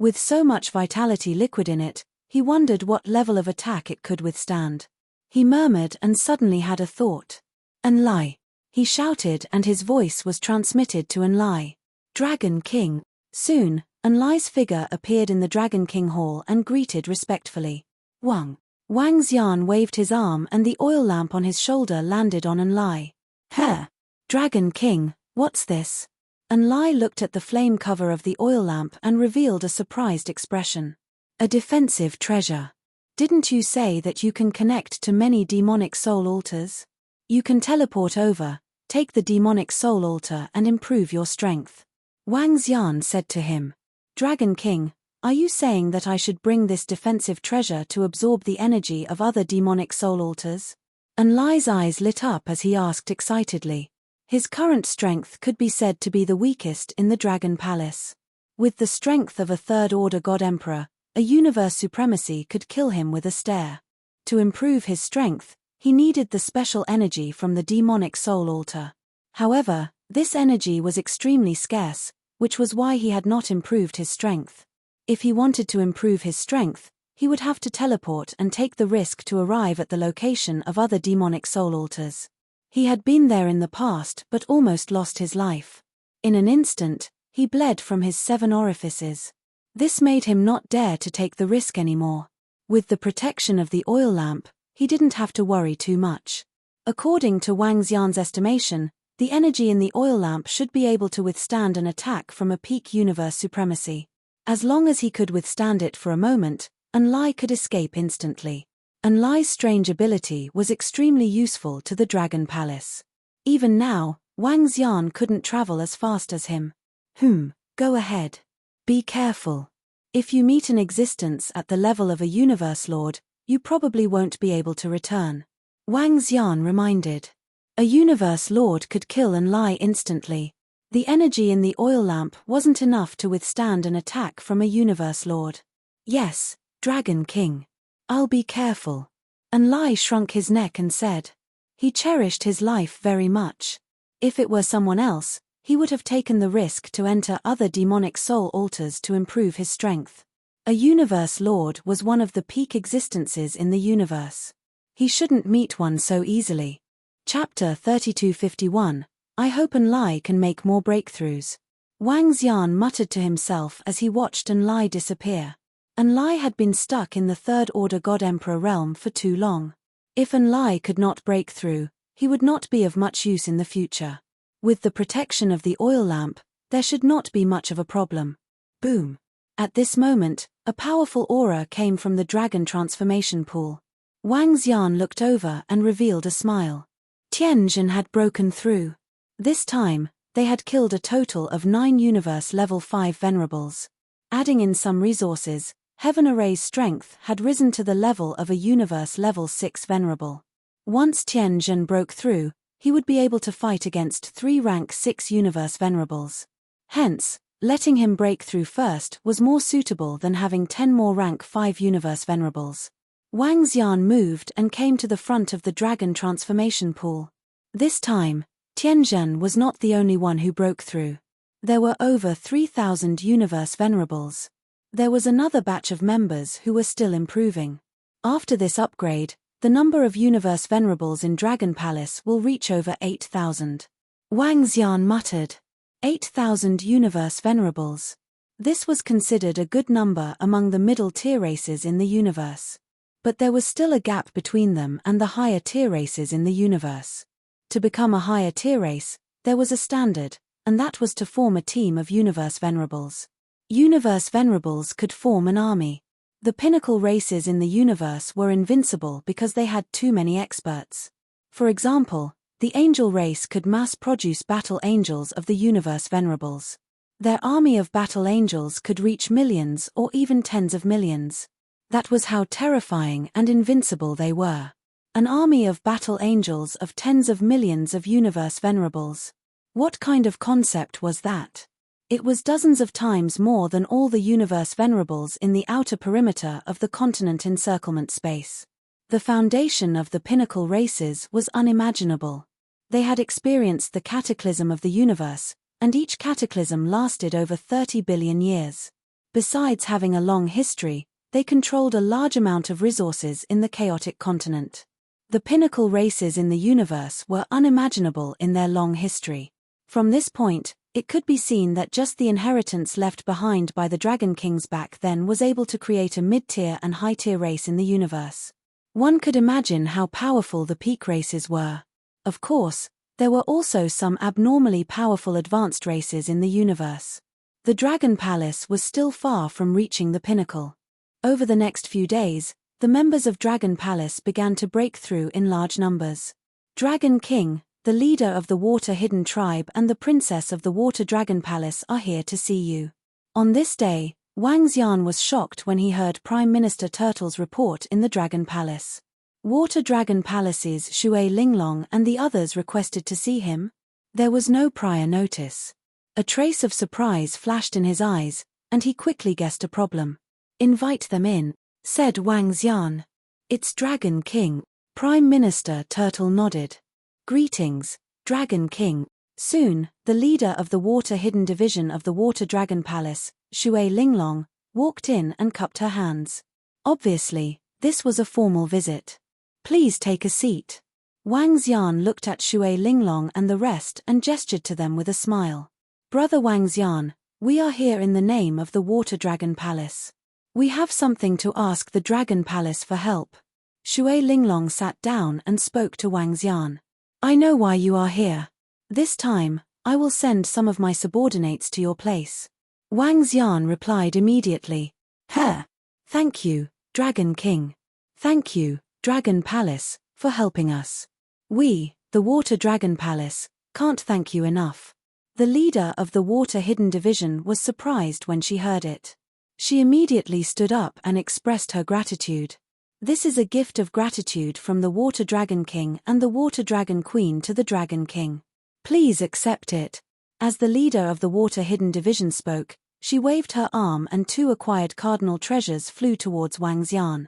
With so much vitality liquid in it, he wondered what level of attack it could withstand. He murmured and suddenly had a thought. Enlai! He shouted, and his voice was transmitted to Enlai. Dragon King. Soon, Enlai's figure appeared in the Dragon King Hall and greeted respectfully. Wang. Wang Xian waved his arm and the oil lamp on his shoulder landed on Enlai. Heh! Dragon King, what's this? Enlai looked at the flame cover of the oil lamp and revealed a surprised expression. A defensive treasure. Didn't you say that you can connect to many demonic soul altars? You can teleport over, take the demonic soul altar and improve your strength. Wang Xian said to him. Dragon King, are you saying that I should bring this defensive treasure to absorb the energy of other demonic soul altars? Enlai's eyes lit up as he asked excitedly. His current strength could be said to be the weakest in the Dragon Palace. With the strength of a third-order God-emperor, a universe supremacy could kill him with a stare. To improve his strength, he needed the special energy from the demonic soul altar. However, this energy was extremely scarce, which was why he had not improved his strength. If he wanted to improve his strength, he would have to teleport and take the risk to arrive at the location of other demonic soul altars. He had been there in the past but almost lost his life. In an instant, he bled from his 7 orifices. This made him not dare to take the risk anymore. With the protection of the oil lamp, he didn't have to worry too much. According to Wang Xian's estimation, the energy in the oil lamp should be able to withstand an attack from a peak universe supremacy. As long as he could withstand it for a moment, Enlai could escape instantly. Enlai's strange ability was extremely useful to the Dragon Palace. Even now, Wang Xian couldn't travel as fast as him. Go ahead. Be careful. If you meet an existence at the level of a universe lord, you probably won't be able to return. Wang Xian reminded. A universe lord could kill Enlai instantly. The energy in the oil lamp wasn't enough to withstand an attack from a universe lord. Yes, Dragon King. I'll be careful. Enlai shrunk his neck and said. He cherished his life very much. If it were someone else, he would have taken the risk to enter other demonic soul altars to improve his strength. A universe lord was one of the peak existences in the universe. He shouldn't meet one so easily. Chapter 3251. I hope Enlai can make more breakthroughs. Wang Xian muttered to himself as he watched Enlai disappear. Enlai had been stuck in the third-order God-emperor realm for too long. If Enlai could not break through, he would not be of much use in the future. With the protection of the oil lamp, there should not be much of a problem. Boom. At this moment, a powerful aura came from the dragon transformation pool. Wang Xian looked over and revealed a smile. Tianjin had broken through. This time, they had killed a total of 9 universe level 5 venerables. Adding in some resources, Heaven Array's strength had risen to the level of a universe level 6 venerable. Once Tianjin broke through, he would be able to fight against 3 rank 6 universe venerables. Hence, letting him break through first was more suitable than having 10 more rank 5 universe venerables. Wang Xian moved and came to the front of the dragon transformation pool. This time, Tianjin was not the only one who broke through. There were over 3,000 universe venerables. There was another batch of members who were still improving. After this upgrade, the number of universe venerables in Dragon Palace will reach over 8,000. Wang Xian muttered. 8,000 universe venerables. This was considered a good number among the middle-tier races in the universe. But there was still a gap between them and the higher-tier races in the universe. To become a higher-tier race, there was a standard, and that was to form a team of universe venerables. Universe venerables could form an army. The pinnacle races in the universe were invincible because they had too many experts. For example, the angel race could mass-produce battle angels of the universe venerables. Their army of battle angels could reach millions or even tens of millions. That was how terrifying and invincible they were. An army of battle angels of tens of millions of universe venerables. What kind of concept was that? It was dozens of times more than all the universe venerables in the outer perimeter of the continent encirclement space. The foundation of the pinnacle races was unimaginable. They had experienced the cataclysm of the universe, and each cataclysm lasted over 30 billion years. Besides having a long history, they controlled a large amount of resources in the chaotic continent. The pinnacle races in the universe were unimaginable in their long history. From this point, it could be seen that just the inheritance left behind by the Dragon Kings back then was able to create a mid-tier and high-tier race in the universe. One could imagine how powerful the peak races were. Of course, there were also some abnormally powerful advanced races in the universe. The Dragon Palace was still far from reaching the pinnacle. Over the next few days, the members of Dragon Palace began to break through in large numbers. Dragon King, the leader of the Water Hidden Tribe and the Princess of the Water Dragon Palace are here to see you. On this day, Wang Xian was shocked when he heard Prime Minister Turtle's report in the Dragon Palace. Water Dragon Palace's Shui Linglong and the others requested to see him. There was no prior notice. A trace of surprise flashed in his eyes, and he quickly guessed a problem. "Invite them in," said Wang Xian. "It's Dragon King." Prime Minister Turtle nodded. "Greetings, Dragon King." Soon, the leader of the Water Hidden Division of the Water Dragon Palace, Shui Linglong, walked in and cupped her hands. Obviously, this was a formal visit. "Please take a seat." Wang Xian looked at Shui Linglong and the rest and gestured to them with a smile. "Brother Wang Xian, we are here in the name of the Water Dragon Palace. We have something to ask the Dragon Palace for help." Shui Linglong sat down and spoke to Wang Xian. "I know why you are here. This time, I will send some of my subordinates to your place." Wang Xian replied immediately. Thank you, Dragon King. Thank you, Dragon Palace, for helping us. We, the Water Dragon Palace, can't thank you enough." The leader of the Water Hidden Division was surprised when she heard it. She immediately stood up and expressed her gratitude. "This is a gift of gratitude from the Water Dragon King and the Water Dragon Queen to the Dragon King. Please accept it." As the leader of the Water Hidden Division spoke, she waved her arm and 2 acquired cardinal treasures flew towards Wang Xian.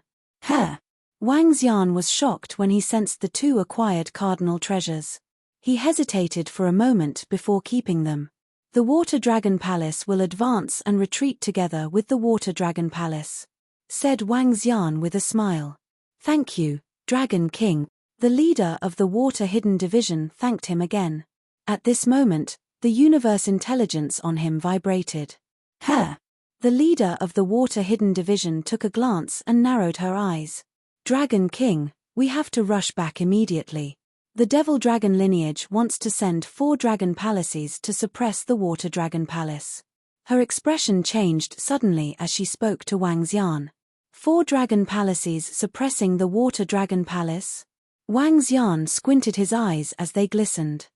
Wang Xian was shocked when he sensed the 2 acquired cardinal treasures. He hesitated for a moment before keeping them. "The Water Dragon Palace will advance and retreat together with the Water Dragon Palace," said Wang Xian with a smile. "Thank you, Dragon King." The leader of the Water Hidden Division thanked him again. At this moment, the universe intelligence on him vibrated. The leader of the Water Hidden Division took a glance and narrowed her eyes. "Dragon King, we have to rush back immediately. The Devil Dragon lineage wants to send 4 Dragon Palaces to suppress the Water Dragon Palace." Her expression changed suddenly as she spoke to Wang Xian. 4 Dragon Palaces suppressing the Water Dragon Palace? Wang Xian squinted his eyes as they glistened.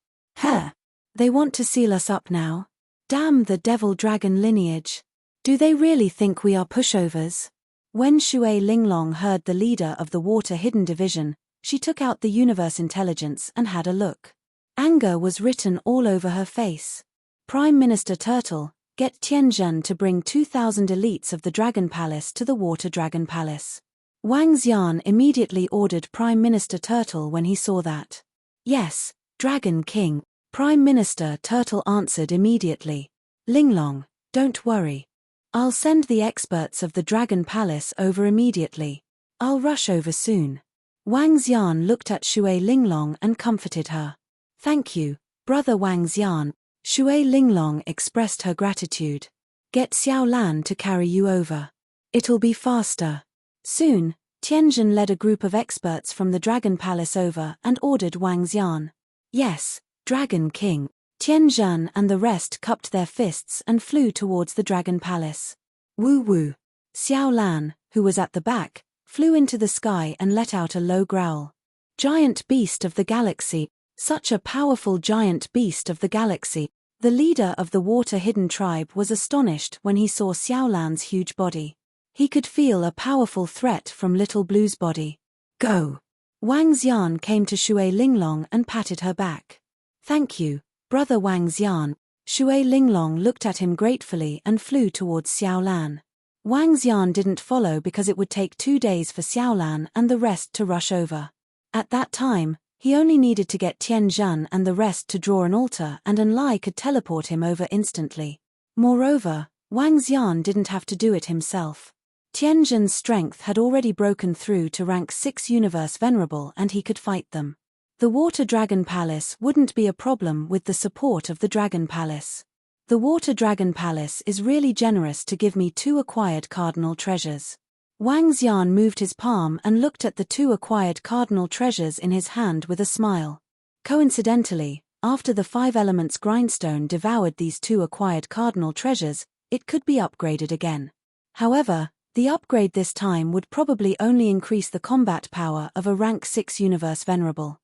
They want to seal us up now? Damn the Devil Dragon lineage. Do they really think we are pushovers? When Shui Linglong heard the leader of the Water Hidden Division, she took out the universe intelligence and had a look. Anger was written all over her face. "Prime Minister Turtle, get Tianzhen to bring 2,000 elites of the Dragon Palace to the Water Dragon Palace." Wang Xian immediately ordered Prime Minister Turtle when he saw that. "Yes, Dragon King." Prime Minister Turtle answered immediately. "Linglong, don't worry. I'll send the experts of the Dragon Palace over immediately. I'll rush over soon." Wang Xian looked at Shui Linglong and comforted her. "Thank you, brother Wang Xian." Shui Linglong expressed her gratitude. "Get Xiao Lan to carry you over. It'll be faster." Soon, Tianzhen led a group of experts from the Dragon Palace over and ordered Wang Xian. "Yes, Dragon King." Tianzhen and the rest cupped their fists and flew towards the Dragon Palace. "Woo woo." Xiao Lan, who was at the back, flew into the sky and let out a low growl. "Giant beast of the galaxy, such a powerful giant beast of the galaxy." The leader of the Water Hidden Tribe was astonished when he saw Xiao Lan's huge body. He could feel a powerful threat from Little Blue's body. "Go." Wang Xian came to Shui Linglong and patted her back. "Thank you, brother Wang Xian." Shui Linglong looked at him gratefully and flew towards Xiao Lan. Wang Xian didn't follow because it would take 2 days for Xiao Lan and the rest to rush over. At that time, he only needed to get Tianzhen and the rest to draw an altar and Enlai could teleport him over instantly. Moreover, Wang Xian didn't have to do it himself. Tianzhen's strength had already broken through to rank 6 Universe Venerable and he could fight them. The Water Dragon Palace wouldn't be a problem with the support of the Dragon Palace. The Water Dragon Palace is really generous to give me 2 acquired cardinal treasures. Wang Xian moved his palm and looked at the 2 acquired cardinal treasures in his hand with a smile. Coincidentally, after the 5 Elements grindstone devoured these 2 acquired cardinal treasures, it could be upgraded again. However, the upgrade this time would probably only increase the combat power of a rank 6 Universe Venerable.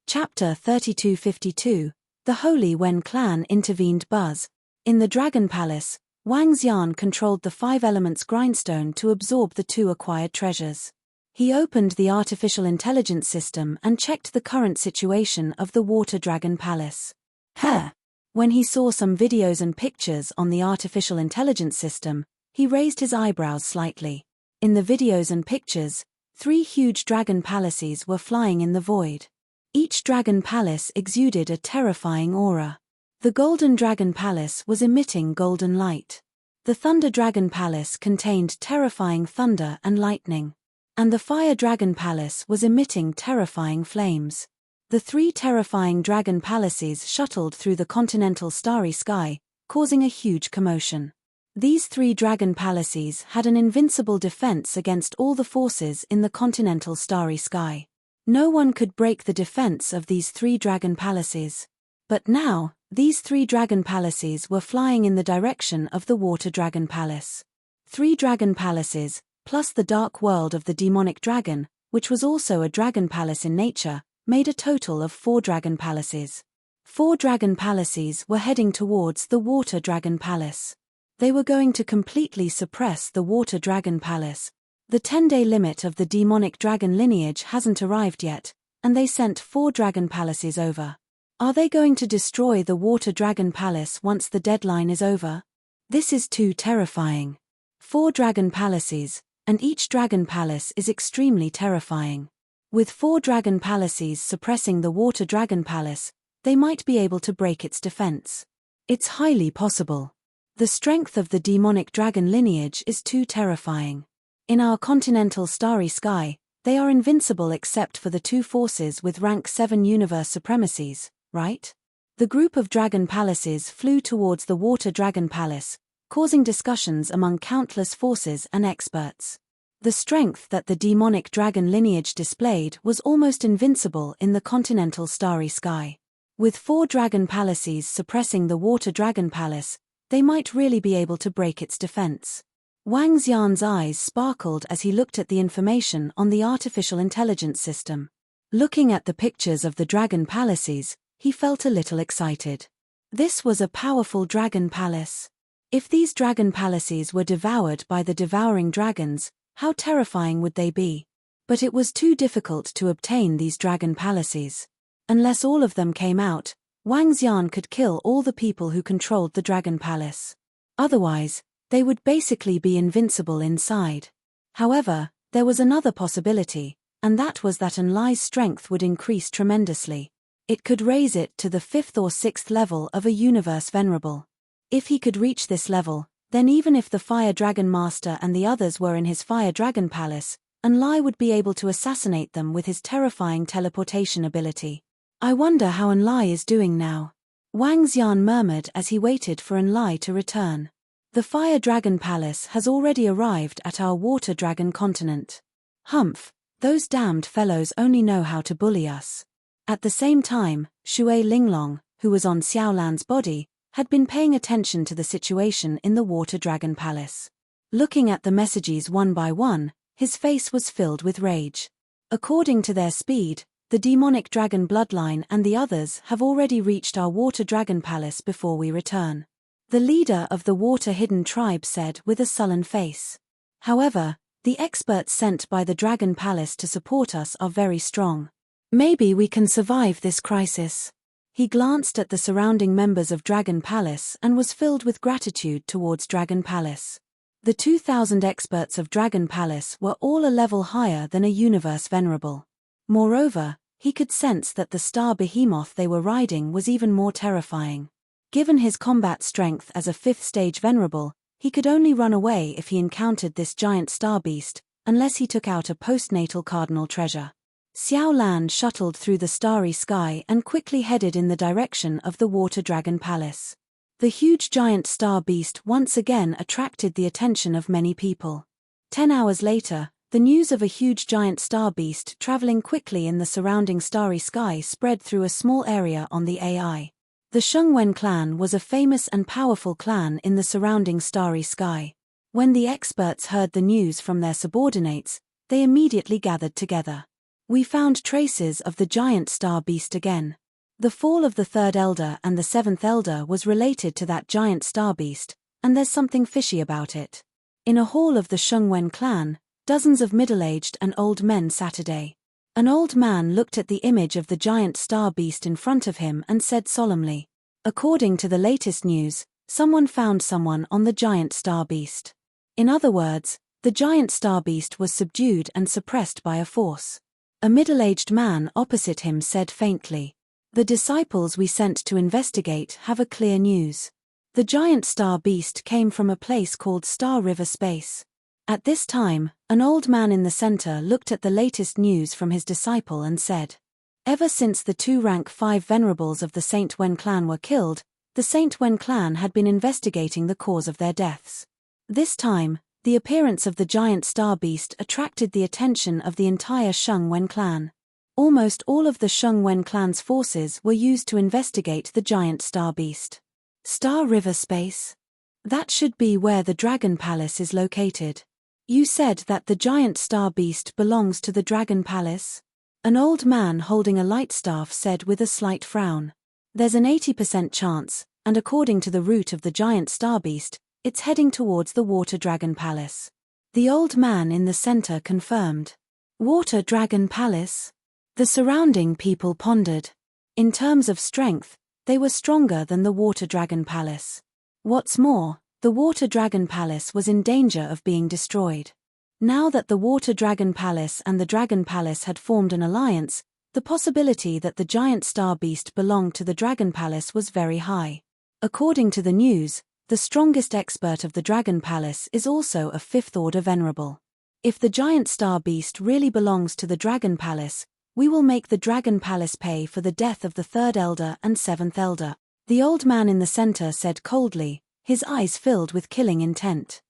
Chapter 3252, The Holy Wen Clan Intervened. Buzz. In the Dragon Palace, Wang Xian controlled the 5 Elements grindstone to absorb the 2 acquired treasures. He opened the artificial intelligence system and checked the current situation of the Water Dragon Palace. When he saw some videos and pictures on the artificial intelligence system, he raised his eyebrows slightly. In the videos and pictures, 3 huge dragon palaces were flying in the void. Each dragon palace exuded a terrifying aura. The Golden Dragon Palace was emitting golden light. The Thunder Dragon Palace contained terrifying thunder and lightning. And the Fire Dragon Palace was emitting terrifying flames. The 3 terrifying dragon palaces shuttled through the continental starry sky, causing a huge commotion. These 3 dragon palaces had an invincible defense against all the forces in the continental starry sky. No one could break the defense of these 3 dragon palaces. But now, these 3 dragon palaces were flying in the direction of the Water Dragon Palace. 3 dragon palaces, plus the dark world of the demonic dragon, which was also a dragon palace in nature, made a total of 4 dragon palaces. 4 dragon palaces were heading towards the Water Dragon Palace. They were going to completely suppress the Water Dragon Palace. The 10-day limit of the demonic dragon lineage hasn't arrived yet, and they sent 4 dragon palaces over. Are they going to destroy the Water Dragon Palace once the deadline is over? This is too terrifying. 4 dragon palaces, and each dragon palace is extremely terrifying. With 4 dragon palaces suppressing the Water Dragon Palace, they might be able to break its defense. It's highly possible. The strength of the demonic dragon lineage is too terrifying. In our continental starry sky, they are invincible except for the 2 forces with rank 7 universe supremacies, right? The group of dragon palaces flew towards the Water Dragon Palace, causing discussions among countless forces and experts. The strength that the demonic dragon lineage displayed was almost invincible in the continental starry sky. With 4 dragon palaces suppressing the Water Dragon Palace, they might really be able to break its defense. Wang Xian's eyes sparkled as he looked at the information on the artificial intelligence system. Looking at the pictures of the dragon palaces, he felt a little excited. This was a powerful dragon palace. If these dragon palaces were devoured by the devouring dragons, how terrifying would they be? But it was too difficult to obtain these dragon palaces. Unless all of them came out, Wang Xian could kill all the people who controlled the dragon palace. Otherwise, they would basically be invincible inside. However, there was another possibility, and that was that Enlai's strength would increase tremendously. It could raise it to the 5th or 6th level of a Universe Venerable. If he could reach this level, then even if the Fire Dragon Master and the others were in his Fire Dragon Palace, Enlai would be able to assassinate them with his terrifying teleportation ability. I wonder how Enlai is doing now. Wang Xian murmured as he waited for Enlai to return. The Fire Dragon Palace has already arrived at our Water Dragon continent. Humph, those damned fellows only know how to bully us. At the same time, Shui Linglong, who was on Xiaolan's body, had been paying attention to the situation in the Water Dragon Palace. Looking at the messages one by one, his face was filled with rage. According to their speed, the demonic dragon bloodline and the others have already reached our Water Dragon Palace before we return. The leader of the Water Hidden Tribe said with a sullen face. However, the experts sent by the Dragon Palace to support us are very strong. Maybe we can survive this crisis. He glanced at the surrounding members of Dragon Palace and was filled with gratitude towards Dragon Palace. The 2,000 experts of Dragon Palace were all a level higher than a Universe Venerable. Moreover, he could sense that the star behemoth they were riding was even more terrifying. Given his combat strength as a 5th stage Venerable, He could only run away if he encountered this giant star beast, unless he took out a postnatal cardinal treasure. Xiao Lan shuttled through the starry sky and quickly headed in the direction of the water dragon palace. The huge giant star beast once again attracted the attention of many people. 10 hours later, the news of a huge giant star beast traveling quickly in the surrounding starry sky spread through a small area on the AI. The Shengwen clan was a famous and powerful clan in the surrounding starry sky. When the experts heard the news from their subordinates, they immediately gathered together. We found traces of the giant star beast again. The fall of the third elder and the seventh elder was related to that giant star beast, and there's something fishy about it. In a hall of the Shengwen clan, dozens of middle-aged and old men sat. An old man looked at the image of the giant star beast in front of him and said solemnly, "According to the latest news, someone found someone on the giant star beast." In other words, the giant star beast was subdued and suppressed by a force. A middle-aged man opposite him said faintly, "The disciples we sent to investigate have a clear news. The giant star beast came from a place called Star River Space." At this time, an old man in the center looked at the latest news from his disciple and said, "Ever since the two rank 5 venerables of the Saint Wen clan were killed, the Saint Wen clan had been investigating the cause of their deaths. This time, the appearance of the giant star beast attracted the attention of the entire Shengwen clan. Almost all of the Shengwen clan's forces were used to investigate the giant star beast. Star River Space? That should be where the Dragon Palace is located. You said that the giant star beast belongs to the Dragon Palace?" An old man holding a light staff said with a slight frown. "There's an 80% chance, and according to the route of the giant star beast, it's heading towards the Water Dragon Palace." The old man in the center confirmed. "Water Dragon Palace?" The surrounding people pondered. In terms of strength, they were stronger than the Water Dragon Palace. What's more, the Water Dragon Palace was in danger of being destroyed. Now that the Water Dragon Palace and the Dragon Palace had formed an alliance, the possibility that the giant star beast belonged to the Dragon Palace was very high. According to the news, the strongest expert of the Dragon Palace is also a 5th Order Venerable. If the giant star beast really belongs to the Dragon Palace, we will make the Dragon Palace pay for the death of the 3rd Elder and 7th Elder. The old man in the center said coldly, his eyes filled with killing intent.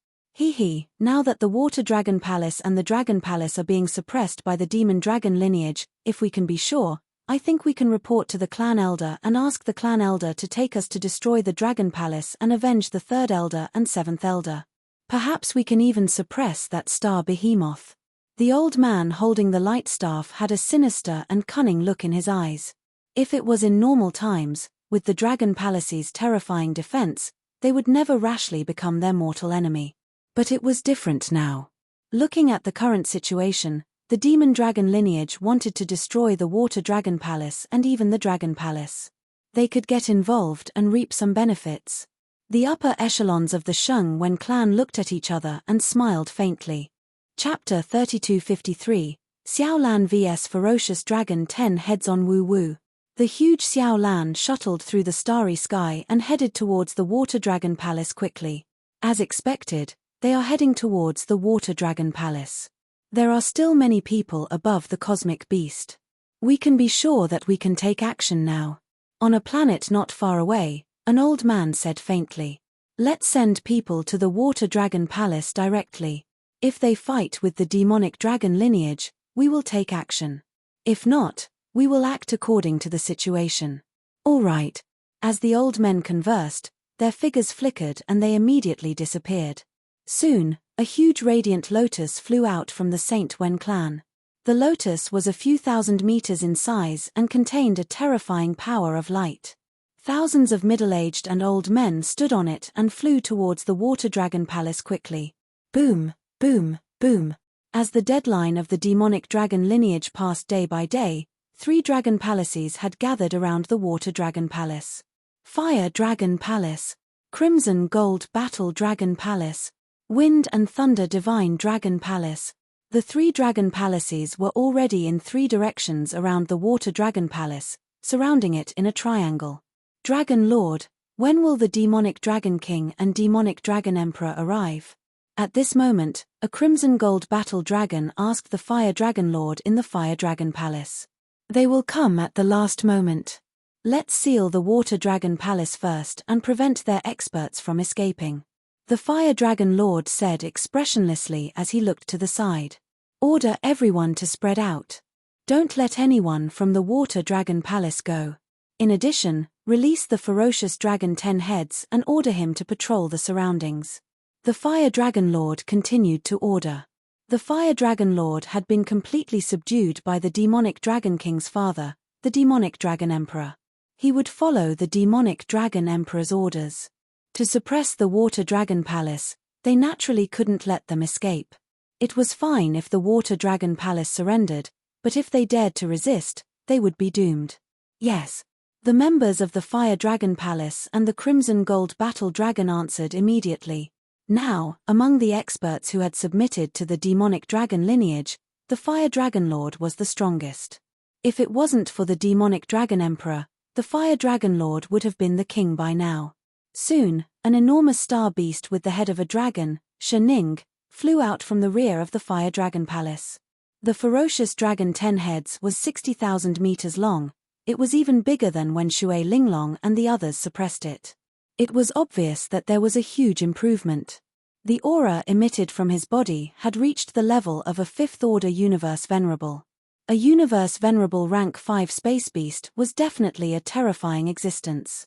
Now that the Water Dragon Palace and the Dragon Palace are being suppressed by the Demon Dragon lineage, if we can be sure, I think we can report to the Clan Elder and ask the Clan Elder to take us to destroy the Dragon Palace and avenge the 3rd Elder and 7th Elder. Perhaps we can even suppress that star behemoth." The old man holding the light staff had a sinister and cunning look in his eyes. If it was in normal times, with the Dragon Palace's terrifying defense, they would never rashly become their mortal enemy. But it was different now. Looking at the current situation, the Demon Dragon lineage wanted to destroy the Water Dragon Palace and even the Dragon Palace. They could get involved and reap some benefits. The upper echelons of the Shengwen clan looked at each other and smiled faintly. Chapter 3253, Xiao Lan vs Ferocious Dragon 10 Heads on Wu Wu. The huge Xiao Lan shuttled through the starry sky and headed towards the Water Dragon Palace quickly. As expected, they are heading towards the Water Dragon Palace. There are still many people above the cosmic beast. We can be sure that we can take action now. On a planet not far away, an old man said faintly, "Let's send people to the Water Dragon Palace directly. If they fight with the demonic dragon lineage, we will take action. If not, we will act according to the situation." "All right." As the old men conversed, their figures flickered and they immediately disappeared. Soon, a huge radiant lotus flew out from the Saint Wen clan. The lotus was a few thousand meters in size and contained a terrifying power of light. Thousands of middle-aged and old men stood on it and flew towards the Water Dragon Palace quickly. Boom, boom, boom. As the deadline of the demonic dragon lineage passed day by day, 3 dragon palaces had gathered around the Water Dragon Palace. Fire Dragon Palace, Crimson Gold Battle Dragon Palace, Wind and Thunder Divine Dragon Palace. The 3 dragon palaces were already in 3 directions around the Water Dragon Palace, surrounding it in a triangle. Dragon Lord, When will the demonic dragon king and demonic dragon emperor arrive? At this moment, a crimson gold battle dragon asked the fire dragon lord in the fire dragon palace. They will come at the last moment. Let's seal the water dragon palace first and prevent their experts from escaping. The fire dragon lord said expressionlessly as he looked to the side. Order everyone to spread out. Don't let anyone from the water dragon palace go. In addition, release the ferocious dragon 10 heads and order him to patrol the surroundings. The fire dragon lord continued to order. The fire dragon lord had been completely subdued by the demonic dragon king's father, the demonic dragon emperor. He would follow the demonic dragon emperor's orders. To suppress the water dragon palace, they naturally couldn't let them escape. It was fine if the water dragon palace surrendered, but if they dared to resist, they would be doomed. Yes. The members of the fire dragon palace and the crimson gold battle dragon answered immediately. Now, among the experts who had submitted to the demonic dragon lineage, the fire dragon lord was the strongest. If it wasn't for the demonic dragon emperor, the fire dragon lord would have been the king by now. Soon, an enormous star beast with the head of a dragon, Shening, flew out from the rear of the fire dragon palace. The ferocious dragon 10 heads was 60,000 meters long. It was even bigger than when Shui Linglong and the others suppressed it. It was obvious that there was a huge improvement. The aura emitted from his body had reached the level of a 5th-order universe venerable. A universe venerable rank 5 space beast was definitely a terrifying existence.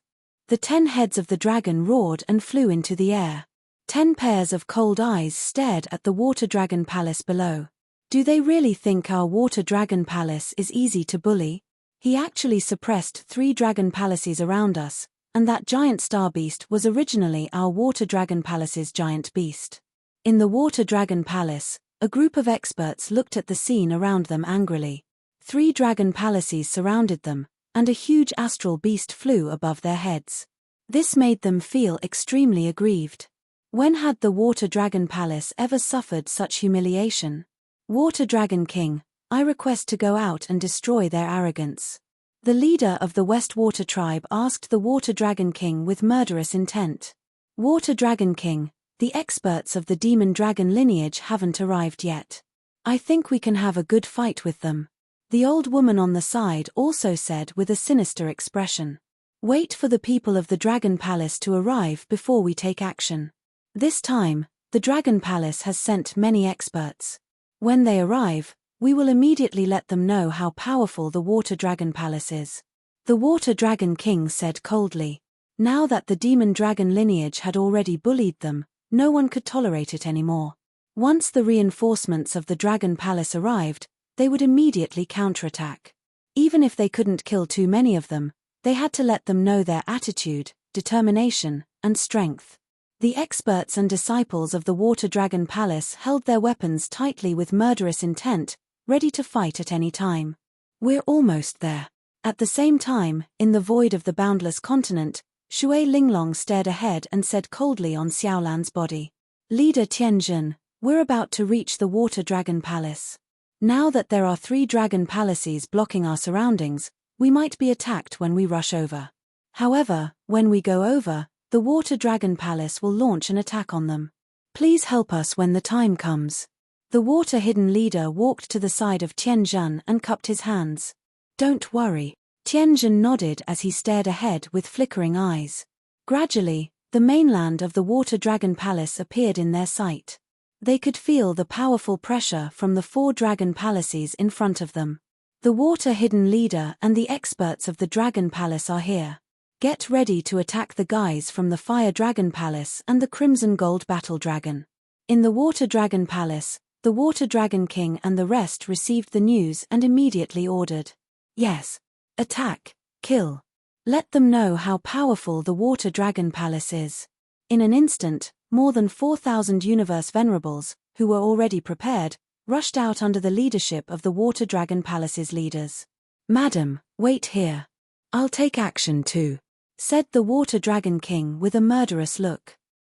The 10 heads of the dragon roared and flew into the air. 10 pairs of cold eyes stared at the water dragon palace below. Do they really think our water dragon palace is easy to bully? He actually suppressed 3 dragon palaces around us, and that giant star beast was originally our water dragon palace's giant beast. In the water dragon palace, a group of experts looked at the scene around them angrily. 3 dragon palaces surrounded them, and a huge astral beast flew above their heads. This made them feel extremely aggrieved. When had the water dragon palace ever suffered such humiliation? Water dragon king, I request to go out and destroy their arrogance. The leader of the West Water tribe asked the Water Dragon King with murderous intent. Water Dragon King, the experts of the demon dragon lineage haven't arrived yet. I think we can have a good fight with them. The old woman on the side also said with a sinister expression. Wait for the people of the Dragon Palace to arrive before we take action. This time, the Dragon Palace has sent many experts. When they arrive, we will immediately let them know how powerful the Water Dragon Palace is. The Water Dragon King said coldly. Now that the demon dragon lineage had already bullied them, no one could tolerate it anymore. Once the reinforcements of the Dragon Palace arrived, they would immediately counterattack. Even if they couldn't kill too many of them, they had to let them know their attitude, determination, and strength. The experts and disciples of the Water Dragon Palace held their weapons tightly with murderous intent, ready to fight at any time. We're almost there. At the same time, in the void of the boundless continent, Shui Linglong stared ahead and said coldly on Xiaolan's body. Leader Tianjin, we're about to reach the Water Dragon Palace. Now that there are 3 dragon palaces blocking our surroundings, we might be attacked when we rush over. However, when we go over, the Water Dragon Palace will launch an attack on them. Please help us when the time comes. The water hidden leader walked to the side of Tianjin and cupped his hands. Don't worry. Tianjin nodded as he stared ahead with flickering eyes. Gradually, the mainland of the Water Dragon Palace appeared in their sight. They could feel the powerful pressure from the 4 dragon palaces in front of them. The water hidden leader and the experts of the Dragon Palace are here. Get ready to attack the guys from the Fire Dragon Palace and the Crimson Gold Battle Dragon. In the Water Dragon Palace, the Water Dragon King and the rest received the news and immediately ordered. Yes. Attack, kill. Let them know how powerful the Water Dragon Palace is. In an instant, more than 4,000 universe venerables, who were already prepared, rushed out under the leadership of the Water Dragon Palace's leaders. Madam, wait here. I'll take action too, said the Water Dragon King with a murderous look.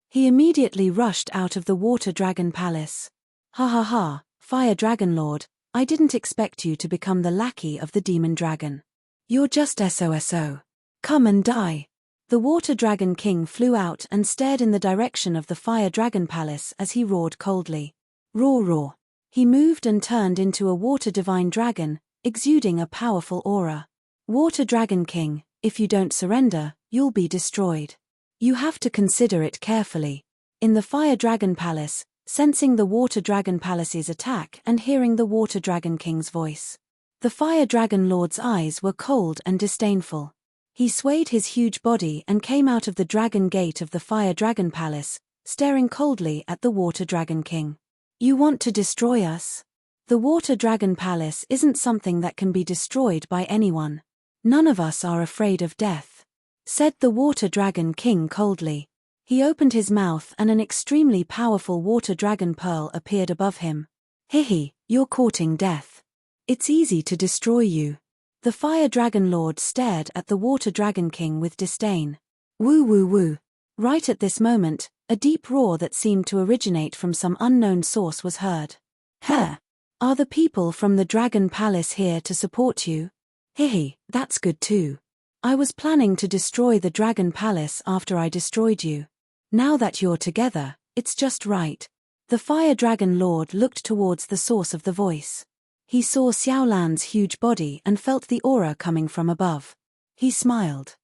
He immediately rushed out of the Water Dragon Palace. Ha ha ha, Fire Dragon Lord, I didn't expect you to become the lackey of the Demon Dragon. You're just SOSO. Come and die. The Water Dragon King flew out and stared in the direction of the Fire Dragon Palace as he roared coldly. Roar, roar. He moved and turned into a water divine dragon, exuding a powerful aura. Water Dragon King, if you don't surrender, you'll be destroyed. You have to consider it carefully. In the Fire Dragon Palace, sensing the Water Dragon Palace's attack and hearing the Water Dragon King's voice, the Fire Dragon Lord's eyes were cold and disdainful. He swayed his huge body and came out of the Dragon Gate of the Fire Dragon Palace, staring coldly at the Water Dragon King. You want to destroy us? The Water Dragon Palace isn't something that can be destroyed by anyone. None of us are afraid of death, said the Water Dragon King coldly. He opened his mouth and an extremely powerful water dragon pearl appeared above him. Hihi, you're courting death. It's easy to destroy you. The Fire Dragon Lord stared at the Water Dragon King with disdain. Woo woo woo. Right at this moment, a deep roar that seemed to originate from some unknown source was heard. Huh. Are the people from the Dragon Palace here to support you? Hihi, that's good too. I was planning to destroy the Dragon Palace after I destroyed you. Now that you're together, it's just right. The Fire Dragon Lord looked towards the source of the voice. He saw Xiaolan's huge body and felt the aura coming from above. He smiled.